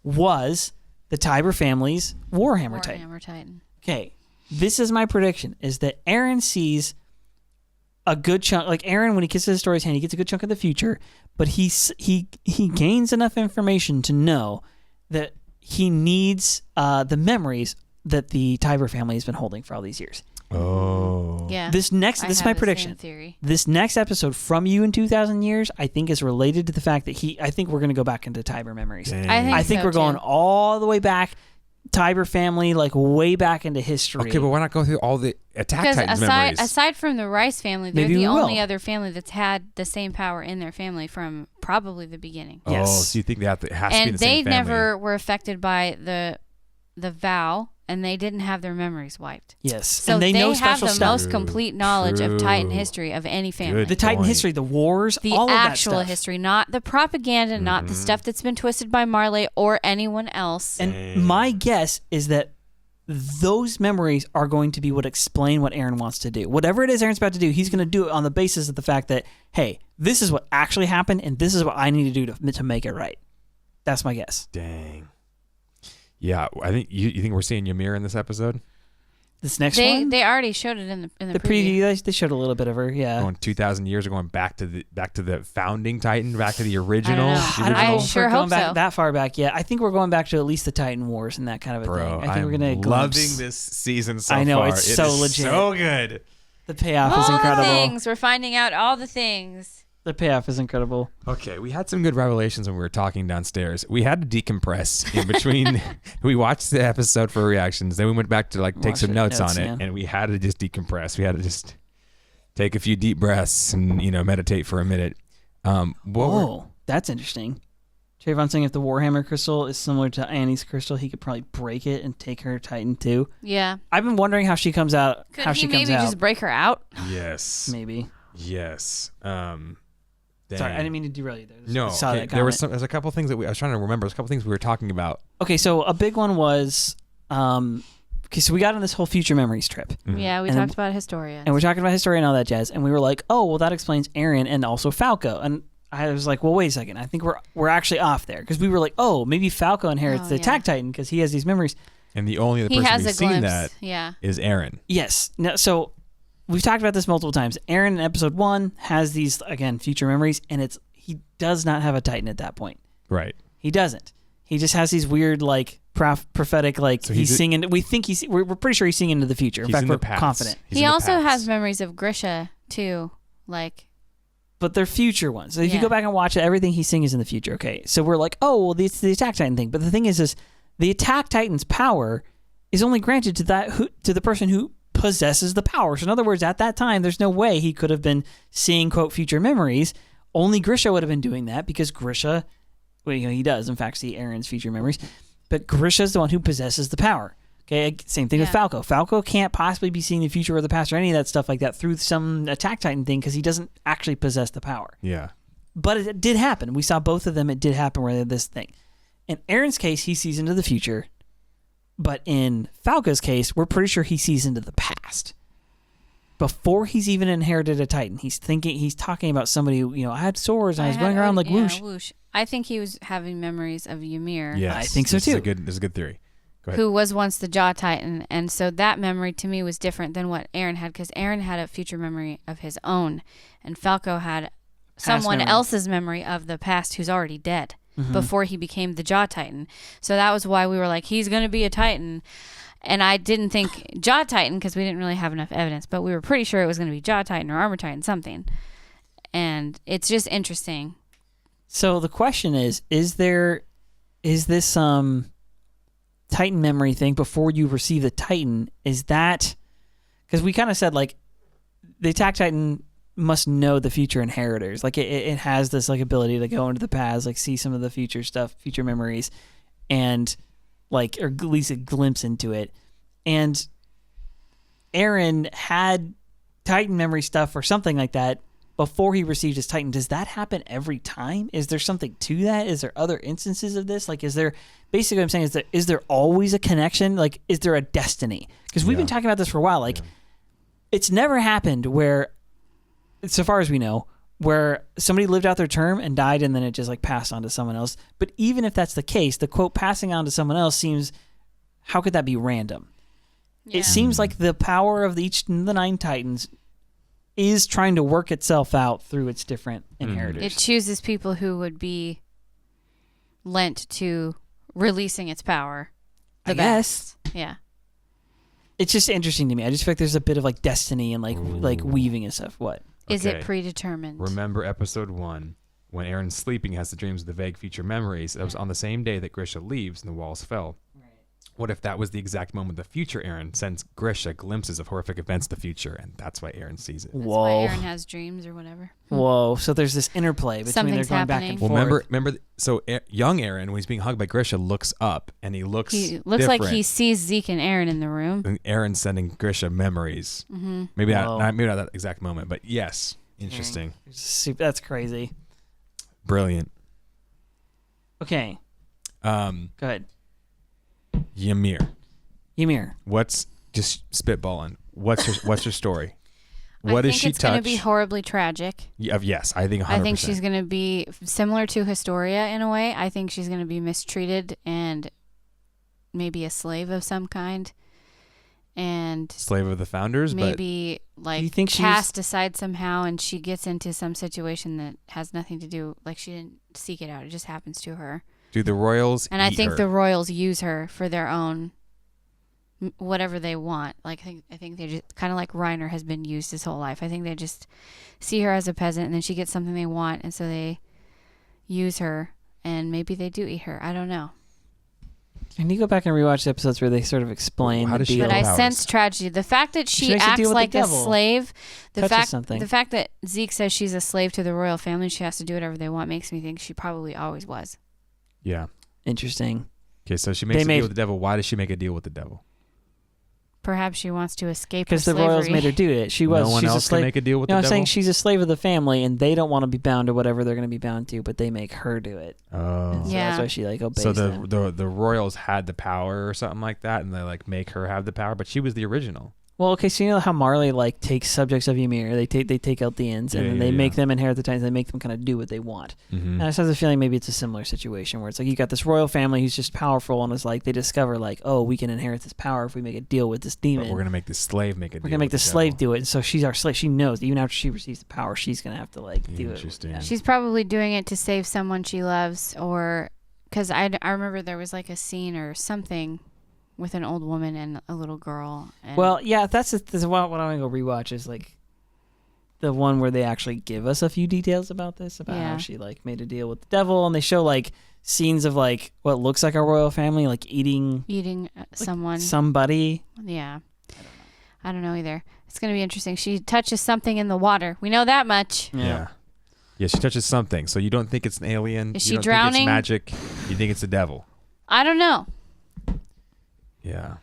was the Tiber family's Warhammer Titan. Okay, this is my prediction, is that Eren sees a good chunk, like Eren, when he kisses Historia's hand, he gets a good chunk of the future, but he gains enough information to know that he needs the memories that the Tiber family has been holding for all these years. Oh. Yeah. This is my prediction. This next episode from you in 2,000 years, I think is related to the fact that I think we're going to go back into Tiber memories. I think we're going all the way back, Tiber family, like way back into history. Okay, but why not go through all the Attack Titans memories? Aside from the Rice family, they're the only other family that's had the same power in their family from probably the beginning. Oh, yes. So you think that has to be the same family? And they never were affected by the vow, and they didn't have their memories wiped. Yes. So and they know have the stuff. most complete knowledge of Titan history of any family. The Titan history, the wars, all of that stuff. The actual history, not the propaganda, not the stuff that's been twisted by Marley or anyone else. And my guess is that those memories are going to be what explain what Eren wants to do. Whatever it is Eren's about to do, he's going to do it on the basis of the fact that, hey, this is what actually happened, and this is what I need to do to make it right. That's my guess. Dang. Yeah, I think you think we're seeing Ymir in this episode. This next one, they already showed it in the preview. They showed a little bit of her. Yeah, going 2,000 years, or going back to the founding Titan, back to the original. I sure hope back so. That far back, yeah. I think we're going back to at least the Titan Wars and that kind of a thing. I think we're gonna loving this season so far. I know it's so legit, so good. The payoff is incredible. All the things we're finding out. All the things. The payoff is incredible. Okay, we had some good revelations when we were talking downstairs. We had to decompress in between. We watched the episode for reactions, then we went back to take some notes on it, and we had to just decompress. We had to just take a few deep breaths and meditate for a minute. That's interesting. Trayvon saying if the Warhammer crystal is similar to Annie's crystal, he could probably break it and take her Titan too. Yeah, I've been wondering how she comes out. Could he maybe just break her out? Yes, maybe. Yes. Sorry, I didn't mean to derail you there. No, okay. There's a couple things that I was trying to remember. There's a couple things we were talking about. Okay, so a big one was okay, so we got on this whole future memories trip. Mm-hmm. Yeah, we talked about Historia. And we're talking about Historia and all that jazz. And we were like, oh, well, that explains Eren and also Falco. And I was like, well, wait a second. I think we're actually off there. Because we were like, oh, maybe Falco inherits the Attack Titan because he has these memories. And the only other person we've seen that is Eren. Yes. Now, so we've talked about this multiple times. Eren in episode 1 has these, again, future memories. And he does not have a Titan at that point. Right. He doesn't. He just has these weird, like, prophetic, like, so he's singing. We're pretty sure he's singing into the future. In fact, we're confident. He also has memories of Grisha, too. Like, but they're future ones. So if you go back and watch it, everything he's singing is in the future. Okay. So we're like, oh, well, it's the Attack Titan thing. But the thing is the Attack Titan's power is only granted to the person who possesses the power. So in other words, at that time, there's no way he could have been seeing, quote, future memories. Only Grisha would have been doing that because Grisha, well, he does, in fact, see Eren's future memories. But Grisha's the one who possesses the power. Okay, same thing with Falco. Falco can't possibly be seeing the future or the past or any of that stuff like that through some Attack Titan thing because he doesn't actually possess the power. Yeah. But it did happen. We saw both of them. It did happen where they had this thing. In Eren's case, he sees into the future. But in Falco's case, we're pretty sure he sees into the past. Before he's even inherited a Titan, he's talking about somebody who, I had swords and I was going around like whoosh. I think he was having memories of Ymir. Yes, I think so too. This is a good theory. Go ahead. Who was once the Jaw Titan, and so that memory to me was different than what Eren had, because Eren had a future memory of his own, and Falco had someone else's memory of the past who's already dead before he became the Jaw Titan. So that was why we were like, he's going to be a Titan. And I didn't think Jaw Titan because we didn't really have enough evidence, but we were pretty sure it was going to be Jaw Titan or Armor Titan, something. And it's just interesting. So the question is this Titan memory thing before you receive the Titan, is that, because we kind of said like the Attack Titan must know the future inheritors, like it has this like ability to go into the past, like see some of the future stuff, future memories, and like, or at least a glimpse into it. And Eren had Titan memory stuff or something like that before he received his Titan. Does that happen every time? Is there something to that? Is there other instances of this? Like, is there, basically what I'm saying is there always a connection? Like, is there a destiny? Because we've been talking about this for a while. Like, it's never happened where, so far as we know, where somebody lived out their term and died and then it just like passed on to someone else. But even if that's the case, the quote passing on to someone else seems, how could that be random? Yeah. It seems like the power of each of the 9 Titans is trying to work itself out through its different inheritors. It chooses people who would be lent to releasing its power. I guess. Yeah. It's just interesting to me. I just feel like there's a bit of like destiny and like weaving and stuff. What? Is it predetermined? Remember episode 1, when Eren's sleeping, has the dreams of the vague future memories. That was on the same day that Grisha leaves and the walls fell. Right. What if that was the exact moment the future Eren sends Grisha glimpses of horrific events of the future, and that's why Eren sees it? That's why Eren has dreams or whatever. Whoa. So there's this interplay between they're going back and forth. Well, remember. So young Eren, when he's being hugged by Grisha, looks up and he looks different. Like he sees Zeke and Eren in the room. And Eren's sending Grisha memories. Mm-hmm. Maybe not that exact moment, but yes. Interesting. That's crazy. Brilliant. Okay. Go ahead. Ymir. What's just spitballing? What's her story? What does she touch? I think it's going to be horribly tragic. Yes, I think 100%. I think she's going to be similar to Historia in a way. I think she's going to be mistreated and maybe a slave of some kind. And slave of the founders, maybe like cast aside somehow, and she gets into some situation that has nothing to do, like she didn't seek it out, it just happens to her. Do the royals and I think the royals use her for their own whatever they want. Like I think they just kind of like Reiner has been used his whole life. I think they just see her as a peasant and then she gets something they want, and so they use her, and maybe they do eat her. I don't know. Can you go back and rewatch the episodes where they sort of explain the deal? But I sense tragedy. The fact that she acts like a slave, the fact that Zeke says she's a slave to the royal family and she has to do whatever they want makes me think she probably always was. Yeah. Interesting. Okay, so she makes a deal with the devil. Why does she make a deal with the devil? Perhaps she wants to escape her because the slavery. royals made her do it. She's one a else slave. can make a deal with no, the I'm devil? saying she's a slave of the family, and they don't want to be bound to whatever they're going to be bound to, but they make her do it. Oh. And so Yeah. that's why she like obeys So them. the royals had the power or something like that, and they like make her have the power, but she was the original. Well, okay, so you know how Marley like takes subjects of Ymir, they take out the ends, and then they make them inherit the Titans. They make them kind of do what they want. And I just have the feeling maybe it's a similar situation where it's like you got this royal family who's just powerful, and it's like they discover like, oh, we can inherit this power if we make a deal with this demon. But we're gonna make the slave make a deal. We're gonna make the with slave devil. do it, and so she's our slave. She knows that even after she receives the power, she's gonna have to like do it. Interesting. Yeah. She's probably doing it to save someone she loves, or because I remember there was like a scene or something with an old woman and a little girl. And Well, yeah, that's what I want to go rewatch is like the one where they actually give us a few details about this, about how she like made a deal with the devil, and they show like scenes of like what looks like a royal family like eating someone. somebody. Yeah. I don't know either. It's going to be interesting. She touches something in the water. We know that much. Yeah, she touches something. So you don't think it's an alien? Is you she don't drowning? Think it's magic. You think it's the devil? I don't know. Yeah.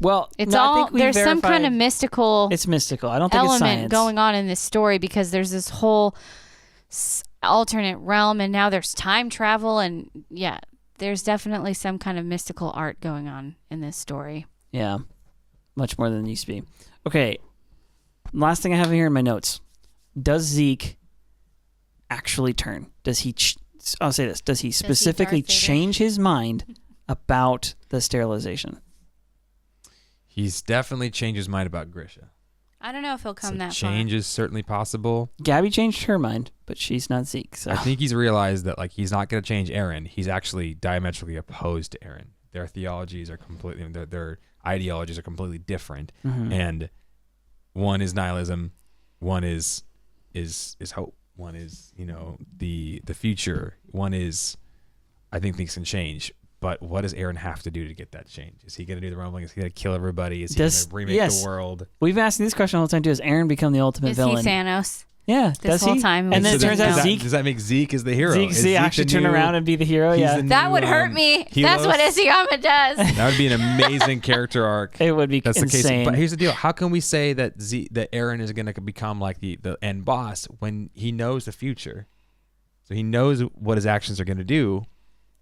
Well, It's no, I all think we there's some kind of verified- mystical It's mystical. I don't think it's element science. going on in this story because there's this whole alternate realm, and now there's time travel, and there's definitely some kind of mystical art going on in this story. Yeah, much more than it used to be. Okay, last thing I have here in my notes: does Zeke actually turn? Does he? I'll say this: does he specifically Darth Vader? change his mind about the sterilization? He's definitely changed his mind about Grisha. I don't know if he'll come So that change is certainly possible. Gabby changed her mind, but she's not Zeke. So I think he's realized that like he's not going to change Eren. He's actually diametrically opposed to Eren. Their theologies are completely, their ideologies are completely different, and one is nihilism, one is hope, one is the future, one is I think things can change. But what does Eren have to do to get that change? Is he going to do the rumbling? Is he going to kill everybody? Is he going to remake the world? We've asked this question all the time too. Does Eren become the ultimate Is villain? he Thanos? Yeah, This does whole he? time. And then it So turns out Zeke. does that make Zeke as the hero? Zeke Is Zeke actually the turn new- around and be the hero. he's Yeah, the That new, would hurt me. Helos? That's what Isayama does. That would be an amazing character arc. it would be That's insane. the case. But here's the deal: how can we say that Eren is going to become like the end boss when he knows the future? So he knows what his actions are going to do,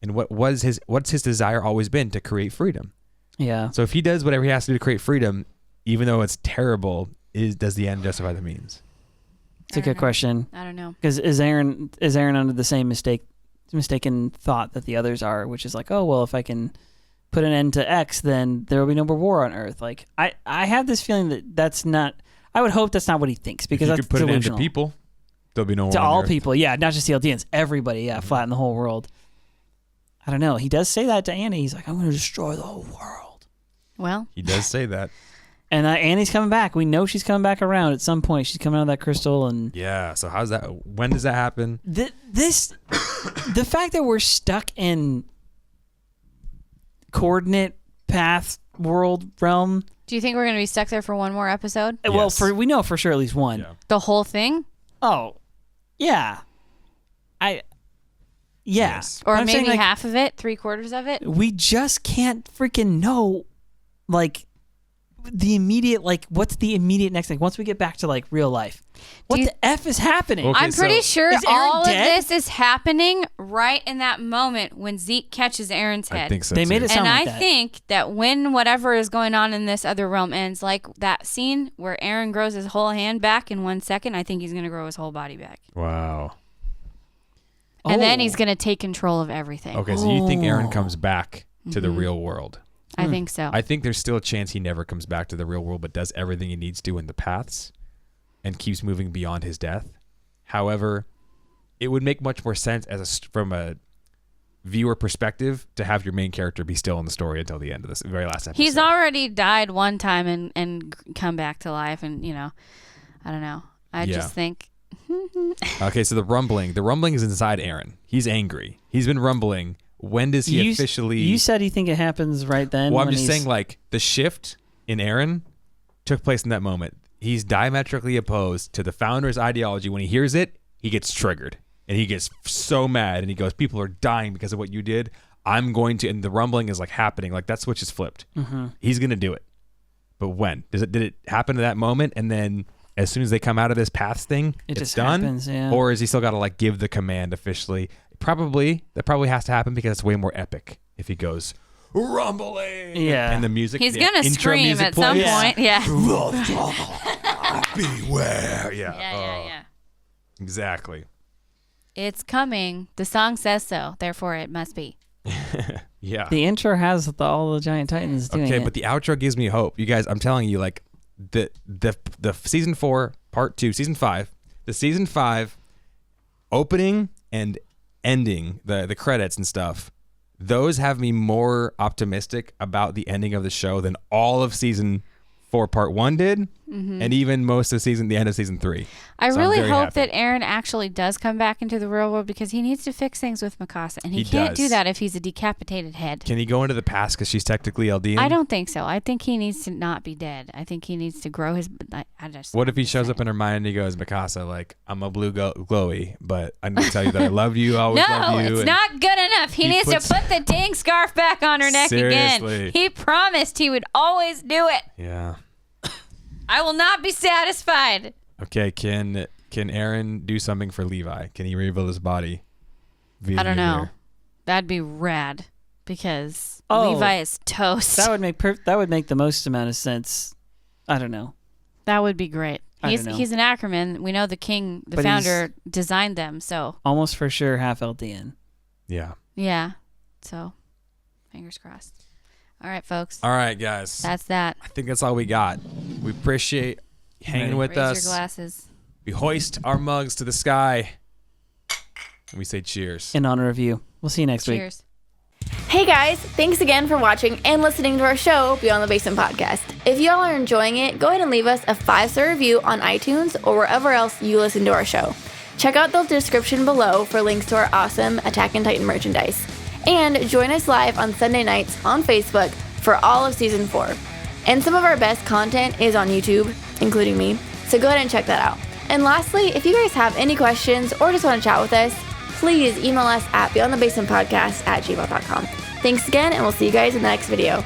and what's his desire always been to create freedom. Yeah. So if he does whatever he has to do to create freedom, even though it's terrible, does the end justify the means? It's a good question. I don't know. Because is Eren under the same mistaken thought that the others are, which is like, oh well, if I can put an end to X, then there will be no more war on Earth. Like I have this feeling that that's not. I would hope that's not what he thinks because if you that's could put an end to delusional. people, there'll be no war To on all Earth. people, yeah, not just the Eldians, everybody, yeah, flatten the whole world. I don't know. He does say that to Annie. He's like, I'm going to destroy the whole world. Well, He does say that. And Annie's coming back. We know she's coming back around at some point. She's coming out of that crystal, and Yeah. So how's that? When does that happen? the fact that we're stuck in coordinate path world realm. do you think we're going to be stuck there for one more episode? Well, Yes. we know for sure at least one. Yeah. The whole thing? Oh, yeah. Yeah. Yes. Or I'm saying, maybe like, half of it? 3/4 of it? we just can't freaking know, like, the immediate, like, what's the immediate next thing? Once we get back to, like, real life. What the F is happening? Okay, I'm pretty so- sure Is Eren all dead? of this is happening right in that moment when Zeke catches Eren's head. I think so. They too. made it sound And like I that. think that when whatever is going on in this other realm ends, like that scene where Eren grows his whole hand back in 1 second, I think he's going to grow his whole body back. Wow. And then Oh. he's going to take control of everything. Okay, so you think Oh. Eren comes back to the Mhm. real world? I think so. I think there's still a chance he never comes back to the real world, but does everything he needs to in the paths and keeps moving beyond his death. However, it would make much more sense from a viewer perspective to have your main character be still in the story until the end of this very last episode. He's already died one time and come back to life, and I don't know. I just think Okay, so the rumbling is inside Eren. He's angry. He's been rumbling. When does he officially? You said you think it happens right then. Well, I'm when just saying, like, the shift in Eren took place in that moment. He's diametrically opposed to the founder's ideology. When he hears it, he gets triggered. And he gets so mad. And he goes, people are dying because of what you did. I'm going to... And the rumbling is, like, happening. Like, that switch is flipped. Mm-hmm. He's going to do it. But when? Did it happen to that moment and then as soon as they come out of this paths thing, it's just done? happens, yeah. Or is he still got to like give the command officially? That probably has to happen because it's way more epic if he goes rumbling. Yeah. And the music. He's going to scream at some point. Yeah. Beware. Yeah. Yeah. Exactly. It's coming. The song says so. Therefore, it must be. Yeah. The intro has all the giant titans doing it. Okay, but the outro gives me hope. You guys, I'm telling you, like the season 4, part 2, season 5, the season 5 opening and ending, the credits and stuff, those have me more optimistic about the ending of the show than all of season 4 part 1 did, and even most of the end of season 3. I really hope that Eren actually does come back into the real world because he needs to fix things with Mikasa, and he can't do that if he's a decapitated head. Can he go into the past because she's technically Eldian? I don't think so. I think he needs to not be dead. I think he needs to grow his. What if he shows up in her mind and he goes, Mikasa, like, I'm a blue glowy, but I need to tell you that I love you. I always love you. No, it's not good enough. He needs to put the dang scarf back on her neck again. He promised he would always do it. Yeah. I will not be satisfied. Okay, can Eren do something for Levi? Can he rebuild his body? I don't know. That'd be rad because Levi is toast. That would make the most amount of sense. I don't know. That would be great. He's an Ackerman. We know the king, the founder, designed them. So almost for sure half Eldian. Yeah. Yeah. So fingers crossed. All right, folks. All right, guys. That's that. I think that's all we got. We appreciate hanging with us. Raise your glasses. We hoist our mugs to the sky. And we say cheers. In honor of you. We'll see you next week. Cheers. Hey guys, thanks again for watching and listening to our show, Beyond the Basement Podcast. If y'all are enjoying it, go ahead and leave us a 5-star review on iTunes or wherever else you listen to our show. Check out the description below for links to our awesome Attack on Titan merchandise. And join us live on Sunday nights on Facebook for all of Season 4. And some of our best content is on YouTube, including me, so go ahead and check that out. And lastly, if you guys have any questions or just want to chat with us, please email us at beyondthebasementpodcast@gmail.com. Thanks again, and we'll see you guys in the next video.